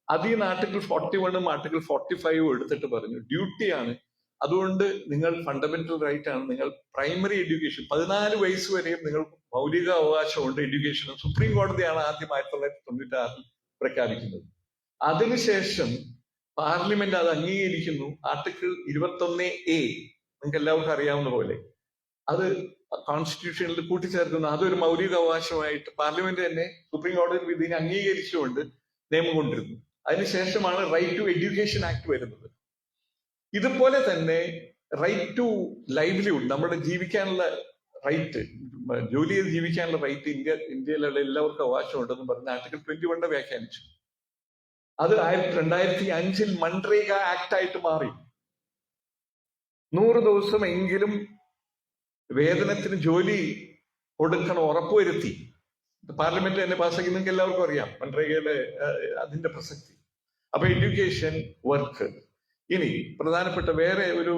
അതിൽ നിന്ന് ആർട്ടിക്കിൾ 41 ആർട്ടിക്കിൾ 45 എടുത്തിട്ട് പറഞ്ഞു ഡ്യൂട്ടിയാണ്. അതുകൊണ്ട് നിങ്ങൾ ഫണ്ടമെന്റൽ റൈറ്റ് ആണ്, നിങ്ങൾ പ്രൈമറി എഡ്യൂക്കേഷൻ 14 വയസ്സ് വരെയും നിങ്ങൾ മൗലിക അവകാശമുണ്ട് എഡ്യൂക്കേഷൻ. സുപ്രീം കോടതിയാണ് ആദ്യം 1996 പ്രഖ്യാപിക്കുന്നത്. അതിനുശേഷം പാർലമെന്റ് അത് അംഗീകരിക്കുന്നു. ആർട്ടിക്കിൾ 21A നിങ്ങൾക്ക് എല്ലാവർക്കും അറിയാവുന്ന പോലെ അത് കോൺസ്റ്റിറ്റ്യൂഷനിൽ കൂട്ടിച്ചേർക്കുന്നു. അതൊരു മൗലിക അവകാശമായിട്ട് പാർലമെന്റ് തന്നെ സുപ്രീം കോടതി വിധിനെ അംഗീകരിച്ചുകൊണ്ട് നിയമം കൊണ്ടിരുന്നു. അതിനുശേഷമാണ് റൈറ്റ് ടു എഡ്യൂക്കേഷൻ ആക്ട് വരുന്നത്. ഇതുപോലെ തന്നെ റൈറ്റ് ടു ലൈവ്ലിഹുഡ്, നമ്മുടെ ജീവിക്കാനുള്ള റൈറ്റ്, ജോലി ചെയ്ത് ജീവിക്കാനുള്ള റൈറ്റ് ഇന്ത്യയിലുള്ള എല്ലാവർക്കും അവകാശമുണ്ടെന്ന് പറഞ്ഞ് ആർട്ടിക്കിൾ 21 വ്യാഖ്യാനിച്ചു. അത് 2005 മൺറേഗ ആക്ട് ആയിട്ട് മാറി. 100 ദിവസം എങ്കിലും വേതനത്തിന് ജോലി കൊടുക്കണം ഉറപ്പുവരുത്തി. പാർലമെന്റ് തന്നെ പാസ്സാക്കി, നിങ്ങൾക്ക് എല്ലാവർക്കും അറിയാം മൺറേഗയുടെ അതിന്റെ പ്രസക്തി. അപ്പൊ എഡ്യൂക്കേഷൻ, വർക്ക്. ഇനി പ്രധാനപ്പെട്ട വേറെ ഒരു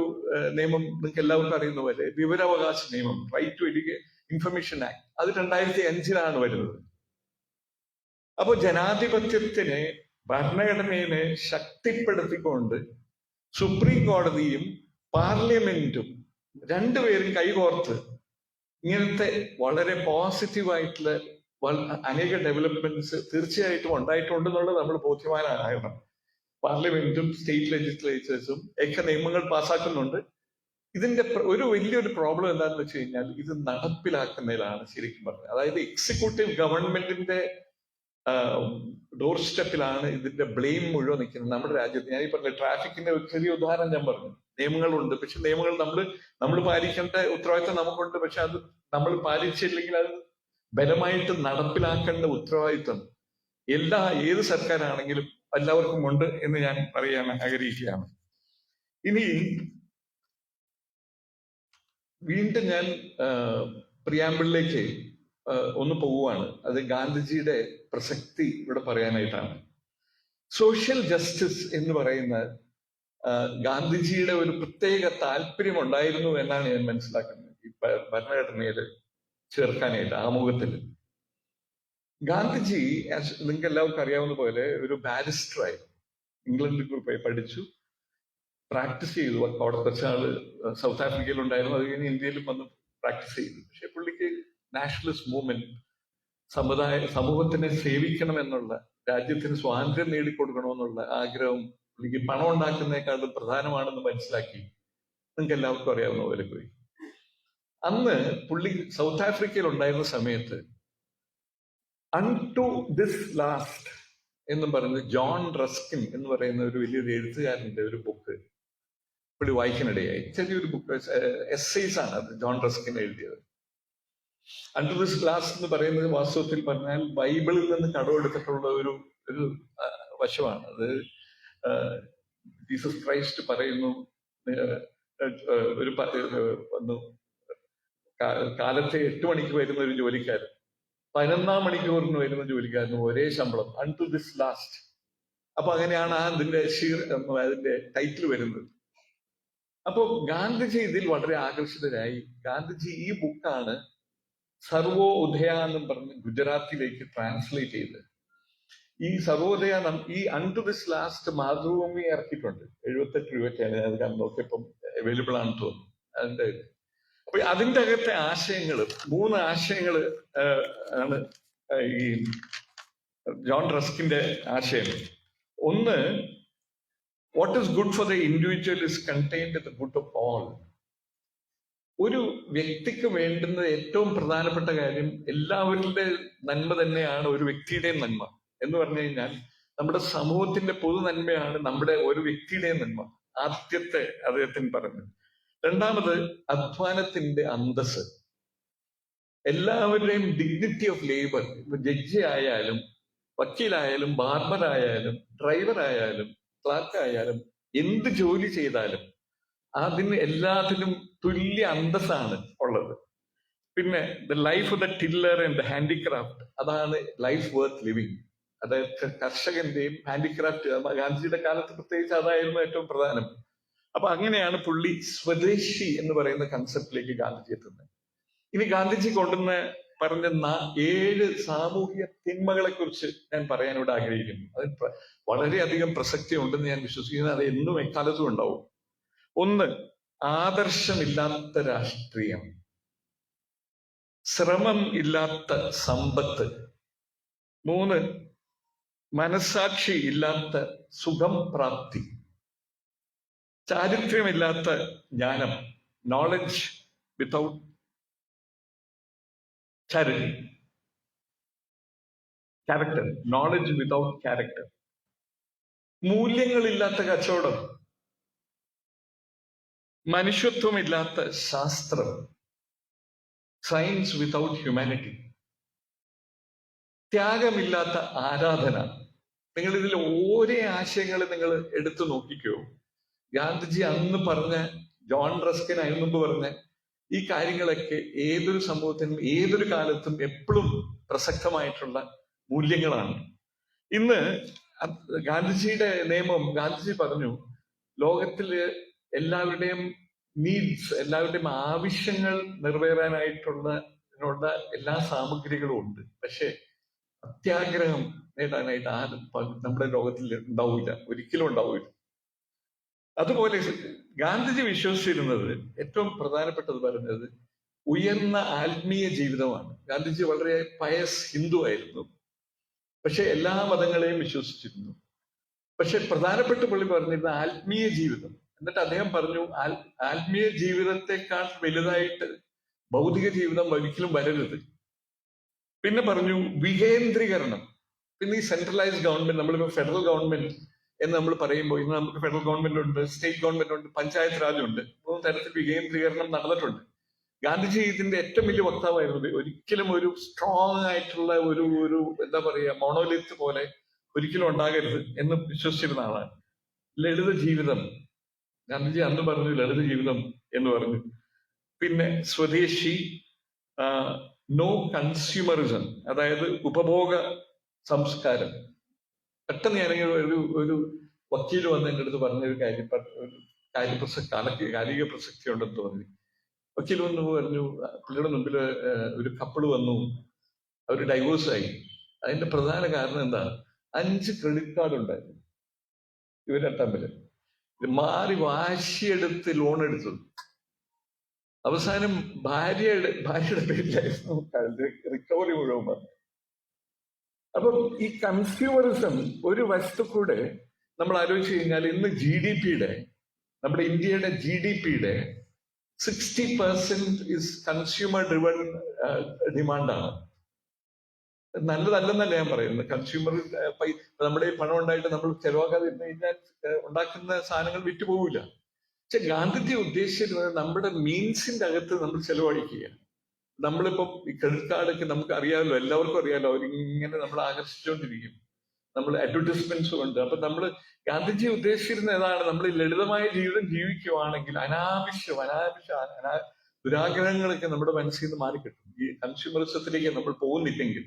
നിയമം നിങ്ങൾക്ക് എല്ലാവർക്കും അറിയുന്ന പോലെ വിവരാവകാശ നിയമം, റൈറ്റ് ടു ഇൻഫർമേഷൻ ആക്ട്, അത് 2005 വരുന്നത്. അപ്പോ ജനാധിപത്യത്തിനെ, ഭരണഘടനയെ ശക്തിപ്പെടുത്തിക്കൊണ്ട് സുപ്രീം കോടതിയും പാർലമെന്റും രണ്ടുപേരും കൈകോർത്ത് ഇങ്ങനത്തെ വളരെ പോസിറ്റീവായിട്ടുള്ള അനേക ഡെവലപ്മെന്റ്സ് തീർച്ചയായിട്ടും ഉണ്ടായിട്ടുണ്ടെന്നുള്ളത് നമ്മൾ ബോധ്യവാനാകണം. പാർലമെന്റും സ്റ്റേറ്റ് ലെജിസ്ലേച്ചേഴ്സും ഒക്കെ നിയമങ്ങൾ പാസ്സാക്കുന്നുണ്ട്. ഇതിന്റെ ഒരു വലിയൊരു പ്രോബ്ലം എന്താണെന്ന് വെച്ച് കഴിഞ്ഞാൽ ഇത് നടപ്പിലാക്കുന്നതിലാണ് ശരിക്കും പറഞ്ഞത്. അതായത് എക്സിക്യൂട്ടീവ് ഗവൺമെന്റിന്റെ ഡോർ സ്റ്റെപ്പിലാണ് ഇതിന്റെ ബ്ലെയിം മുഴുവൻ നിൽക്കുന്നത് നമ്മുടെ രാജ്യത്ത്. ഞാൻ ഈ പറഞ്ഞ ട്രാഫിക്കിന്റെ ഒരു ചെറിയ ഉദാഹരണം ഞാൻ പറഞ്ഞു. നിയമങ്ങളുണ്ട്, പക്ഷെ നിയമങ്ങൾ നമ്മൾ പാലിക്കേണ്ട ഉത്തരവാദിത്തം നമുക്കുണ്ട്. പക്ഷെ അത് നമ്മൾ പാലിച്ചില്ലെങ്കിൽ അത് ബലമായിട്ട് നടപ്പിലാക്കേണ്ട ഉത്തരവാദിത്തം ഏത് സർക്കാരാണെങ്കിലും എല്ലാവർക്കും ഉണ്ട് എന്ന് ഞാൻ പറയാൻ ആഗ്രഹിക്കുകയാണ്. ഇനി വീണ്ടും ഞാൻ പ്രിയാമ്പിളിലേക്ക് ഒന്ന് പോവുകയാണ്. അത് ഗാന്ധിജിയുടെ പ്രസക്തി ഇവിടെ പറയാനായിട്ടാണ്. സോഷ്യൽ ജസ്റ്റിസ് എന്ന് പറയുന്ന ഗാന്ധിജിയുടെ ഒരു പ്രത്യേക താല്പര്യം ഉണ്ടായിരുന്നു എന്നാണ് ഞാൻ മനസ്സിലാക്കുന്നത് ഈ ഭരണഘടനയിൽ ചേർക്കാനായിട്ട്, ആമുഖത്തിൽ. ഗാന്ധിജി നിങ്ങൾക്ക് എല്ലാവർക്കും അറിയാവുന്ന പോലെ ഒരു ബാരിസ്റ്ററായി ഇംഗ്ലണ്ടിൽ പോയി പഠിച്ചു, പ്രാക്ടീസ് ചെയ്തു. അവിടെ കുറച്ചാള് സൗത്ത് ആഫ്രിക്കയിൽ ഉണ്ടായിരുന്നു, അത് കഴിഞ്ഞ് ഇന്ത്യയിലും വന്ന് പ്രാക്ടീസ് ചെയ്തു. പക്ഷെ പുള്ളിക്ക് നാഷണലിസ്റ്റ് മൂവ്മെന്റ്, സമൂഹത്തിനെ സേവിക്കണമെന്നുള്ള, രാജ്യത്തിന് സ്വാതന്ത്ര്യം നേടിക്കൊടുക്കണമെന്നുള്ള ആഗ്രഹം പുള്ളിക്ക് പണം ഉണ്ടാക്കുന്നതിനേക്കാളും പ്രധാനമാണെന്ന് മനസ്സിലാക്കി നിങ്ങൾക്ക് എല്ലാവർക്കും അറിയാവുന്ന പോലെ പോയി. അന്ന് പുള്ളി സൗത്ത് ആഫ്രിക്കയിൽ ഉണ്ടായിരുന്ന സമയത്ത് അൺടു ദിസ് ലാസ്റ്റ് എന്നും പറഞ്ഞ് ജോൺ റസ്കിൻ എന്ന് പറയുന്ന ഒരു വലിയൊരു എഴുത്തുകാരന്റെ ഒരു ബുക്ക് പുള്ളി വായിക്കാനിടയായി. ചെറിയൊരു ബുക്ക്, എസ്സേസ് ആണ് അത്, ജോൺ റസ്കിൻ എഴുതിയത്. അൺടു ദിസ് ലാസ്റ്റ് എന്ന് പറയുന്നത് വാസ്തവത്തിൽ പറഞ്ഞാൽ ബൈബിളിൽ നിന്ന് കടമെടുത്തിട്ടുള്ള ഒരു വശമാണ്. അത് ജീസസ് ക്രൈസ്റ്റ് പറയുന്നു, ഒരു കാലത്തെ 8 മണിക്ക് വരുന്ന ഒരു ജോലിക്കാരൻ 11 മണിക്കൂറിന് വരുന്ന ജോലിക്കാരനും ഒരേ ശമ്പളം, അൺടു ദിസ് ലാസ്റ്റ്. അപ്പൊ അങ്ങനെയാണ് അതിന്റെ ടൈറ്റിൽ വരുന്നത്. അപ്പൊ ഗാന്ധിജി ഇതിൽ വളരെ ആകർഷിതരായി. ഗാന്ധിജി ഈ ബുക്കാണ് സർവോദയ എന്നും പറഞ്ഞ് ഗുജറാത്തിലേക്ക് ട്രാൻസ്ലേറ്റ് ചെയ്ത്. ഈ സർവോദയ ഈ അൺടു ദിസ് ലാസ്റ്റ് മാതൃഭൂമി ഇറക്കിയിട്ടുണ്ട്. 78 രൂപയ്ക്കാണ് അത് നോക്കിയപ്പം അവൈലബിൾ ആണെന്ന് തോന്നുന്നു അതിന്റെ. അപ്പൊ അതിന്റെ അകത്തെ ആശയങ്ങൾ, 3 ആശയങ്ങൾ ആണ് ഈ ജോൺ റസ്കിന്റെ ആശയം. ഒന്ന്, what is good for the individual is contained in the good of all. ഒരു വ്യക്തിക്ക് വേണ്ടുന്ന ഏറ്റവും പ്രധാനപ്പെട്ട കാര്യം എല്ലാവരുടെ നന്മ തന്നെയാണ് ഒരു വ്യക്തിയുടെയും നന്മ എന്ന് പറഞ്ഞു കഴിഞ്ഞാൽ നമ്മുടെ സമൂഹത്തിന്റെ പൊതു നന്മയാണ് നമ്മുടെ ഒരു വ്യക്തിയുടെയും നന്മ. ആദ്യത്തെ അദ്ദേഹത്തിന് പറഞ്ഞു. രണ്ടാമത്, അധ്വാനത്തിന്റെ അന്തസ്, എല്ലാവരുടെയും ഡിഗ്നിറ്റി ഓഫ് ലേബർ. ഇപ്പൊ ജഡ്ജി ആയാലും വക്കീലായാലും ബാർബറായാലും ഡ്രൈവറായാലും ക്ലാർക്കായാലും എന്ത് ജോലി ചെയ്താലും അതിന് എല്ലാത്തിനും തുല്യ അന്തസ്സാണ് ഉള്ളത്. പിന്നെ the life of the tiller and the handicraft, അതാണ് ലൈഫ് വർത്ത് ലിവിങ്. അതായത് കർഷകന്റെയും ഹാൻഡിക്രാഫ്റ്റ്, ഗാന്ധിജിയുടെ കാലത്ത് പ്രത്യേകിച്ച് അതായിരുന്നു ഏറ്റവും പ്രധാനം. അപ്പൊ അങ്ങനെയാണ് പുള്ളി സ്വദേശി എന്ന് പറയുന്ന കൺസെപ്റ്റിലേക്ക് ഗാന്ധിജി എത്തുന്നത്. ഇനി ഗാന്ധിജി പറഞ്ഞ 7 സാമൂഹിക തിന്മകളെ കുറിച്ച് ഞാൻ പറയാൻ ഇവിടെ ആഗ്രഹിക്കുന്നു. അതിന് വളരെയധികം പ്രസക്തി ഉണ്ടെന്ന് ഞാൻ വിശ്വസിക്കുന്നത്. അത് എന്നും എക്കാലത്തും ഉണ്ടാവും. 1, ആദർശമില്ലാത്ത രാഷ്ട്രീയം. ശ്രമം ഇല്ലാത്ത സമ്പത്ത്. 3, മനസാക്ഷി ഇല്ലാത്ത സുഖം പ്രാപ്തി. ചാരിത്ര്യമില്ലാത്ത ജ്ഞാനം, knowledge without charity. Character, knowledge without character. മൂല്യങ്ങളില്ലാത്ത കച്ചവടം, മനുഷ്യത്വമില്ലാത്ത ശാസ്ത്രം, സയൻസ് വിതൗട്ട് ഹ്യൂമാനിറ്റി, ത്യാഗമില്ലാത്ത ആരാധന. നിങ്ങൾ ഇതിൽ ഓരോ ആശയങ്ങൾ നിങ്ങൾ എടുത്തു നോക്കിക്കോ. ഗാന്ധിജി അന്ന് പറഞ്ഞ, ജോൺ റസ്കിൻ അതിനു മുമ്പ് പറഞ്ഞ ഈ കാര്യങ്ങളൊക്കെ ഏതൊരു സമൂഹത്തിനും ഏതൊരു കാലത്തും എപ്പോഴും പ്രസക്തമായിട്ടുള്ള മൂല്യങ്ങളാണ്. ഇന്ന് ഗാന്ധിജിയുടെ നിയമം, ഗാന്ധിജി പറഞ്ഞു ലോകത്തില് എല്ലാവരുടെയും നീഡ്സ്, എല്ലാവരുടെയും ആവശ്യങ്ങൾ നിറവേറാനായിട്ടുള്ള എല്ലാ സാമഗ്രികളും ഉണ്ട്. പക്ഷെ അത്യാഗ്രഹം നേടാനായിട്ട് ആരും നമ്മുടെ ലോകത്തിൽ ഉണ്ടാവില്ല, ഒരിക്കലും ഉണ്ടാവില്ല. അതുപോലെ ഗാന്ധിജി വിശ്വസിച്ചിരുന്നത്, ഏറ്റവും പ്രധാനപ്പെട്ടത് പറഞ്ഞത് ഉയർന്ന ആത്മീയ ജീവിതമാണ്. ഗാന്ധിജി വളരെ പയസ് ഹിന്ദു ആയിരുന്നു, പക്ഷെ എല്ലാ മതങ്ങളെയും വിശ്വസിച്ചിരുന്നു. പക്ഷെ പ്രധാനപ്പെട്ട പുള്ളി പറഞ്ഞിരുന്ന ആത്മീയ ജീവിതം. എന്നിട്ട് അദ്ദേഹം പറഞ്ഞു, ആത്മീയ ജീവിതത്തെക്കാൾ വലുതായിട്ട് ഭൗതിക ജീവിതം ഒരിക്കലും വരരുത്. പിന്നെ പറഞ്ഞു വികേന്ദ്രീകരണം. പിന്നെ ഈ സെൻട്രലൈസ്ഡ് ഗവൺമെന്റ്, നമ്മളിപ്പോ ഫെഡറൽ ഗവൺമെന്റ് എന്ന് നമ്മൾ പറയുമ്പോൾ ഇന്ന് നമുക്ക് ഫെഡറൽ ഗവൺമെന്റ് ഉണ്ട്, സ്റ്റേറ്റ് ഗവൺമെന്റ് ഉണ്ട്, പഞ്ചായത്ത് രാജ് ഉണ്ട്. 3 തരത്തിൽ വികേന്ദ്രീകരണം നടന്നിട്ടുണ്ട്. ഗാന്ധിജി ഇതിന്റെ ഏറ്റവും വലിയ വക്താവായിരുന്നു. ഒരിക്കലും ഒരു സ്ട്രോങ് ആയിട്ടുള്ള ഒരു എന്താ പറയുക, മോണോലിത്ത് പോലെ ഒരിക്കലും ഉണ്ടാകരുത് എന്ന് വിശ്വസിച്ചിരുന്ന ആളാണ്. ലളിത ജീവിതം, ഗാന്ധിജി അന്ന് പറഞ്ഞു ലളിത ജീവിതം എന്ന് പറഞ്ഞു. പിന്നെ സ്വദേശി, നോ കൺസ്യൂമറിസം, അതായത് ഉപഭോഗ സംസ്കാരം. പെട്ടെന്ന് ഞാനെങ്കിൽ ഒരു വക്കീൽ വന്ന് എൻ്റെ അടുത്ത് പറഞ്ഞ ഒരു കാലിക പ്രസക്തി ഉണ്ടെന്ന് തോന്നി. വക്കീൽ വന്ന് പറഞ്ഞു, പുള്ളിയുടെ മുമ്പിൽ ഒരു കപ്പിള് വന്നു, അവർ ഡൈവോഴ്സായി. അതിന്റെ പ്രധാന കാരണം എന്താ? 5 ക്രെഡിറ്റ് കാർഡ് ഉണ്ടായിരുന്നു ഇവരെ തമ്മിൽ. മാറി വാശിയെടുത്ത് ലോൺ എടുത്തു. അവസാനം ഭാര്യയുടെ പേരിലായിരുന്നു റിക്കവറി മുഴുവൻ പറഞ്ഞു. അപ്പം ഈ കൺസ്യൂമറിസം ഒരു വശത്തു കൂടെ നമ്മൾ ആലോചിച്ച് കഴിഞ്ഞാൽ ഇന്ന് നമ്മുടെ ഇന്ത്യയുടെ GDP-യുടെ 60% ഇസ് കൺസ്യൂമർ ഡ്രിവൺ ഡിമാൻഡാണ്. നല്ലതല്ലെന്നല്ല ഞാൻ പറയുന്നത്. കൺസ്യൂമർ നമ്മുടെ പണം ഉണ്ടായിട്ട് നമ്മൾ ചെലവാക്കാതെ ഇരുന്ന് കഴിഞ്ഞാൽ ഉണ്ടാക്കുന്ന സാധനങ്ങൾ വിറ്റുപോകില്ല. പക്ഷെ ഗാന്ധിജി ഉദ്ദേശിച്ചിരുന്നത് നമ്മുടെ മീൻസിന്റെ അകത്ത് നമ്മൾ ചെലവഴിക്കുക. നമ്മളിപ്പം ഈ ക്രെഡിറ്റ് കാർഡൊക്കെ നമുക്ക് അറിയാമല്ലോ, എല്ലാവർക്കും അറിയാമല്ലോ, അവരിങ്ങനെ നമ്മൾ ആകർഷിച്ചുകൊണ്ടിരിക്കും. നമ്മൾ അഡ്വർടൈസ്മെന്റ്സും ഉണ്ട്. അപ്പൊ നമ്മൾ ഗാന്ധിജി ഉദ്ദേശിച്ചിരുന്ന ഏതാണ്? നമ്മൾ ലളിതമായ ജീവിതം ജീവിക്കുവാണെങ്കിൽ അനാവശ്യ ദുരാഗ്രഹങ്ങളൊക്കെ നമ്മുടെ മനസ്സിൽ നിന്ന് മാറിക്കിട്ടും. ഈ കൺസ്യൂമറിസത്തിലേക്ക് നമ്മൾ പോകുന്നില്ലെങ്കിൽ.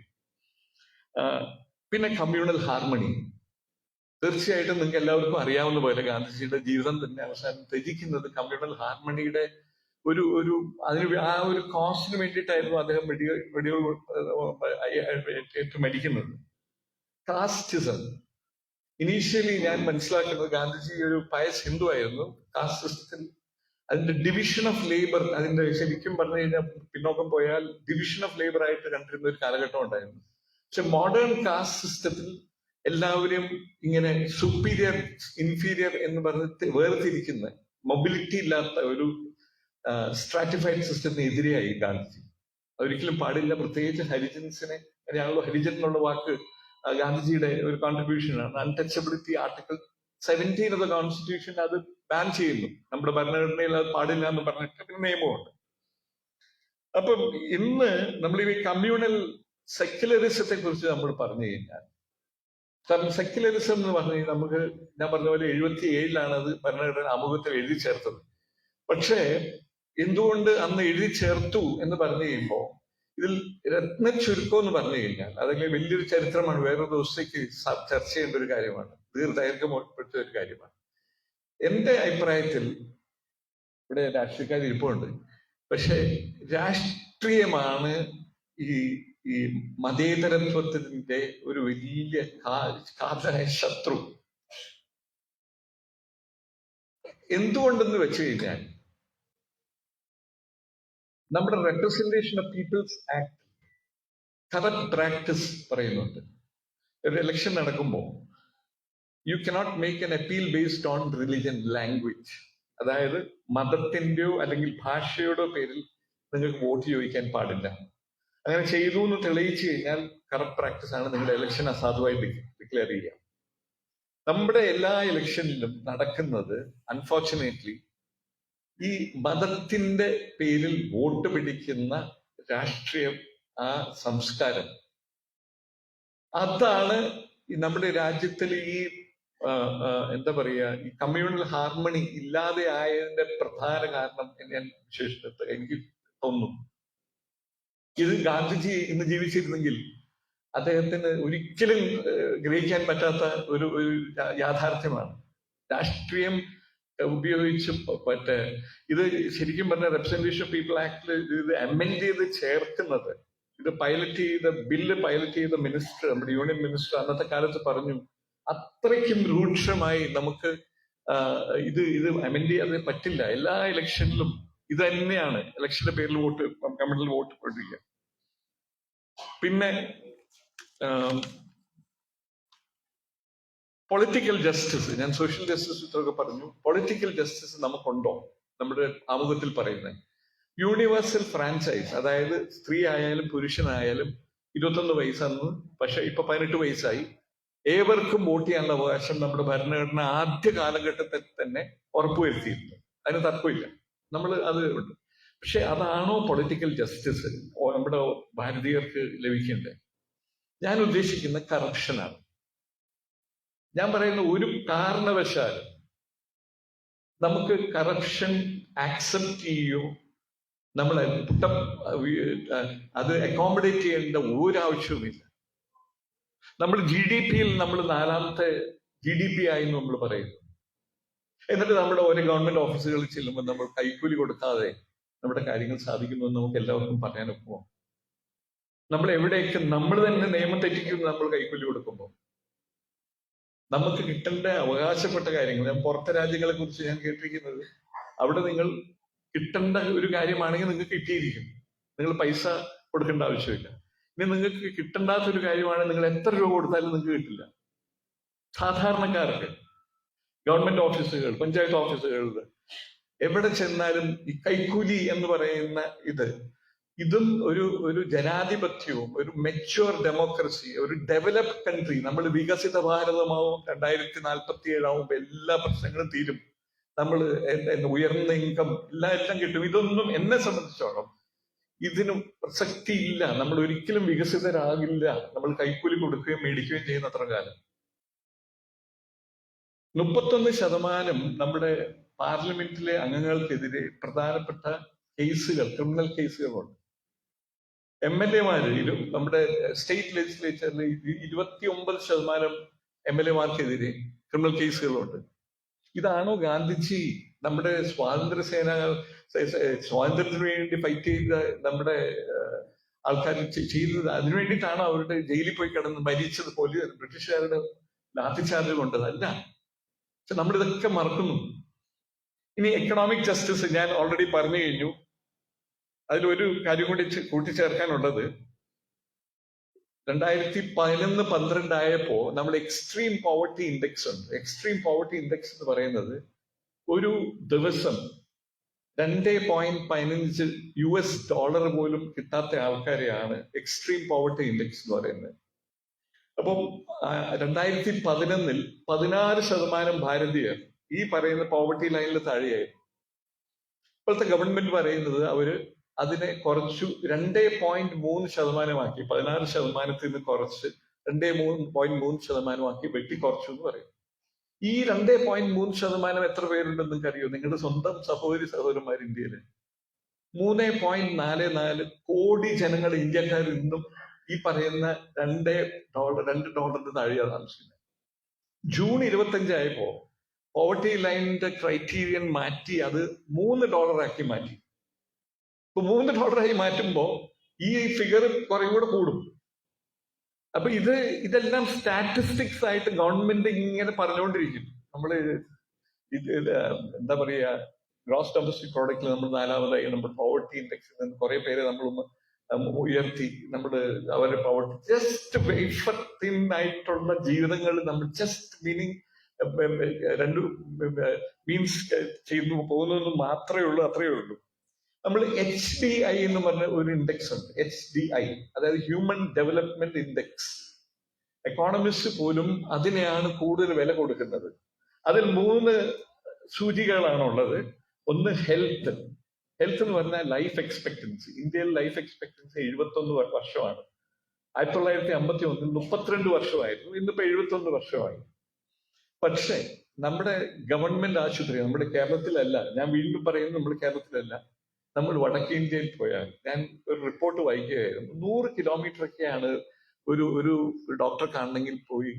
പിന്നെ കമ്മ്യൂണൽ ഹാർമണി. തീർച്ചയായിട്ടും നിങ്ങൾക്ക് എല്ലാവർക്കും അറിയാവുന്ന പോലെ ഗാന്ധിജിയുടെ ജീവിതം തന്നെ അവസാനം ത്യജിക്കുന്നത് കമ്മ്യൂണൽ ഹാർമണിയുടെ അതിന് ആ ഒരു കോസിന് വേണ്ടിയിട്ടായിരുന്നു അദ്ദേഹം ഏറ്റു മരിക്കുന്നത്. കാസ്റ്റിസം. ഇനീഷ്യലി ഞാൻ മനസ്സിലാക്കുന്നത് ഗാന്ധിജി ഒരു പയസ് ഹിന്ദു ആയിരുന്നു. കാസ്റ്റ് സിസ്റ്റത്തിൽ അതിന്റെ ഡിവിഷൻ ഓഫ് ലേബർ, അതിന്റെ ശരിക്കും പറഞ്ഞു കഴിഞ്ഞാൽ പിന്നോക്കം പോയാൽ ഡിവിഷൻ ഓഫ് ലേബർ ആയിട്ട് കണ്ടിരുന്ന ഒരു കാലഘട്ടം ഉണ്ടായിരുന്നു. പക്ഷെ മോഡേൺ കാസ്റ്റ് സിസ്റ്റത്തിൽ എല്ലാവരും ഇങ്ങനെ സുപ്പീരിയർ ഇൻഫീരിയർ എന്ന് പറഞ്ഞ് വേർതിരിക്കുന്ന, മൊബിലിറ്റി ഇല്ലാത്ത ഒരു സ്ട്രാറ്റിഫൈഡ് സിസ്റ്റത്തിന് എതിരെയായി ഗാന്ധിജി. ഒരിക്കലും പാടില്ല. പ്രത്യേകിച്ച് ഹരിജൻസിനെ, ഞാനുള്ള ഹരിജൻ എന്നുള്ള വാക്ക് ഗാന്ധിജിയുടെ ഒരു കോൺട്രിബ്യൂഷനാണ്. Untouchability article 17 of the constitution അത് ബാൻ ചെയ്യുന്നു. നമ്മുടെ ഭരണഘടനയിൽ അത് പാടില്ല എന്ന് പറഞ്ഞിട്ട് പിന്നെ നിയമമുണ്ട്. അപ്പം ഇന്ന് നമ്മൾ ഈ കമ്മ്യൂണൽ സെക്യുലറിസത്തെ കുറിച്ച് നമ്മൾ പറഞ്ഞു കഴിഞ്ഞാൽ, കാരണം സെക്യുലറിസം എന്ന് പറഞ്ഞു കഴിഞ്ഞാൽ നമുക്ക്, ഞാൻ പറഞ്ഞ പോലെ 77-ലാണ് അത് ഭരണഘടന ആമുഖത്തിൽ എഴുതി ചേർത്തത്. പക്ഷേ എന്തുകൊണ്ട് അന്ന് എഴുതി ചേർത്തു എന്ന് പറഞ്ഞു കഴിയുമ്പോൾ ഇതിൽ രത്ന ചുരുക്കം എന്ന് പറഞ്ഞു കഴിഞ്ഞാൽ അതിലെ വലിയൊരു ചരിത്രമാണ്. വേറൊരു ദിവസത്തേക്ക് ചർച്ച ചെയ്യേണ്ട ഒരു കാര്യമാണ്, ദീർഘദൈർഘ്യപ്പെടുത്തിയ ഒരു കാര്യമാണ്. എന്റെ അഭിപ്രായത്തിൽ ഇവിടെ രാഷ്ട്രീയക്കാർ ഇരിപ്പുണ്ട്, പക്ഷെ രാഷ്ട്രീയമാണ് ഈ മതേതരത്വത്തിന്റെ ഒരു വലിയ കാതലായ ശത്രു. എന്തുകൊണ്ടെന്ന് വെച്ച് കഴിഞ്ഞാൽ നമ്മുടെ representation of people's act corrupt practice പറയുന്നുണ്ട്. ഒരു ഇലക്ഷൻ നടക്കുമ്പോൾ you cannot make an appeal based on religion, language. അതായത് മതത്തിന്റെയോ അല്ലെങ്കിൽ ഭാഷയുടെയോ പേരിൽ നിങ്ങൾക്ക് വോട്ട് ചോദിക്കാൻ പാടില്ല. അങ്ങനെ ചെയ്തു എന്ന് തെളിയിച്ചു കഴിഞ്ഞാൽ കറപ്റ്റ് പ്രാക്ടീസ് ആണ്, നിങ്ങളുടെ ഇലക്ഷൻ അസാധുവായി ഡിക്ലെയർ ചെയ്യാം. നമ്മുടെ എല്ലാ ഇലക്ഷനിലും നടക്കുന്നത് അൺഫോർച്ചുനേറ്റ്ലി ഈ മതത്തിന്റെ പേരിൽ വോട്ട് പിടിക്കുന്ന രാഷ്ട്രീയം, ആ സംസ്കാരം, അതാണ് നമ്മുടെ രാജ്യത്തിൽ ഈ എന്താ പറയുക, ഈ കമ്മ്യൂണൽ ഹാർമണി ഇല്ലാതെ ആയതിന്റെ പ്രധാന കാരണം ഞാൻ വിശേഷിച്ചത് എനിക്ക് തോന്നുന്നു. ഇത് ഗാന്ധിജി ഇന്ന് ജീവിച്ചിരുന്നെങ്കിൽ അദ്ദേഹത്തിന് ഒരിക്കലും ഗ്രഹിക്കാൻ പറ്റാത്ത ഒരു യാഥാർത്ഥ്യമാണ്. രാഷ്ട്രീയം ഉപയോഗിച്ച് ഇത് ശരിക്കും പറഞ്ഞ റെപ്രസെന്റേഷൻ ഓഫ് പീപ്പിൾ ആക്ടിൽ ഇത് അമെൻഡ് ചെയ്ത് ചേർക്കുന്നത്, ഇത് ബില്ല് പൈലറ്റ് ചെയ്ത മിനിസ്റ്റർ, നമ്മുടെ യൂണിയൻ മിനിസ്റ്റർ അന്നത്തെ കാലത്ത് പറഞ്ഞു, അത്രയ്ക്കും രൂക്ഷമായി നമുക്ക് ഇത് അമെൻഡ് ചെയ്യാതെ പറ്റില്ല, എല്ലാ ഇലക്ഷനിലും ഇത് തന്നെയാണ്, ഇലക്ഷന്റെ പേരിൽ വോട്ട്, കമ്മ്യൂണൽ വോട്ട് കൊണ്ടിരിക്കുക. പിന്നെ പൊളിറ്റിക്കൽ ജസ്റ്റിസ്, ഞാൻ സോഷ്യൽ ജസ്റ്റിസ് ഇത്രയൊക്കെ പറഞ്ഞു, പൊളിറ്റിക്കൽ ജസ്റ്റിസ് നമുക്കുണ്ടോ? നമ്മുടെ ആമുഖത്തിൽ പറയുന്നത് യൂണിവേഴ്സൽ ഫ്രാഞ്ചൈസ്, അതായത് സ്ത്രീ ആയാലും പുരുഷനായാലും 21 വയസ്സന്ന്, പക്ഷെ ഇപ്പൊ 18 വയസ്സായി, ഏവർക്കും വോട്ട് ചെയ്യാനുള്ള അവകാശം നമ്മുടെ ഭരണഘടന ആദ്യ കാലഘട്ടത്തിൽ തന്നെ ഉറപ്പുവരുത്തിയിരുന്നു. അതിന് തർക്കമില്ല, നമ്മൾ അത് ഉണ്ട്. പക്ഷെ അതാണോ പൊളിറ്റിക്കൽ ജസ്റ്റിസ് നമ്മുടെ ഭാരതീയർക്ക് ലഭിക്കേണ്ടത്? ഞാൻ ഉദ്ദേശിക്കുന്ന കറപ്ഷനാണ്. ഞാൻ പറയുന്ന ഒരു കാരണവശാലും നമുക്ക് കറപ്ഷൻ ആക്സെപ്റ്റ് ചെയ്യോ, നമ്മൾ അത് അക്കോമഡേറ്റ് ചെയ്യേണ്ട ഒരാവശ്യവുമില്ല. നമ്മൾ GDP നമ്മൾ 4ാമത്തെ GDP ആയി നമ്മൾ പറയുന്നു. എന്നിട്ട് നമ്മുടെ ഓരോ ഗവൺമെന്റ് ഓഫീസുകളിൽ ചെല്ലുമ്പോൾ നമ്മൾ കൈക്കൂലി കൊടുക്കാതെ നമ്മുടെ കാര്യങ്ങൾ സാധിക്കുമെന്ന് നമുക്ക് എല്ലാവർക്കും പറയാനൊക്കുമോ? നമ്മൾ എവിടെയൊക്കെ നമ്മൾ തന്നെ നിയമം തെറ്റിക്കുന്നു നമ്മൾ കൈക്കൂലി കൊടുക്കുമ്പോൾ. നമുക്ക് കിട്ടേണ്ട അവകാശപ്പെട്ട കാര്യങ്ങൾ, ഞാൻ പുറത്തെ രാജ്യങ്ങളെ കുറിച്ച് ഞാൻ കേട്ടിരിക്കുന്നത്, അവിടെ നിങ്ങൾ കിട്ടേണ്ട ഒരു കാര്യമാണെങ്കിൽ നിങ്ങൾക്ക് കിട്ടിയിരിക്കും, നിങ്ങൾ പൈസ കൊടുക്കേണ്ട ആവശ്യമില്ല. ഇനി നിങ്ങൾക്ക് കിട്ടണ്ടാത്ത ഒരു കാര്യമാണ്, നിങ്ങൾ എത്ര രൂപ കൊടുത്താലും നിങ്ങൾക്ക് കിട്ടില്ല. സാധാരണക്കാർക്ക് ഗവൺമെന്റ് ഓഫീസുകൾ, പഞ്ചായത്ത് ഓഫീസുകളിൽ എവിടെ ചെന്നാലും ഈ കൈക്കൂലി എന്ന് പറയുന്ന ഇതും ഒരു ജനാധിപത്യവും ഒരു മെച്യൂർ ഡെമോക്രസി, ഒരു ഡെവലപ്ഡ് കൺട്രി, നമ്മൾ വികസിത ഭാരതമാവും 2047 ആവുമ്പോൾ എല്ലാ പ്രശ്നങ്ങളും തീരും, നമ്മൾ ഉയർന്ന ഇൻകം എല്ലാം കിട്ടും. ഇതൊന്നും എന്നെ സംബന്ധിച്ചോളം ഇതിനും പ്രസക്തി ഇല്ല. നമ്മൾ ഒരിക്കലും വികസിതരാകില്ല നമ്മൾ കൈക്കൂലി കൊടുക്കുകയും മേടിക്കുകയും ചെയ്യുന്ന അത്ര കാലം. 31% നമ്മുടെ പാർലമെന്റിലെ അംഗങ്ങൾക്കെതിരെ പ്രധാനപ്പെട്ട കേസുകൾ, ക്രിമിനൽ കേസുകളുണ്ട്. MLA-മാരിലും നമ്മുടെ സ്റ്റേറ്റ് ലെജിസ്ലേച്ചറിൽ 29% MLA-മാർക്കെതിരെ ക്രിമിനൽ കേസുകളുണ്ട്. ഇതാണോ ഗാന്ധിജി നമ്മുടെ സ്വാതന്ത്ര്യത്തിന് വേണ്ടി ഫൈറ്റ് ചെയ്ത നമ്മുടെ ആൾക്കാർ ചെയ്തത്? അതിനു വേണ്ടിയിട്ടാണോ അവരുടെ ജയിലിൽ പോയി കിടന്ന് മരിച്ചത്? ബ്രിട്ടീഷുകാരുടെ ലാത്തിച്ചാർജ് കൊണ്ടതല്ല. പക്ഷെ നമ്മളിതൊക്കെ മറക്കുന്നു. ഇനി എക്കണോമിക് ജസ്റ്റിസ് ഞാൻ ഓൾറെഡി പറഞ്ഞു കഴിഞ്ഞു. അതിലൊരു കാര്യം കൂടി കൂട്ടിച്ചേർക്കാനുള്ളത്, 2011-12 ആയപ്പോ നമ്മൾ എക്സ്ട്രീം പോവർട്ടി ഇൻഡെക്സ് ഉണ്ട്. എക്സ്ട്രീം പോവർട്ടി ഇൻഡെക്സ് എന്ന് പറയുന്നത് ഒരു ദിവസം $2.15 പോലും കിട്ടാത്ത ആൾക്കാരെയാണ് എക്സ്ട്രീം പോവർട്ടി ഇൻഡെക്സ് എന്ന് പറയുന്നത്. അപ്പം 2011 16% ഭാരതീയർ ഈ പറയുന്ന പോവർട്ടി ലൈനിൽ താഴെയായിരുന്നു. ഇപ്പോഴത്തെ ഗവൺമെന്റ് പറയുന്നത് അവര് അതിനെ കുറച്ചു 2.3% 16% നിന്ന് കുറച്ച് 2.3% വെട്ടി കുറച്ചു എന്ന് പറയും. ഈ 2.3% എത്ര പേരുണ്ടെന്ന് നിങ്ങൾക്ക് അറിയോ? നിങ്ങളുടെ സ്വന്തം സഹോദരന്മാർ ഇന്ത്യയില് 3.44 കോടി ജനങ്ങൾ, ഇന്ത്യക്കാർ ഇന്നും ഈ പറയുന്ന $2 താഴെയാണ് താമസിക്കുന്നത്. ജൂൺ 25 ആയപ്പോ പോവർട്ടി ലൈനിന്റെ ക്രൈറ്റീരിയൻ മാറ്റി അത് $3 ആക്കി മാറ്റി. ഇപ്പൊ $3 ആയി മാറ്റുമ്പോ ഈ ഫിഗർ കുറെ കൂടെ കൂടും. അപ്പൊ ഇതെല്ലാം സ്റ്റാറ്റിസ്റ്റിക്സ് ആയിട്ട് ഗവൺമെന്റ് ഇങ്ങനെ പറഞ്ഞുകൊണ്ടിരിക്കും. നമ്മള് എന്താ പറയാ, ഗ്രോസ് ഡൊമസ്റ്റിക് പ്രോഡക്റ്റിൽ നമ്മൾ 4ാമതായി, നമ്മുടെ പോവർട്ടി ഇൻഡെക്സിൽ നിന്ന് കുറെ പേരെ നമ്മൾ ഉയർത്തി. അവരുടെ പോവർട്ടി ജസ്റ്റ് വേഫത്തിൻ ആയിട്ടുള്ള ജീവിതങ്ങൾ നമ്മൾ ജസ്റ്റ് മീൻസ് ചെയ്തു പോകുന്നതെന്ന് മാത്രമേ ഉള്ളൂ, അത്രയേ ഉള്ളൂ. നമ്മൾ HDI എന്ന് പറഞ്ഞ ഒരു ഇൻഡെക്സ് ഉണ്ട്. HDI അതായത് ഹ്യൂമൻ ഡെവലപ്മെന്റ് ഇൻഡെക്സ്. എക്കോണമിസ്റ്റ് പോലും അതിനെയാണ് കൂടുതൽ വില കൊടുക്കുന്നത്. അതിൽ 3 സൂചികകളാണുള്ളത്. ഒന്ന് ഹെൽത്ത്. ഹെൽത്ത് എന്ന് പറഞ്ഞാൽ ലൈഫ് എക്സ്പെക്ടൻസി. ഇന്ത്യയിൽ ലൈഫ് എക്സ്പെക്ടൻസി 71 വർഷമാണ്. 1951 32 വർഷമായിരുന്നു, ഇന്നിപ്പോ 71 വർഷമായി. പക്ഷേ നമ്മുടെ ഗവൺമെന്റ് ആശുപത്രി, നമ്മുടെ കേരളത്തിലല്ല, ഞാൻ വീണ്ടും പറയുന്നു, നമ്മുടെ കേരളത്തിലല്ല, നമ്മൾ വടക്കേ ഇന്ത്യയിൽ പോയാൽ, ഞാൻ ഒരു റിപ്പോർട്ട് വായിക്കുകയായിരുന്നു, 100 കിലോമീറ്റർ ഒക്കെയാണ് ഒരു ഒരു ഡോക്ടറെ കാണണമെങ്കിൽ പോയി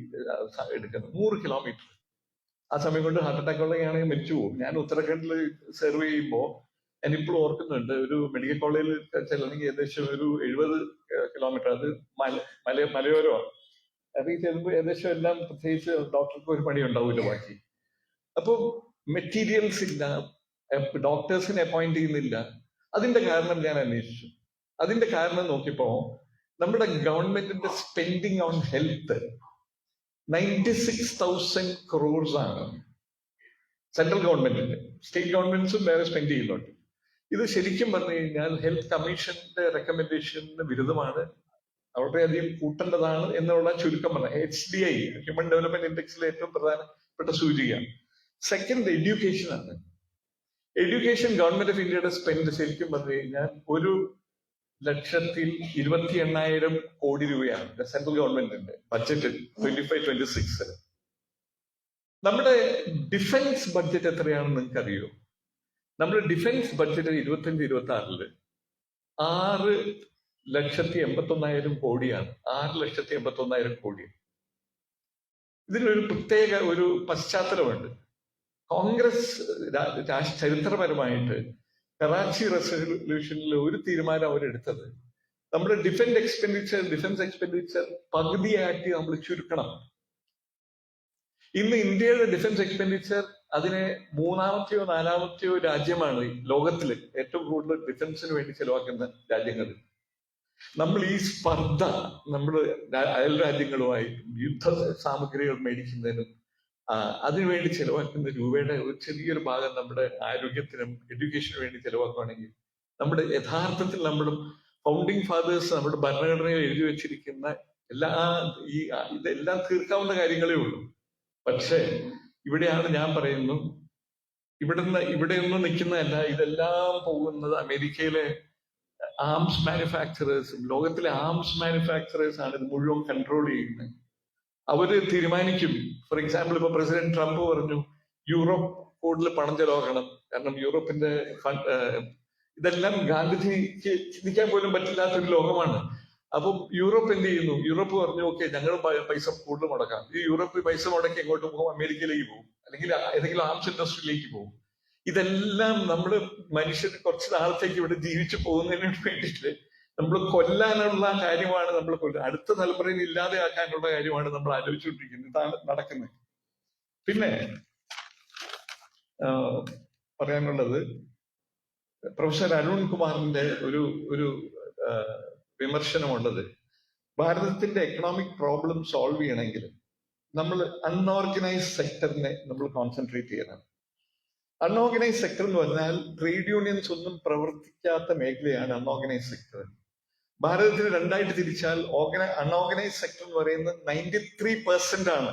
എടുക്കുന്നത്. 100 കിലോമീറ്റർ. ആ സമയം കൊണ്ട് ഹാർട്ട് അറ്റാക്ക് ഉള്ളതാണെങ്കിൽ മരിച്ചു പോകും. ഞാൻ ഉത്തരാഖണ്ഡിൽ സെർവ് ചെയ്യുമ്പോൾ ഞാൻ ഇപ്പോഴും ഓർക്കുന്നുണ്ട്, ഒരു മെഡിക്കൽ കോളേജിൽ ചെല്ലണമെങ്കിൽ ഏകദേശം ഒരു 70 കിലോമീറ്റർ, അത് മലയോരമാണ്. അത് ഈ ചെല്ലുമ്പോൾ ഏകദേശം എല്ലാം, പ്രത്യേകിച്ച് ഡോക്ടർക്ക് ഒരു പണി ഉണ്ടാവില്ല ബാക്കി. അപ്പോൾ മെറ്റീരിയൽസ് ഇല്ല, ഡോക്ടേഴ്സിനെ അപ്പോയിന്റ് ചെയ്യുന്നില്ല. അതിന്റെ കാരണം ഞാൻ അന്വേഷിച്ചു. അതിന്റെ കാരണം നോക്കിയപ്പോ നമ്മുടെ ഗവൺമെന്റിന്റെ സ്പെൻഡിങ് ഓൺ ഹെൽത്ത് 96,000 crores ആണ്. സെൻട്രൽ ഗവൺമെന്റിന്റെ. സ്റ്റേറ്റ് ഗവൺമെന്റ്സും വേറെ സ്പെൻഡ് ചെയ്യുന്നുണ്ട്. ഇത് ശരിക്കും പറഞ്ഞു കഴിഞ്ഞാൽ ഹെൽത്ത് കമ്മീഷന്റെ റെക്കമെൻഡേഷന് വിരുദ്ധമാണ്, വളരെയധികം കൂട്ടേണ്ടതാണ് എന്നുള്ള ചുരുക്കം പറഞ്ഞ HDI, ഹ്യൂമൻ ഡെവലപ്മെന്റ് ഇൻഡെക്സിലെ ഏറ്റവും പ്രധാനപ്പെട്ട സൂചികയാണ്. സെക്കൻഡ് എഡ്യൂക്കേഷൻ ആണ്. എഡ്യൂക്കേഷൻ ഗവൺമെന്റ് ഓഫ് ഇന്ത്യയുടെ സ്പെൻഡ് ശരിക്കും പറഞ്ഞു കഴിഞ്ഞാൽ 1,28,000 കോടി രൂപയാണ് സെൻട്രൽ ഗവൺമെന്റിന്റെ ബഡ്ജറ്റ് 25-26. നമ്മുടെ ഡിഫൻസ് ബഡ്ജറ്റ് എത്രയാണെന്ന് നിങ്ങൾക്ക് അറിയോ? നമ്മുടെ ഡിഫൻസ് ബഡ്ജറ്റ് 25-26 6,81,000 കോടിയാണ്. 6,81,000 കോടി. ഇതിനൊരു പ്രത്യേക ഒരു പശ്ചാത്തലമുണ്ട്. കോൺഗ്രസ് ചരിത്രപരമായിട്ട് കറാച്ചി റെസൊല്യൂഷനിൽ ഒരു തീരുമാനം അവരെടുത്തത്, നമ്മുടെ ഡിഫൻസ് എക്സ്പെൻഡിച്ചർ പകുതിയാക്കി നമ്മൾ ചുരുക്കണം. ഇന്ന് ഇന്ത്യയുടെ ഡിഫൻസ് എക്സ്പെൻഡിച്ചർ അതിനെ 3-ാമത്തെയോ 4-ാമത്തെയോ രാജ്യമാണ് ലോകത്തില് ഏറ്റവും കൂടുതൽ ഡിഫൻസിന് വേണ്ടി ചെലവാക്കുന്ന രാജ്യങ്ങൾ. നമ്മൾ ഈ സ്പർദ്ധ നമ്മൾ അയൽ രാജ്യങ്ങളുമായി യുദ്ധ സാമഗ്രികൾ മേടിക്കുന്നതിനും അതിനുവേണ്ടി ചെലവാക്കുന്ന രൂപയുടെ ഒരു ചെറിയൊരു ഭാഗം നമ്മുടെ ആരോഗ്യത്തിനും എഡ്യൂക്കേഷനും വേണ്ടി ചെലവാക്കുകയാണെങ്കിൽ, നമ്മുടെ യഥാർത്ഥത്തിൽ നമ്മുടെ ഫൗണ്ടിങ് ഫാദേഴ്സ് നമ്മുടെ ഭരണഘടനയിൽ എഴുതി വെച്ചിരിക്കുന്ന ഇതെല്ലാം തീർക്കാവുന്ന കാര്യങ്ങളേ ഉള്ളൂ. പക്ഷേ ഇവിടെയാണ് ഞാൻ പറയുന്നു, ഇവിടെയൊന്നും നിൽക്കുന്നതല്ല, ഇതെല്ലാം പോകുന്നത് അമേരിക്കയിലെ ആംസ് മാനുഫാക്ചറേഴ്സും ലോകത്തിലെ ആംസ് മാനുഫാക്ചറേഴ്സ് ആണ് ഇത് മുഴുവൻ കൺട്രോൾ ചെയ്യുന്നത്. അവര് തീരുമാനിക്കും. ഫോർ എക്സാമ്പിൾ, ഇപ്പൊ പ്രസിഡന്റ് ട്രംപ് പറഞ്ഞു യൂറോപ്പ് കൂടുതൽ പണം ചെലവാക്കണം, കാരണം യൂറോപ്പിന്റെ ഇതെല്ലാം ഗാന്ധിജിക്ക് ചിന്തിക്കാൻ പോലും പറ്റില്ലാത്തൊരു ലോകമാണ്. അപ്പം യൂറോപ്പ് എന്ത് ചെയ്യുന്നു? യൂറോപ്പ് പറഞ്ഞു ഓക്കെ, ഞങ്ങൾ പൈസ കൂടുതൽ മുടക്കാം. ഈ യൂറോപ്പ് പൈസ മുടക്കി എങ്ങോട്ട് പോകും? അമേരിക്കയിലേക്ക് പോകും, അല്ലെങ്കിൽ ഏതെങ്കിലും ആംസ് ഇൻഡസ്ട്രിയിലേക്ക് പോകും. ഇതെല്ലാം നമ്മള് മനുഷ്യർ കുറച്ച് നാളത്തേക്ക് ഇവിടെ ജീവിച്ചു പോകുന്നതിന് വേണ്ടിയിട്ട് നമ്മൾ കൊല്ലാനുള്ള കാര്യമാണ്, നമ്മൾ അടുത്ത തലമുറയിൽ ഇല്ലാതെയാക്കാനുള്ള കാര്യമാണ് നമ്മൾ ആലോചിച്ചുകൊണ്ടിരിക്കുന്നത്. ഇതാണ് നടക്കുന്നത്. പിന്നെ പറയാനുള്ളത്, പ്രൊഫസർ അരുൺ കുമാറിന്റെ ഒരു വിമർശനമുള്ളത്, ഭാരതത്തിന്റെ എക്കണോമിക് പ്രോബ്ലം സോൾവ് ചെയ്യണമെങ്കിൽ നമ്മൾ അൺഓർഗനൈസ്ഡ് സെക്ടറിനെ നമ്മൾ കോൺസെൻട്രേറ്റ് ചെയ്യണം. അൺഓർഗനൈസ്ഡ് സെക്ടർ എന്ന് പറഞ്ഞാൽ ട്രേഡ് യൂണിയൻസ് ഒന്നും പ്രവർത്തിക്കാത്ത മേഖലയാണ് അൺഓർഗനൈസ്ഡ് സെക്ടർ. ഭാരതത്തിന് രണ്ടായിട്ട് തിരിച്ചാൽ അൺഓർഗനൈസ്ഡ് സെക്ടർ എന്ന് പറയുന്നത് 93% ആണ്.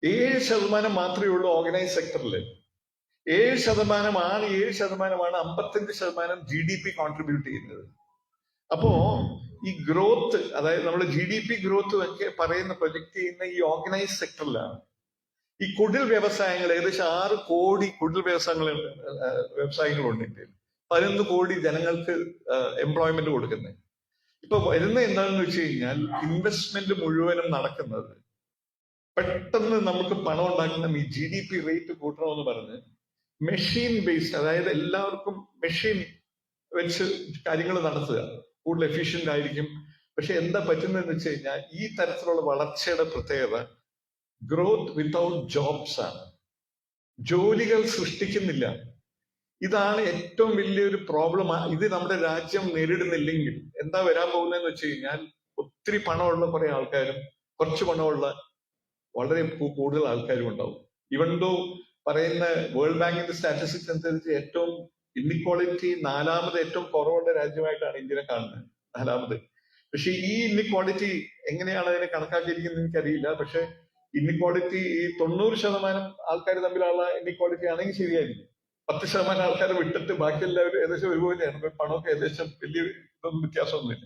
7% മാത്രമേ ഉള്ളൂ ഓർഗനൈസ്ഡ് സെക്ടറിൽ. 7%ആണ് 55% GDP കോൺട്രിബ്യൂട്ട് ചെയ്യുന്നത്. അപ്പോ ഈ ഗ്രോത്ത്, അതായത് നമ്മുടെ GDP ഗ്രോത്ത് ഒക്കെ പറയുന്ന പ്രൊജക്ട് ചെയ്യുന്ന ഈ ഓർഗനൈസ്ഡ് സെക്ടറിലാണ്. ഈ കുടിൽ വ്യവസായങ്ങൾ, ഏകദേശം 6 കോടി കുടിൽ വ്യവസായങ്ങളുണ്ട് ഇന്ത്യയിൽ. 11 കോടി ജനങ്ങൾക്ക് എംപ്ലോയ്മെന്റ് കൊടുക്കുന്നത്. ഇപ്പൊ വരുന്ന എന്താണെന്ന് വെച്ച് കഴിഞ്ഞാൽ, ഇൻവെസ്റ്റ്മെന്റ് മുഴുവനും നടക്കുന്നത് പെട്ടെന്ന് നമുക്ക് പണം ഉണ്ടാക്കുന്ന ഈ GDP റേറ്റ് കൂട്ടണമെന്ന് പറഞ്ഞ് മെഷീൻ ബേസ്ഡ്, അതായത് എല്ലാവർക്കും മെഷീൻ വെച്ച് കാര്യങ്ങൾ നടത്തുക, കൂടുതൽ എഫിഷ്യന്റ് ആയിരിക്കും. പക്ഷെ എന്താ പറ്റുന്നതെന്ന് വെച്ച് കഴിഞ്ഞാൽ, ഈ തരത്തിലുള്ള വളർച്ചയുടെ പ്രത്യേകത ഗ്രോത്ത് വിത്തൗട്ട് ജോബ്സ് ആണ്. ജോലികൾ സൃഷ്ടിക്കുന്നില്ല. ഇതാണ് ഏറ്റവും വലിയൊരു പ്രോബ്ലം. ഇത് നമ്മുടെ രാജ്യം നേരിടുന്നില്ലെങ്കിൽ എന്താ വരാൻ പോകുന്നതെന്ന് വെച്ച് കഴിഞ്ഞാൽ, ഒത്തിരി പണമുള്ള കുറെ ആൾക്കാരും കുറച്ച് പണമുള്ള വളരെ കൂടുതൽ ആൾക്കാരും ഉണ്ടാവും. ഇവൻ ദോ പറയുന്ന വേൾഡ് ബാങ്കിന്റെ സ്റ്റാറ്റിസ്റ്റിക്സ് അനുസരിച്ച് ഏറ്റവും ഇന്നിക്വാളിറ്റി 4ാമത് ഏറ്റവും കുറവുള്ള രാജ്യമായിട്ടാണ് ഇന്ത്യനെ കാണുന്നത്, 4ാമത്. പക്ഷെ ഈ ഇന്നിക്വാളിറ്റി എങ്ങനെയാണ് അതിനെ കണക്കാക്കിയിരിക്കുന്നത് എനിക്കറിയില്ല. പക്ഷെ ഇന്നിക്വാളിറ്റി ഈ 90% ആൾക്കാർ തമ്മിലുള്ള ഇന്നിക്വാളിറ്റി ആണെങ്കിൽ ശരിയായിരിക്കും. 10% ആൾക്കാരെ വിട്ടിട്ട് ബാക്കി എല്ലാവരും ഏകദേശം ഒരുപോലെയാണ്. പണമൊക്കെ ഏകദേശം വലിയ ഇതൊന്നും വ്യത്യാസമൊന്നുമില്ല.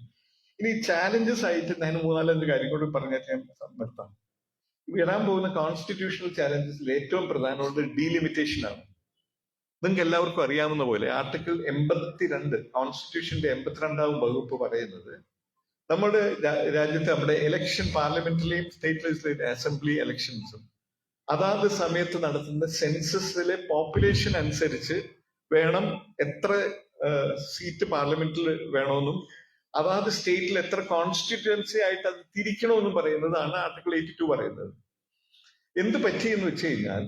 ഇനി ചാലഞ്ചസ് ആയിട്ട് ഞാൻ 3-4 കാര്യം കൂടി പറഞ്ഞാൽ ഞാൻ നിർത്താം. വരാൻ പോകുന്ന കോൺസ്റ്റിറ്റ്യൂഷണൽ ചാലഞ്ചസിൽ ഏറ്റവും പ്രധാനമുള്ളത് ഡീലിമിറ്റേഷൻ ആണ്. നിങ്ങൾക്ക് എല്ലാവർക്കും അറിയാവുന്ന പോലെ ആർട്ടിക്കിൾ 82 കോൺസ്റ്റിറ്റ്യൂഷന്റെ 82ാം വകുപ്പ് പറയുന്നത് നമ്മുടെ രാജ്യത്ത് അവിടെ ഇലക്ഷൻ പാർലമെന്റിലെയും സ്റ്റേറ്റ് ലെജിസ്ലേറ്റീവ് അസംബ്ലി ഇലക്ഷൻസും അതാത് സമയത്ത് നടത്തുന്ന സെൻസസിലെ പോപ്പുലേഷൻ അനുസരിച്ച് വേണം എത്ര സീറ്റ് പാർലമെന്റിൽ വേണമെന്നും അതാത് സ്റ്റേറ്റിൽ എത്ര കോൺസ്റ്റിറ്റ്യുവൻസി ആയിട്ട് അത് തിരിക്കണമെന്നും പറയുന്നതാണ് ആർട്ടിക്കിൾ 82 പറയുന്നത്. എന്ത് പറ്റിയെന്ന് വെച്ച് കഴിഞ്ഞാൽ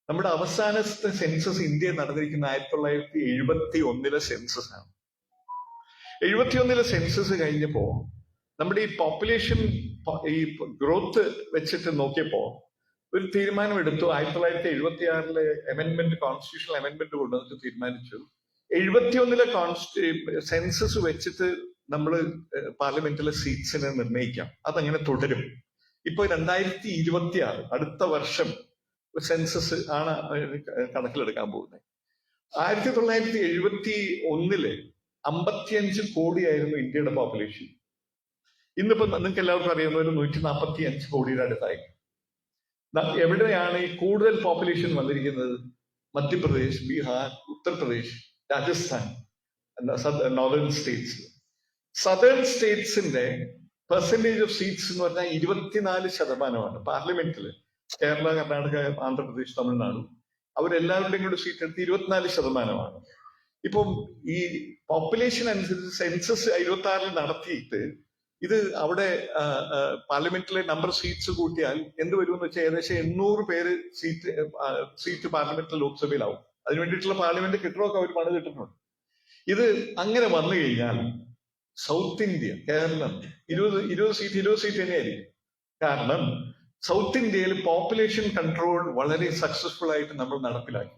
നമ്മുടെ അവസാനത്തെ സെൻസസ് ഇന്ത്യ നടന്നിരിക്കുന്ന 1971 സെൻസസ് ആണ്. 71 സെൻസസ് കഴിഞ്ഞപ്പോ നമ്മുടെ ഈ പോപ്പുലേഷൻ ഈ ഗ്രോത്ത് വെച്ചിട്ട് നോക്കിയപ്പോ ഒരു തീരുമാനം എടുത്തു. 1976 അമെന്റ്മെന്റ് കോൺസ്റ്റിറ്റ്യൂഷണൽ അമെന്റ്മെന്റ് കൊണ്ടുവന്നിട്ട് തീരുമാനിച്ചു 71 സെൻസസ് വെച്ചിട്ട് നമ്മൾ പാർലമെന്റിലെ സീറ്റ്സിനെ നിർണ്ണയിക്കാം, അതങ്ങനെ തുടരും. ഇപ്പൊ 2026 അടുത്ത വർഷം സെൻസസ് ആണ് കണക്കിലെടുക്കാൻ പോകുന്നത്. 1971 55 കോടിയായിരുന്നു ഇന്ത്യയുടെ പോപ്പുലേഷൻ. ഇന്നിപ്പോ നിങ്ങൾക്ക് എല്ലാവർക്കും അറിയുന്ന ഒരു 145 കോടിയുടെ അടുത്തായി. എവിടെയാണ് ഈ കൂടുതൽ പോപ്പുലേഷൻ വന്നിരിക്കുന്നത്? Madhya Pradesh, Bihar, Uttar Pradesh, Rajasthan, northern states. Southern സ്റ്റേറ്റ്സിന്റെ പെർസെന്റേജ് ഓഫ് സീറ്റ്സ് എന്ന് പറഞ്ഞാൽ 24% പാർലമെന്റിൽ. കേരള, കർണാടക, ആന്ധ്രാപ്രദേശ്, തമിഴ്നാട് അവരെല്ലാവരുടെയും കൂടെ സീറ്റ് എടുത്ത് 24%. ഇപ്പം ഈ പോപ്പുലേഷൻ അനുസരിച്ച് സെൻസസ് 76 നടത്തിയിട്ട് ഇത് അവിടെ പാർലമെന്റിലെ നമ്പർ സീറ്റ്സ് കൂട്ടിയാൽ എന്ത് വരുമെന്ന് വെച്ചാൽ ഏകദേശം 800 പേര് സീറ്റ് പാർലമെന്റിൽ ലോക്സഭയിലാവും. അതിനു വേണ്ടിയിട്ടുള്ള പാർലമെന്റ് കെട്ടിടമൊക്കെ അവർ പണി കിട്ടുന്നുണ്ട്. ഇത് അങ്ങനെ വന്നു കഴിഞ്ഞാൽ സൗത്ത് ഇന്ത്യ, കേരളം 20 സീറ്റ് തന്നെയായിരിക്കും. കാരണം സൗത്ത് ഇന്ത്യയിൽ പോപ്പുലേഷൻ കൺട്രോൾ വളരെ സക്സസ്ഫുൾ ആയിട്ട് നമ്മൾ നടപ്പിലാക്കി.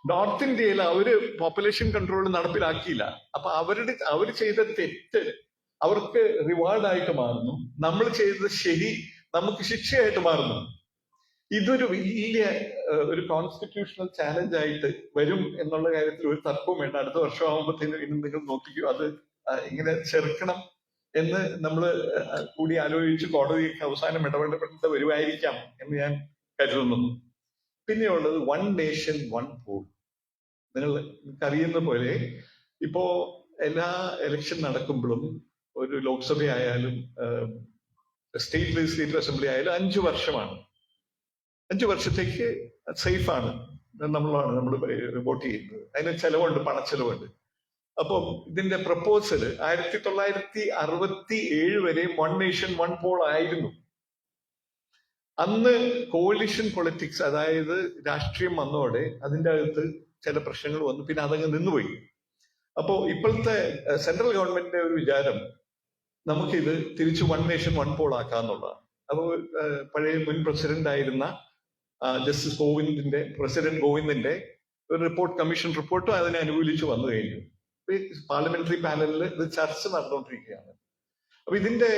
നോർത്ത് ഇന്ത്യയിൽ അവര് പോപ്പുലേഷൻ കൺട്രോൾ നടപ്പിലാക്കിയില്ല. അപ്പൊ അവർ ചെയ്ത തെറ്റ് അവർക്ക് റിവാർഡായിട്ട് മാറുന്നു, നമ്മൾ ചെയ്തത് ശരി നമുക്ക് ശിക്ഷയായിട്ട് മാറുന്നു. ഇതൊരു വലിയ ഒരു കോൺസ്റ്റിറ്റ്യൂഷണൽ ചാലഞ്ച് ആയിട്ട് വരും എന്നുള്ള കാര്യത്തിൽ ഒരു തർക്കവും വേണ്ട. അടുത്ത വർഷം ആകുമ്പോഴത്തേനും ഇന്ന് നിങ്ങൾ നോക്കിക്കോ, അത് ഇങ്ങനെ ചെറുക്കണം എന്ന് നമ്മൾ കൂടി ആലോചിച്ച് കോടതിക്ക് അവസാനം ഇടപെടേണ്ട വരുമായിരിക്കാം എന്ന് ഞാൻ കരുതുന്നു. പിന്നെയുള്ളത് 1 നേഷൻ 1 പോൾ. നിങ്ങൾക്കറിയുന്ന പോലെ ഇപ്പോ എല്ലാ ഇലക്ഷൻ നടക്കുമ്പോഴും ഒരു ലോക്സഭയായാലും സ്റ്റേറ്റ് ലെജിസ്ലേറ്റീവ് അസംബ്ലി ആയാലും 5 വർഷമാണ്. 5 വർഷത്തേക്ക് സേഫാണ് നമ്മൾ വോട്ട് ചെയ്യുന്നത്. അതിന് ചെലവുണ്ട്, പണച്ചെലവുണ്ട്. അപ്പം ഇതിന്റെ പ്രപ്പോസൽ 1967 വരെ 1 നേഷൻ 1 പോൾ ആയിരുന്നു. അന്ന് കോalition പൊളിറ്റിക്സ്, അതായത് രാഷ്ട്രീയം വന്നോടെ അതിൻ്റെ അകത്ത് ചില പ്രശ്നങ്ങൾ വന്നു, പിന്നെ അതങ്ങ് നിന്നുപോയി. അപ്പോ ഇപ്പോഴത്തെ സെൻട്രൽ ഗവൺമെന്റിന്റെ ഒരു വിചാരം നമുക്കിത് തിരിച്ച് 1 നേഷൻ 1 പോൾ ആക്കാന്നുള്ളതാണ്. അപ്പോൾ പഴയ മുൻ പ്രസിഡന്റ് ആയിരുന്ന ജസ്റ്റിസ് പ്രസിഡന്റ് ഗോവിന്ദിന്റെ ഒരു കമ്മീഷൻ റിപ്പോർട്ടും അതിനെ അനുകൂലിച്ച് വന്നു കഴിഞ്ഞു. പാർലമെന്ററി പാനലിൽ ഇത് ചർച്ച നടന്നുകൊണ്ടിരിക്കുകയാണ്. അപ്പൊ ഇതിന്റെ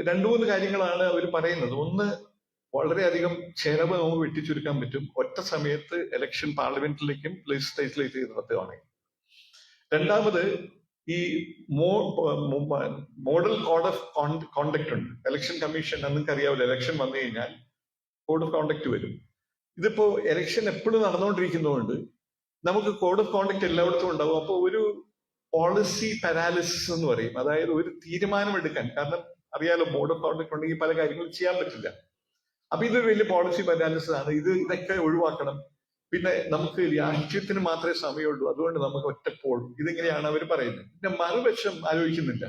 2-3 കാര്യങ്ങളാണ് അവർ പറയുന്നത്. ഒന്ന്, വളരെയധികം ചെലവ് നമുക്ക് വെട്ടിച്ചുരുക്കാൻ പറ്റും ഒറ്റ സമയത്ത് ഇലക്ഷൻ പാർലമെന്റിലേക്കും ലെജിസ്ലേറ്റീവ് നടത്തുകയാണെങ്കിൽ. രണ്ടാമത്, ഈ മോഡൽ കോഡ് ഓഫ് കോണ്ടക്ട് ഉണ്ട്. ഇലക്ഷൻ കമ്മീഷൻ നിങ്ങൾക്ക് അറിയാവില്ല, ഇലക്ഷൻ വന്നു കഴിഞ്ഞാൽ കോഡ് ഓഫ് കോണ്ടക്ട് വരും. ഇതിപ്പോ ഇലക്ഷൻ എപ്പോഴും നടന്നുകൊണ്ടിരിക്കുന്നതുകൊണ്ട് നമുക്ക് കോഡ് ഓഫ് കോണ്ടക്ട് എല്ലായിടത്തും ഉണ്ടാവും. അപ്പൊ ഒരു പോളിസി പാരാലിസിസ് എന്ന് പറയും, അതായത് ഒരു തീരുമാനം എടുക്കാൻ. കാരണം അറിയാലോ, മോഡ് ഓഫ് കോണ്ടക്ട് ഉണ്ടെങ്കിൽ പല കാര്യങ്ങളും ചെയ്യാൻ പറ്റില്ല. അപ്പൊ ഇതൊരു വലിയ പോളിസി പാരാലിസിസ് ആണ്. ഇതൊക്കെ ഒഴിവാക്കണം. പിന്നെ നമുക്ക് രാഷ്ട്രീയത്തിന് മാത്രമേ സമയമുള്ളൂ, അതുകൊണ്ട് നമുക്ക് ഒറ്റപ്പോൾ. ഇതിങ്ങനെയാണ് അവർ പറയുന്നത്. പിന്നെ മറുപക്ഷം ആലോചിക്കുന്നില്ല.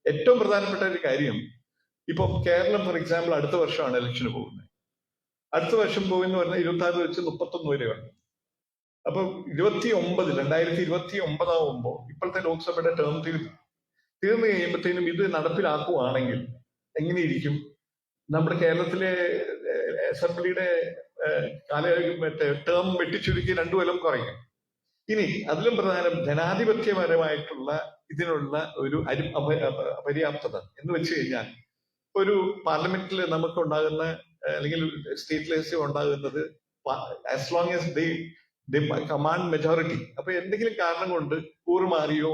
ഏറ്റവും പ്രധാനപ്പെട്ട ഒരു കാര്യം, ഇപ്പൊ കേരളം ഫോർ എക്സാമ്പിൾ അടുത്ത വർഷമാണ് ഇലക്ഷന് പോകുന്നത്. അടുത്ത വർഷം പോകുന്ന പറഞ്ഞാൽ 26 വെച്ച് 31 വരെയാണ്. അപ്പൊ 2029 ആവുമ്പോ ഇപ്പോഴത്തെ ലോക്സഭയുടെ ടേം തീർന്നു കഴിയുമ്പോഴത്തേനും ഇത് നടപ്പിലാക്കുവാണെങ്കിൽ എങ്ങനെയിരിക്കും? നമ്മുടെ കേരളത്തിലെ അസംബ്ലിയുടെ ടേം വെട്ടിച്ചുരുക്കി 2 കൊല്ലം കുറയും. ഇനി അതിലും പ്രധാനം ജനാധിപത്യപരമായിട്ടുള്ള ഇതിനുള്ള ഒരു അപര്യാപ്തത എന്ന് വെച്ച് കഴിഞ്ഞാൽ, ഒരു പാർലമെന്റിൽ നമുക്ക് ഉണ്ടാകുന്ന അല്ലെങ്കിൽ സ്റ്റേറ്റ് ലെജിസ്ലേച്ചർ ഉണ്ടാകുന്നത് as long as they command majority. അപ്പൊ എന്തെങ്കിലും കാരണം കൊണ്ട് കൂറുമാറിയോ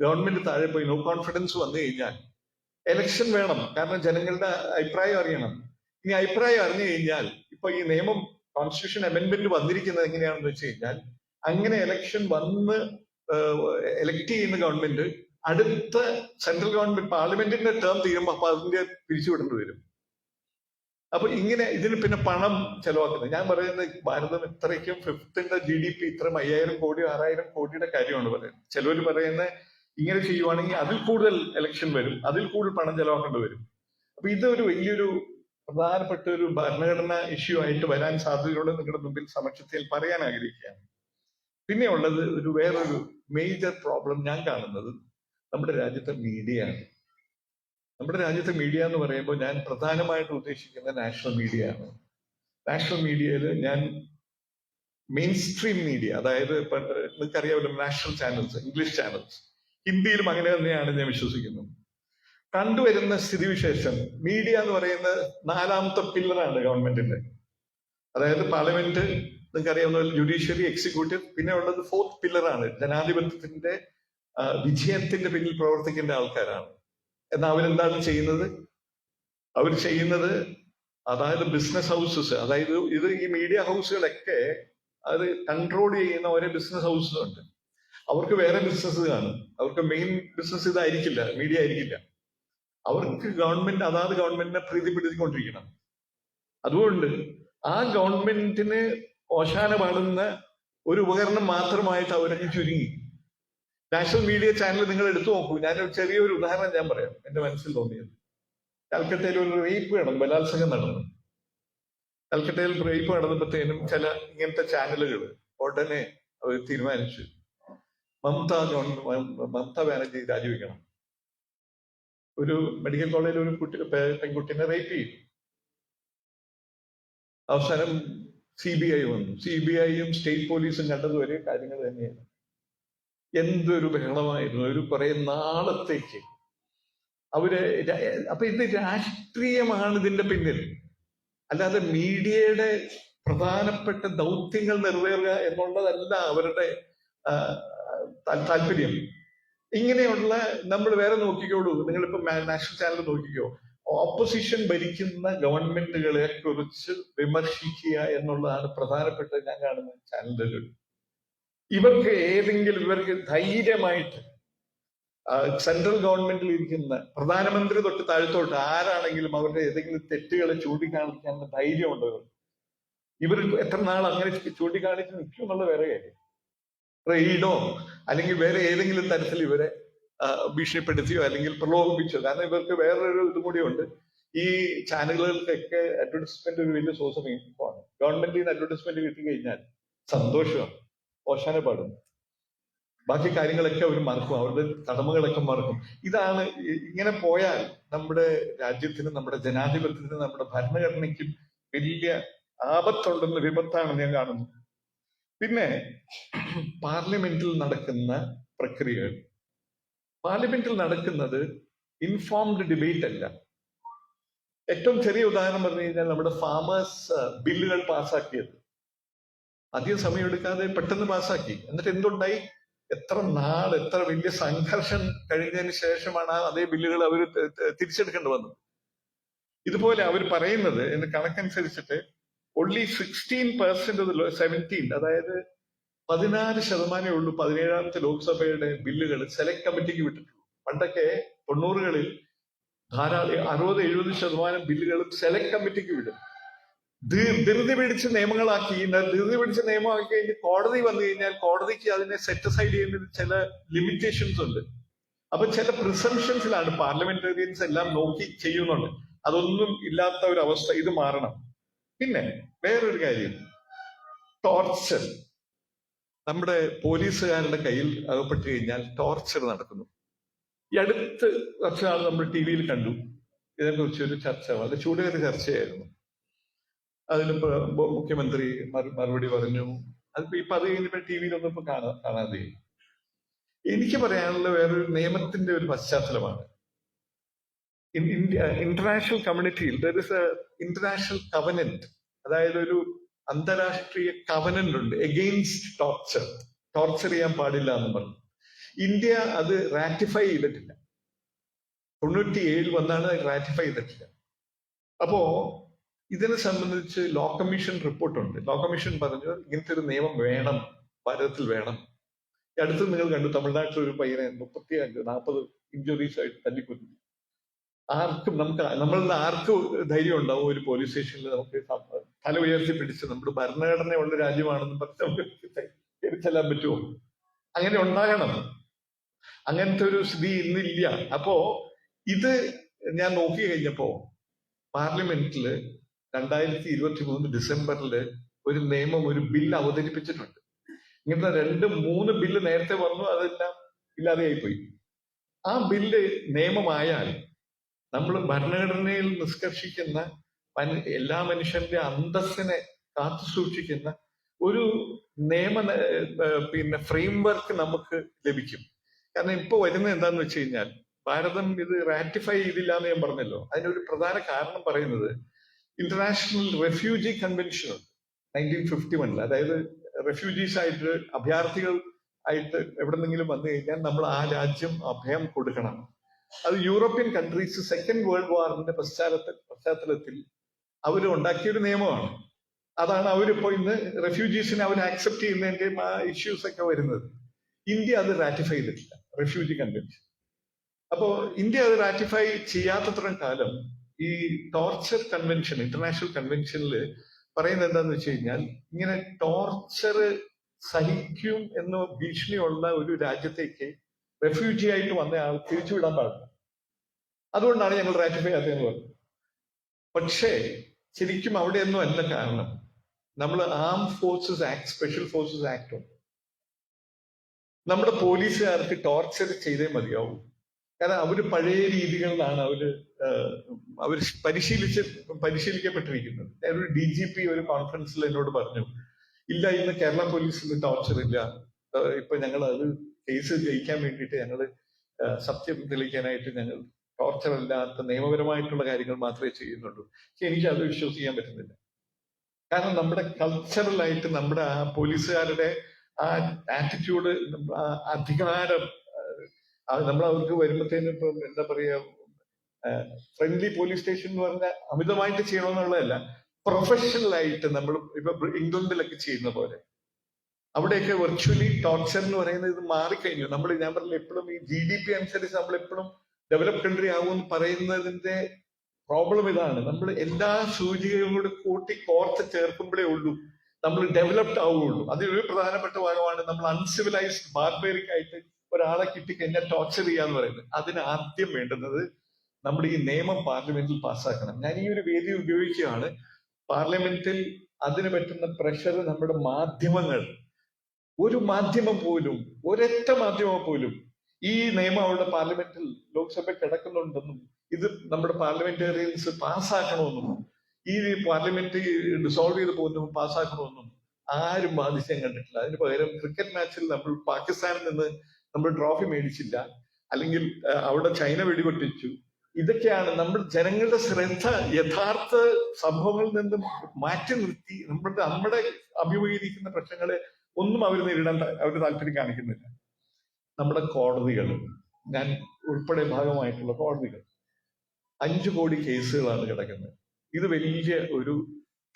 ഗവൺമെന്റ് താഴെ പോയി നോ കോൺഫിഡൻസ് വന്നു കഴിഞ്ഞാൽ എലക്ഷൻ വേണം. കാരണം ജനങ്ങളുടെ അഭിപ്രായം അറിയണം. ഇനി അഭിപ്രായം അറിഞ്ഞു കഴിഞ്ഞാൽ ഇപ്പൊ ഈ നിയമം കോൺസ്റ്റിറ്റ്യൂഷൻ അമെന്റ്മെന്റ് വന്നിരിക്കുന്നത് എങ്ങനെയാണെന്ന് വെച്ച് കഴിഞ്ഞാൽ അങ്ങനെ എലക്ഷൻ വന്ന് എലക്ട് ചെയ്യുന്ന ഗവൺമെന്റ് അടുത്ത സെൻട്രൽ ഗവൺമെന്റ് പാർലമെന്റിന്റെ ടേം തീരുമ്പോൾ അപ്പൊ അതിന്റെ പിരിച്ചുവിടേണ്ടി വരും. അപ്പൊ ഇങ്ങനെ ഇതിന് പിന്നെ പണം ചെലവാക്കുന്നത്. ഞാൻ പറയുന്നത് ഭാരതം ഇത്രയ്ക്കും ഫിഫ്ത്തിന്റെ GDP ഇത്ര 5000 കോടി 6000 കോടിയുടെ കാര്യമാണ് പറയുന്നത്. ചിലവർ പറയുന്നത് ഇങ്ങനെ ചെയ്യുവാണെങ്കിൽ അതിൽ കൂടുതൽ ഇലക്ഷൻ വരും, അതിൽ കൂടുതൽ പണം ചെലവാക്കേണ്ടി വരും. അപ്പൊ ഇതൊരു വലിയൊരു പ്രധാനപ്പെട്ട ഒരു ഭരണഘടനാ ഇഷ്യൂ ആയിട്ട് വരാൻ സാധ്യതയോടെ നിങ്ങളുടെ മുമ്പിൽ സമക്ഷത്തിൽ പറയാൻ ആഗ്രഹിക്കുകയാണ്. പിന്നെ ഉള്ളത് വേറൊരു മേജർ പ്രോബ്ലം ഞാൻ കാണുന്നത് നമ്മുടെ രാജ്യത്തെ മീഡിയ ആണ്. നമ്മുടെ രാജ്യത്തെ മീഡിയ എന്ന് പറയുമ്പോൾ ഞാൻ പ്രധാനമായിട്ട് ഉദ്ദേശിക്കുന്ന നാഷണൽ മീഡിയ ആണ്. നാഷണൽ മീഡിയയിൽ ഞാൻ മെയിൻ സ്ട്രീം മീഡിയ, അതായത് ഇപ്പൊ നിങ്ങൾക്കറിയാമല്ലോ നാഷണൽ ചാനൽസ്, ഇംഗ്ലീഷ് ചാനൽസ്, ഹിന്ദിയിലും അങ്ങനെ തന്നെയാണ് ഞാൻ വിശ്വസിക്കുന്നത്. കണ്ടുവരുന്ന സ്ഥിതിവിശേഷം മീഡിയ എന്ന് പറയുന്ന 4ാമത്തെ പില്ലറാണ് ഗവൺമെന്റിന്റെ. അതായത് പാർലമെന്റ്, നിങ്ങൾക്കറിയാവുന്ന ജുഡീഷ്യറി, എക്സിക്യൂട്ടീവ്, പിന്നെ ഉള്ളത് 4th പില്ലറാണ്. ജനാധിപത്യത്തിന്റെ വിജയത്തിന്റെ പിന്നിൽ പ്രവർത്തിക്കേണ്ട ആൾക്കാരാണ്. എന്നാൽ അവരെന്താണ് ചെയ്യുന്നത്? അവർ ചെയ്യുന്നത് അതായത് ബിസിനസ് ഹൗസസ്, അതായത് ഈ മീഡിയ ഹൗസുകളൊക്കെ അത് കൺട്രോൾ ചെയ്യുന്ന ഓരോ ബിസിനസ് ഹൗസസ് ഉണ്ട്. അവർക്ക് വേറെ ബിസിനസ് കാണും. അവർക്ക് മെയിൻ ബിസിനസ് ഇതായിരിക്കില്ല, മീഡിയ ആയിരിക്കില്ല. അവർക്ക് അതാത് ഗവൺമെന്റിനെ പ്രീതിപ്പെടുത്തിക്കൊണ്ടിരിക്കണം. അതുകൊണ്ട് ആ ഗവൺമെന്റിന് ഓശാന പാടുന്ന ഒരു ഉപകരണം മാത്രമായിട്ട് അവരൊക്കെ ചുരുങ്ങി. നാഷണൽ മീഡിയ ചാനൽ നിങ്ങൾ എടുത്തു നോക്കൂ. ഞാനൊരു ചെറിയൊരു ഉദാഹരണം ഞാൻ പറയാം, എന്റെ മനസ്സിൽ തോന്നിയത്. കൽക്കട്ടയിൽ ഒരു റേപ്പ് നടന്നു, ബലാത്സംഗം നടന്നു. കൽക്കട്ടയിൽ റേപ്പ് നടന്നപ്പോഴത്തേനും ചില ഇങ്ങനത്തെ ചാനലുകൾ ഉടനെ അവർ തീരുമാനിച്ചു മമതാ ബാനർജി രാജിവെക്കണം. ഒരു മെഡിക്കൽ കോളേജിൽ ഒരു പെൺകുട്ടിനെ റേപ്പ് ചെയ്തു. അവസാനം CBI വന്നു. CBIയും സ്റ്റേറ്റ് പോലീസും കണ്ടത് ഒരേ കാര്യങ്ങൾ തന്നെയാണ്. എന്തൊരു ബഹളമായിരുന്നു ഒരു കുറെ നാളത്തേക്ക്. അപ്പൊ ഇത് രാഷ്ട്രീയമാണ് ഇതിന്റെ പിന്നിൽ, അല്ലാതെ മീഡിയയുടെ പ്രധാനപ്പെട്ട ദൗത്യങ്ങൾ നിറവേറുക എന്നുള്ളതല്ല അവരുടെ താല്പര്യം. ഇങ്ങനെയുള്ള നമ്മൾ വേറെ നോക്കിക്കോളൂ. നിങ്ങളിപ്പോ നാഷണൽ ചാനൽ നോക്കിക്കോ, ഓപ്പോസിഷൻ ഭരിക്കുന്ന ഗവൺമെന്റുകളെ കുറിച്ച് വിമർശിക്കുക എന്നുള്ളതാണ് പ്രധാനപ്പെട്ട ഞാൻ കാണുന്ന ചാനലുകൾ. ഇവർക്ക് ധൈര്യമായിട്ട് സെൻട്രൽ ഗവൺമെന്റിൽ ഇരിക്കുന്ന പ്രധാനമന്ത്രി തൊട്ട് താഴത്തോട്ട് ആരാണെങ്കിലും അവരുടെ ഏതെങ്കിലും തെറ്റുകളെ ചൂണ്ടിക്കാണിക്കാൻ ധൈര്യമുണ്ട്. ഇവർ എത്ര നാൾ അങ്ങനെ ചൂണ്ടിക്കാണിച്ച് നിൽക്കും എന്നുള്ള വേറെ കാര്യം. റെയ്ഡോ അല്ലെങ്കിൽ വേറെ ഏതെങ്കിലും തരത്തിൽ ഇവരെ ഭീഷണിപ്പെടുത്തിയോ അല്ലെങ്കിൽ പ്രലോഭിപ്പിച്ചോ. കാരണം ഇവർക്ക് വേറൊരു ഇതും കൂടിയുണ്ട്. ഈ ചാനലുകൾക്കൊക്കെ അഡ്വർടൈസ്മെന്റ് ഒരു വലിയ സോഴ്സ് ഓഫ് ഇൻകമാണ്. ഗവൺമെന്റിൽ നിന്ന് അഡ്വർടൈസ്മെന്റ് കിട്ടിക്കഴിഞ്ഞാൽ സന്തോഷമാണ്, ഓശാന പാടും. ബാക്കി കാര്യങ്ങളൊക്കെ അവർ മറക്കും, അവരുടെ കടമകളൊക്കെ മറക്കും. ഇങ്ങനെ പോയാൽ നമ്മുടെ രാജ്യത്തിനും നമ്മുടെ ജനാധിപത്യത്തിനും നമ്മുടെ ഭരണഘടനയ്ക്കും വലിയ ആപത്തുണ്ടെന്ന്, വിപത്താണ് ഞാൻ കാണുന്നത്. പിന്നെ പാർലമെന്റിൽ നടക്കുന്ന പ്രക്രിയകൾ, പാർലമെന്റിൽ നടക്കുന്നത് ഇൻഫോംഡ് ഡിബേറ്റ് അല്ല. ഏറ്റവും ചെറിയ ഉദാഹരണം പറഞ്ഞു കഴിഞ്ഞാൽ നമ്മുടെ ഫാമേഴ്സ് ബില്ലുകൾ പാസ്സാക്കിയത് അധികം സമയം എടുക്കാതെ പെട്ടെന്ന് പാസ്സാക്കി. എന്നിട്ട് എന്തുണ്ടായി? എത്ര വലിയ സംഘർഷം കഴിഞ്ഞതിന് ശേഷമാണ് അതേ ബില്ലുകൾ അവർ തിരിച്ചെടുക്കേണ്ടി വന്നത്. ഇതുപോലെ അവർ പറയുന്നത് എന്റെ കണക്കനുസരിച്ചിട്ട് only 16% of the 17, അതായത് 16% ഉള്ളൂ 17ാമത്തെ ലോക്സഭയുടെ ബില്ലുകൾ സെലക്ട് കമ്മിറ്റിക്ക് വിട്ടിട്ടുള്ളൂ. പണ്ടൊക്കെ 90കളിൽ ധാരാളം 60-70% ബില്ലുകളും സെലക്ട് കമ്മിറ്റിക്ക് വിടും. ധൃതി പിടിച്ച നിയമങ്ങളാക്കി. ധൃതി പിടിച്ച നിയമമാക്കി കഴിഞ്ഞ് കോടതി വന്നു കഴിഞ്ഞാൽ കോടതിക്ക് അതിനെ സെറ്റ് അസൈഡ് ചെയ്യുന്നതിന് ചില ലിമിറ്റേഷൻസ് ഉണ്ട്. അപ്പൊ ചില പ്രിസംഷൻസിലാണ് പാർലമെന്റേറിയൻസ് എല്ലാം നോക്കി ചെയ്യുന്നുണ്ട്. അതൊന്നും ഇല്ലാത്ത ഒരു അവസ്ഥ. ഇത് മാറണം. പിന്നെ വേറൊരു കാര്യം, ടോർച്ചർ. നമ്മുടെ പോലീസുകാരുടെ കയ്യിൽ അകപ്പെട്ട് കഴിഞ്ഞാൽ ടോർച്ചർ നടക്കുന്നു. ഈ അടുത്ത് കുറച്ച് നാൾ നമ്മൾ TV കണ്ടു ഇതിനെക്കുറിച്ച് ഒരു ചർച്ച, വളരെ ചൂടേറിയ ചർച്ചയായിരുന്നു. അതിനിപ്പോ മുഖ്യമന്ത്രി മറുപടി പറഞ്ഞു. ഇപ്പൊ അത് കഴിഞ്ഞപ്പോ TV ഇപ്പൊ കാണാതെ. എനിക്ക് പറയാനുള്ള വേറൊരു നിയമത്തിന്റെ ഒരു പശ്ചാത്തലമാണ്. ഇന്റർനാഷണൽ കമ്മ്യൂണിറ്റിയിൽ there is A international covenant, അതായത് ഒരു അന്താരാഷ്ട്രീയ കവനന്റ് ഉണ്ട് എഗെയിൻസ്റ്റ് ടോർച്ചർ. ടോർച്ചർ ചെയ്യാൻ പാടില്ല എന്ന് പറഞ്ഞു. ഇന്ത്യ അത് റാറ്റിഫൈ ചെയ്തിട്ടില്ല. 97 വന്നാണ് റാറ്റിഫൈ ചെയ്തിട്ടില്ല. അപ്പോ ഇതിനെ സംബന്ധിച്ച് ലോ കമ്മീഷൻ റിപ്പോർട്ടുണ്ട്. ലോ കമ്മീഷൻ പറഞ്ഞു ഇങ്ങനത്തെ ഒരു നിയമം വേണം, ഭാരതത്തിൽ വേണം. അടുത്ത് നിങ്ങൾ കണ്ടു തമിഴ്നാട്ടിൽ ഒരു പയ്യനെ 35-40 ഇഞ്ചുറീസ് ആയിട്ട് തല്ലിക്കൊന്നു. ആർക്കും നമ്മളിൽ ആർക്കും ധൈര്യം ഉണ്ടാവും ഒരു പോലീസ് സ്റ്റേഷനിൽ നമുക്ക് തല ഉയർത്തി പിടിച്ച് നമ്മുടെ ഭരണഘടനയുള്ള രാജ്യമാണെന്ന് പറഞ്ഞ് നമുക്ക് ചെല്ലാൻ പറ്റുമോ? അങ്ങനെ ഉണ്ടാകണം. അങ്ങനത്തെ ഒരു സ്ഥിതി ഇന്നില്ല. അപ്പോ ഇത് ഞാൻ നോക്കി കഴിഞ്ഞപ്പോ പാർലമെന്റില് 2023 ഡിസംബറിൽ ഒരു നിയമം, ഒരു ബില്ല് അവതരിപ്പിച്ചിട്ടുണ്ട്. ഇങ്ങനത്തെ 2-3 ബില്ല് നേരത്തെ വന്നു, അതെല്ലാം ഇല്ലാതെയായിപ്പോയി. ആ ബില്ല് നിയമമായാൽ നമ്മൾ ഭരണഘടനയിൽ നിഷ്കർഷിക്കുന്ന എല്ലാ മനുഷ്യന്റെ അന്തസ്സിനെ കാത്തു സൂക്ഷിക്കുന്ന ഒരു നിയമ ഫ്രെയിംവർക്ക് നമുക്ക് ലഭിക്കും. കാരണം ഇപ്പൊ വരുന്നത് എന്താന്ന് വെച്ച് കഴിഞ്ഞാൽ ഭാരതം ഇത് റാറ്റിഫൈ ചെയ്തില്ല എന്ന് ഞാൻ പറഞ്ഞല്ലോ. അതിനൊരു പ്രധാന കാരണം പറയുന്നത് ഇന്റർനാഷണൽ റെഫ്യൂജി കൺവെൻഷൻ ഉണ്ട് 1951. അതായത് റെഫ്യൂജീസ് ആയിട്ട്, അഭയാർത്ഥികൾ ആയിട്ട് എവിടെന്നെങ്കിലും വന്നു കഴിഞ്ഞാൽ നമ്മൾ ആ രാജ്യം അഭയം കൊടുക്കണം. അത് യൂറോപ്യൻ കൺട്രീസ് സെക്കൻഡ് വേൾഡ് വാറിന്റെ പശ്ചാത്തലത്തിൽ അവർ ഉണ്ടാക്കിയൊരു നിയമമാണ്. അതാണ് അവരിപ്പോ ഇന്ന് റെഫ്യൂജീസിനെ അവർ ആക്സെപ്റ്റ് ചെയ്യുന്നതിന്റെയും ആ ഇഷ്യൂസ് ഒക്കെ വരുന്നത്. ഇന്ത്യ അത് റാറ്റിഫൈ ചെയ്തിട്ടില്ല, റെഫ്യൂജി കൺവെൻഷൻ. അപ്പോ ഇന്ത്യ അത് റാറ്റിഫൈ ചെയ്യാത്തത്രയും കാലം ഈ ടോർച്ചർ കൺവെൻഷൻ, ഇന്റർനാഷണൽ കൺവെൻഷനിൽ പറയുന്നത് എന്താന്ന് വെച്ച് കഴിഞ്ഞാൽ ഇങ്ങനെ ടോർച്ചർ സഹിക്കും എന്ന ഭീഷണിയുള്ള ഒരു രാജ്യത്തേക്ക് റെഫ്യൂജി ആയിട്ട് വന്ന ആൾ തിരിച്ചുവിടാൻ പാടില്ല. അതുകൊണ്ടാണ് ഞങ്ങൾ റാറ്റിഫൈ ചെയ്യാത്തതെന്ന് പറഞ്ഞത്. പക്ഷേ ശരിക്കും അവിടെയൊന്നും അല്ല കാരണം. നമ്മൾ arm forces act, special forces act ഉണ്ട്. നമ്മുടെ പോലീസുകാർക്ക് ടോർച്ചർ ചെയ്തേ മതിയാവും. കാരണം അവര് പഴയ രീതികളിലാണ് അവർ പരിശീലിക്കപ്പെട്ടിരിക്കുന്നത്. ഒരു DGP ഒരു കോൺഫറൻസിൽ എന്നോട് പറഞ്ഞു, ഇല്ല ഇന്ന് കേരള പോലീസിൽ ടോർച്ചർ ഇല്ല, ഇപ്പൊ ഞങ്ങൾ അത് കേസ് ജയിക്കാൻ വേണ്ടിയിട്ട് ഞങ്ങൾ സത്യം തെളിയിക്കാനായിട്ട് ഞങ്ങൾ ടോർച്ചർ അല്ലാത്ത നിയമപരമായിട്ടുള്ള കാര്യങ്ങൾ മാത്രമേ ചെയ്യുന്നുള്ളൂ. പക്ഷെ എനിക്ക് അത് വിശ്വസിക്കാൻ പറ്റുന്നില്ല. കാരണം നമ്മുടെ കൾച്ചറലായിട്ട് നമ്മുടെ ആ പോലീസുകാരുടെ ആ ആറ്റിറ്റ്യൂഡ്, അധികാരം, നമ്മൾ അവർക്ക് വരുമ്പോഴത്തേനും ഇപ്പൊ എന്താ പറയാ, ഫ്രണ്ട്ലി പോലീസ് സ്റ്റേഷൻ എന്ന് പറഞ്ഞാൽ അമിതമായിട്ട് ചെയ്യണമെന്നുള്ളതല്ല, പ്രൊഫഷണലായിട്ട് നമ്മൾ ഇപ്പൊ ഇംഗ്ലണ്ടിലൊക്കെ ചെയ്യുന്ന പോലെ അവിടെയൊക്കെ വെർച്വലി ടോർച്ചർ എന്ന് പറയുന്നത് ഇത് മാറിക്കഴിഞ്ഞു. ഞാൻ പറഞ്ഞില്ല, എപ്പോഴും ഈ GDP അനുസരിച്ച് നമ്മൾ എപ്പോഴും ഡെവലപ്പ് കൺട്രി ആകുമെന്ന് പറയുന്നതിന്റെ പ്രോബ്ലം ഇതാണ്. നമ്മൾ എല്ലാ സൂചികകളും കൂടി കൂട്ടി കോർത്ത് ചേർക്കുമ്പോഴേ ഉള്ളൂ നമ്മൾ ഡെവലപ്ഡ് ആവുകയുള്ളൂ. അതിലൊരു പ്രധാനപ്പെട്ട ഭാഗമാണ് നമ്മൾ അൺസിവിലൈസ്ഡ് ബാർബേറിക് ആയിട്ട് ഒരാളെ കിട്ടിക്കഴിഞ്ഞാൽ ടോർച്ചർ ചെയ്യാന്ന് പറയുന്നത്. അതിന് ആദ്യം വേണ്ടുന്നത് നമ്മൾ ഈ നിയമം പാർലമെന്റിൽ പാസ്സാക്കണം. ഞാൻ ഈ ഒരു വേദി ഉപയോഗിക്കുകയാണ്. പാർലമെന്റിൽ അതിന് പറ്റുന്ന പ്രഷർ നമ്മുടെ മാധ്യമങ്ങൾ, ഒരു മാധ്യമം പോലും, ഒരൊറ്റ മാധ്യമം പോലും ഈ നിയമം അവിടെ പാർലമെന്റിൽ ലോക്സഭ കിടക്കുന്നുണ്ടെന്നും ഇത് നമ്മുടെ പാർലമെന്റേറിയൻസ് പാസ്സാക്കണമെന്നും ഈ പാർലമെന്റ് ഡിസോൾവ് ചെയ്ത് പോകുന്നതും പാസ്സാക്കണമെന്നും ആരും ബാധിച്ചാൻ കണ്ടിട്ടില്ല. അതിന് പകരം ക്രിക്കറ്റ് മാച്ചിൽ നമ്മൾ പാകിസ്ഥാനിൽ നിന്ന് നമ്മൾ ട്രോഫി മേടിച്ചില്ല, അല്ലെങ്കിൽ അവിടെ ചൈന വെടിപൊട്ടിച്ചു. ഇതൊക്കെയാണ് നമ്മൾ ജനങ്ങളുടെ ശ്രദ്ധ യഥാർത്ഥ സംഭവങ്ങളിൽ നിന്നും മാറ്റി നിർത്തി നമ്മുടെ അഭിമുഖീകരിക്കുന്ന പ്രശ്നങ്ങളെ ഒന്നും അവർ നേരിടാൻ അവർ താല്പര്യം കാണിക്കുന്നില്ല. നമ്മുടെ കോടതികൾ, ഞാൻ ഉൾപ്പെടെ ഭാഗമായിട്ടുള്ള കോടതികൾ, 5 കോടി കേസുകളാണ് കിടക്കുന്നത്. ഇത് വലിയ ഒരു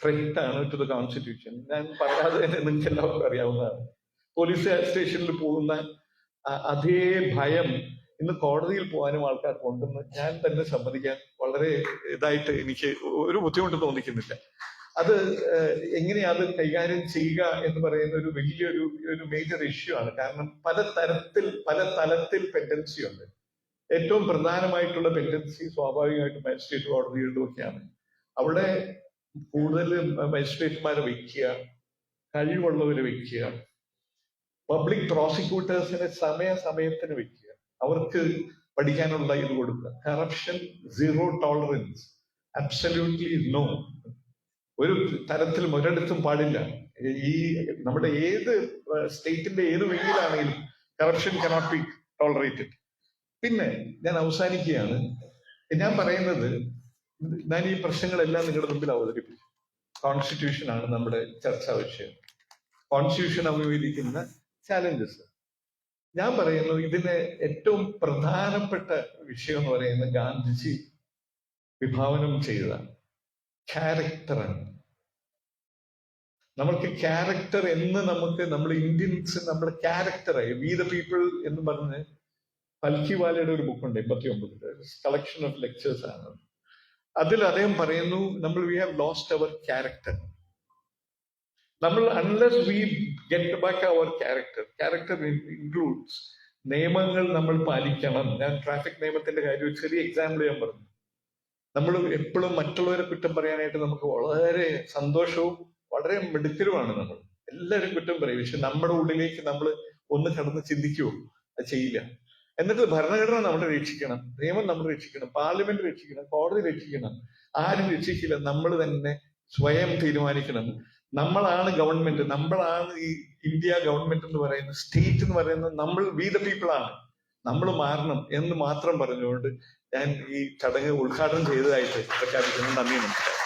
ത്രെറ്റ് ആണ് ടു ദ കോൺസ്റ്റിറ്റ്യൂഷൻ. ഞാൻ പറയാതെ തന്നെ നിങ്ങൾക്ക് എല്ലാവർക്കും അറിയാവുന്നതാണ്. പോലീസ് സ്റ്റേഷനിൽ പോകുന്ന അതേ ഭയം ഇന്ന് കോടതിയിൽ പോകാനും ആൾക്കാർക്കുണ്ടെന്ന് ഞാൻ തന്നെ സമ്മതിക്കാൻ വളരെ ഇതായിട്ട് എനിക്ക് ഒരു ബുദ്ധിമുട്ട് തോന്നിക്കുന്നില്ല. അത് എങ്ങനെയാ അത് കൈകാര്യം ചെയ്യുക എന്ന് പറയുന്ന ഒരു വലിയൊരു മേജർ ഇഷ്യൂ ആണ്. കാരണം പല തലത്തിൽ പെൻഡൻസി ഉണ്ട്. ഏറ്റവും പ്രധാനമായിട്ടുള്ള പെൻഡൻസി സ്വാഭാവികമായിട്ടും മജിസ്ട്രേറ്റ് കോടതികളിലും ഒക്കെയാണ്. അവിടെ കൂടുതൽ മജിസ്ട്രേറ്റുമാരെ വെക്കുക, കഴിവുള്ളവരെ വെക്കുക, പബ്ലിക് പ്രോസിക്യൂട്ടേഴ്സിനെ സമയത്തിന് വെക്കുക, അവർക്ക് പഠിക്കാനുള്ള ഇത് കൊടുക്കുക. Corruption zero tolerance, absolutely no. ഒരു തരത്തിലും ഒരിടത്തും പാടില്ല. ഈ നമ്മുടെ ഏത് സ്റ്റേറ്റിന്റെ ഏത് വിങ്ങിലാണെങ്കിലും കറപ്ഷൻ കനോട്ട് ബി ടോളറേറ്റഡ്. പിന്നെ ഞാൻ അവസാനിക്കുകയാണ്. ഞാൻ പറയുന്നത്, ഞാൻ ഈ പ്രശ്നങ്ങളെല്ലാം നിങ്ങളുടെ മുമ്പിൽ അവതരിപ്പിച്ചു. കോൺസ്റ്റിറ്റ്യൂഷനാണ് നമ്മുടെ ചർച്ചാ വിഷയം. കോൺസ്റ്റിറ്റ്യൂഷൻ അഭിമുഖീകരിക്കുന്ന ചാലഞ്ചസ്. ഞാൻ പറയുന്നു ഇതിന് ഏറ്റവും പ്രധാനപ്പെട്ട വിഷയം എന്ന് പറയുന്നത് ഗാന്ധിജി വിഭാവനം ചെയ്ത ക്യാരക്ടറാണ്. നമുക്ക് ക്യാരക്ടർ എന്ന് നമ്മൾ ഇന്ത്യൻസ് നമ്മുടെ ക്യാരക്ടറായി വി ദ പീപ്പിൾ എന്ന് പറഞ്ഞ് പൽക്കിവാലയുടെ ഒരു ബുക്കുണ്ട് 89 കളക്ഷൻ ഓഫ് ലെക്ചേഴ്സ് ആണ്. അതിൽ അദ്ദേഹം പറയുന്നു we have lost our character. നമ്മൾ unless we get back our character includes നിയമങ്ങൾ നമ്മൾ പാലിക്കണം. ഞാൻ ട്രാഫിക് നിയമത്തിന്റെ കാര്യം ഒരു ചെറിയ എക്സാമ്പിൾ ഞാൻ പറഞ്ഞു. നമ്മൾ എപ്പോഴും മറ്റുള്ളവരെ കുറ്റം പറയാനായിട്ട് നമുക്ക് വളരെ സന്തോഷവും വളരെ മിടുക്കലുമാണ്. നമ്മൾ എല്ലാവരും കുറ്റം പറയും, പക്ഷെ നമ്മുടെ ഉള്ളിലേക്ക് നമ്മൾ ഒന്ന് കടന്ന് ചിന്തിക്കുമോ? അത് ചെയ്യില്ല. എന്നിട്ട് ഭരണഘടന നമ്മൾ രക്ഷിക്കണം, നിയമം നമ്മൾ രക്ഷിക്കണം, പാർലമെന്റ് രക്ഷിക്കണം, കോടതി രക്ഷിക്കണം. ആരും രക്ഷിക്കില്ല, നമ്മൾ തന്നെ സ്വയം തീരുമാനിക്കണം. നമ്മളാണ് ഗവൺമെന്റ്, നമ്മളാണ് ഈ ഇന്ത്യ ഗവൺമെന്റ് എന്ന് പറയുന്നത്, സ്റ്റേറ്റ് എന്ന് പറയുന്നത് നമ്മൾ വി ദ പീപ്പിൾ ആണ്. നമ്മൾ മാറണം എന്ന് മാത്രം പറഞ്ഞുകൊണ്ട് ഞാൻ ഈ ചടങ്ങ് ഉദ്ഘാടനം ചെയ്തതായിട്ട് പ്രഖ്യാപിക്കുന്നു. നന്ദി, നമസ്കാരം.